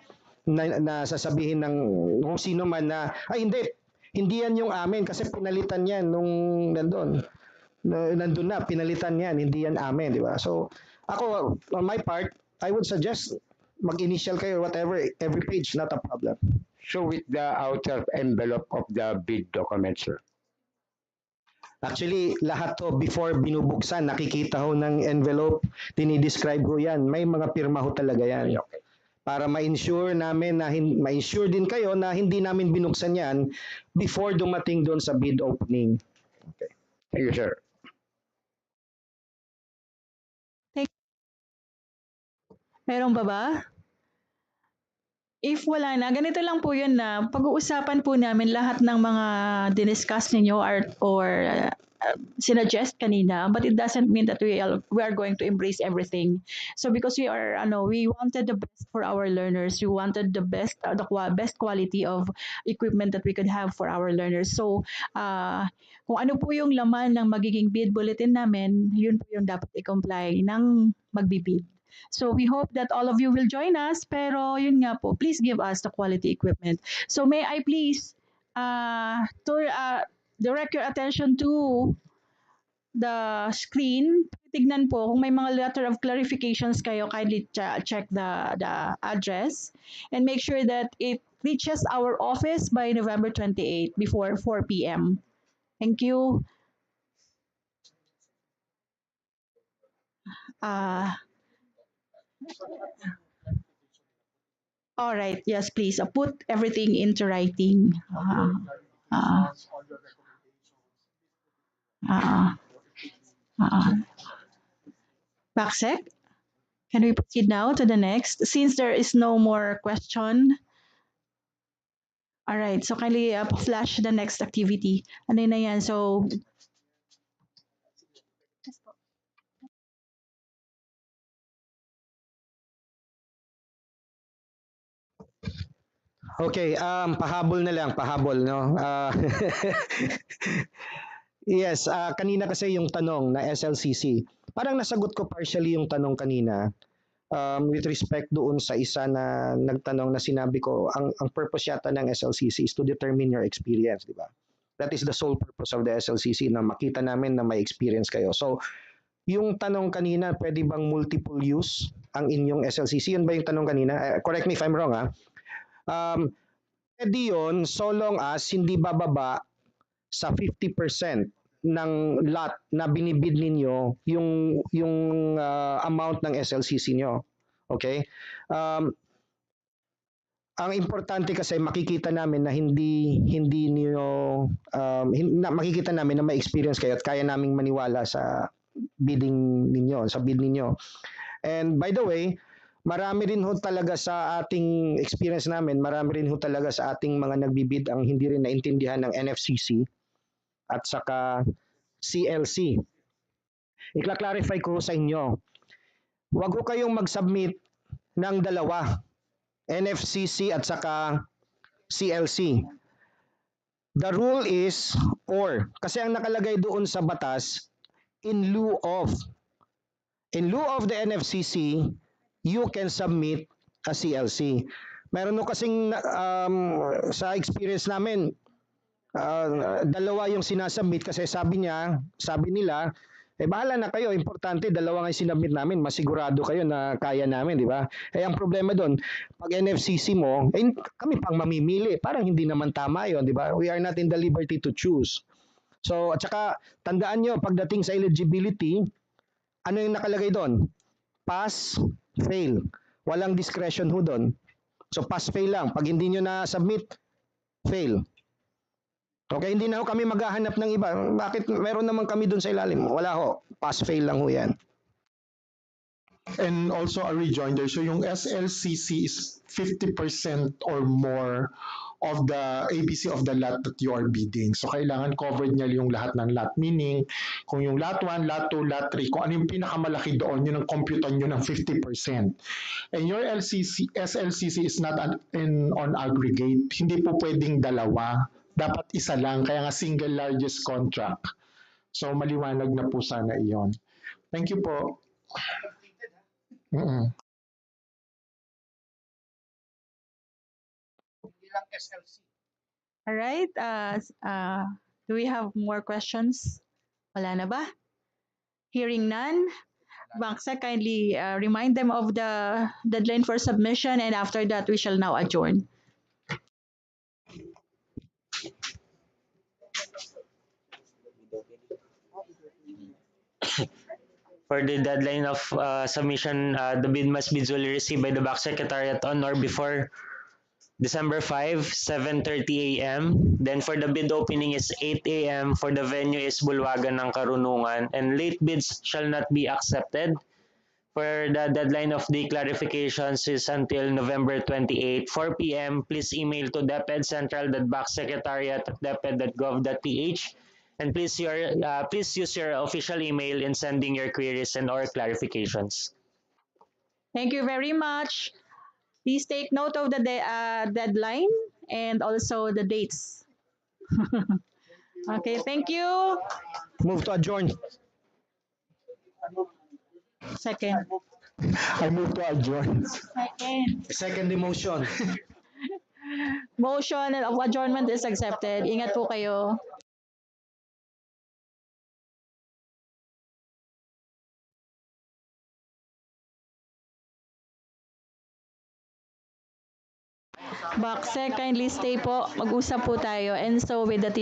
H: kung sino man na hindi yan yung amin kasi pinalitan yan nung nandun na pinalitan yan, hindi yan amin, di ba? So ako, on my part, I would suggest mag-initial kayo whatever, every page, not a problem.
B: So with the outer envelope of the bid document, sir?
H: Actually, lahat to before binubuksan, nakikita ho ng envelope, dinidescribe ho yan. May mga pirma ho talaga yan. Para ma-ensure namin ma-ensure din kayo na hindi namin binuksan yan before dumating doon sa bid opening. Okay.
B: Thank you, sir.
A: Meron pa ba? If wala na, ganito lang po yun na pag-uusapan po namin lahat ng mga diniscuss ninyo or sinuggest kanina, but it doesn't mean that we are going to embrace everything. So because we wanted the best for our learners, we wanted the best quality of equipment that we could have for our learners. So kung ano po yung laman ng magiging bid bulletin namin, yun po yung dapat i-comply ng magbibid. So we hope that all of you will join us, pero yun nga po, please give us the quality equipment. So may I please direct your attention to the screen. Tignan po kung may mga letter of clarifications kayo, kindly check the address and make sure that it reaches our office by November 28 before 4 p.m. Thank you. All right. Yes, please. Put everything into writing. Backsec, can we proceed now to the next? Since there is no more question. All right. So kindly flash the next activity. Ano na yan? So
H: Okay, pahabol na lang, no? Yes, kanina kasi yung tanong na SLCC, parang nasagot ko partially yung tanong kanina with respect doon sa isa na nagtanong na sinabi ko, ang purpose yata ng SLCC is to determine your experience, di ba? That is the sole purpose of the SLCC, na makita namin na may experience kayo. So, yung tanong kanina, pwede bang multiple use ang inyong SLCC? Yun ba yung tanong kanina? Correct me if I'm wrong, ha? Pwede yun so long as hindi bababa sa 50% ng lot na binibid ninyo yung amount ng SLCC nyo. Okay? Ang importante kasi makikita namin na hindi niyo makikita namin na may experience kayo at kaya naming maniwala sa bidding ninyo, sa bid ninyo. And by the way, marami rin ho talaga sa ating experience namin, marami rin ho talaga sa ating mga nagbibid ang hindi rin naintindihan ng NFCC at saka CLC. Ikla-clarify ko sa inyo, huwag ho kayong mag-submit ng dalawa, NFCC at saka CLC. The rule is or, kasi ang nakalagay doon sa batas, in lieu of. In lieu of the NFCC, you can submit a CLC. Meron no kasing sa experience namin, dalawa yung sinasubmit kasi sabi nila, bahala na kayo, importante dalawa nga yung sinubmit namin, masigurado kayo na kaya namin, di ba? Ang problema doon, pag NFCC mo, kami pang mamimili, parang hindi naman tama yun, di ba? We are not in the liberty to choose. So, at saka, tandaan nyo, pagdating sa eligibility, ano yung nakalagay doon? Pass, fail. Walang discretion ho doon. So, pass, fail lang. Pag hindi nyo na-submit, fail. Okay, hindi na ho kami maghahanap ng iba. Bakit meron naman kami doon sa ilalim? Wala ho. Pass-fail lang ho yan.
F: And also a rejoinder, so yung SLCC is 50% or more of the ABC of the lot that you are bidding. So kailangan covered niya yung lahat ng lot. Meaning, kung yung lot 1, lot 2, lot 3, kung ano yung pinakamalaki doon, yun ang computan nyo ng 50%. And your SLCC is not on aggregate. Hindi po pwedeng dalawa. Dapat isa lang, kaya nga single largest contract. So maliwanag na po sana iyon. Thank you po.
A: All right. Do we have more questions? Wala na ba? Hearing none, Bangsek, kindly remind them of the deadline for submission, and after that, we shall now adjourn.
G: For the deadline of submission, the bid must be duly received by the back secretariat on or before December 5, 7:30 a.m. Then for the bid opening is 8 a.m. For the venue is Bulwagan ng Karunungan. And late bids shall not be accepted. For the deadline of the clarifications is until November 28, 4 p.m. Please email to deped.secretariat@deped.gov.ph, and please use your official email in sending your queries and or clarifications.
A: Thank you very much. Please take note of the deadline and also the dates. Okay, thank you.
H: Move to adjourn.
A: Second.
F: I move to adjourn.
H: Second the motion.
A: Motion of adjournment is accepted. Ingat po kayo. Baksek, kindly stay po. Mag-usap po tayo. And so with the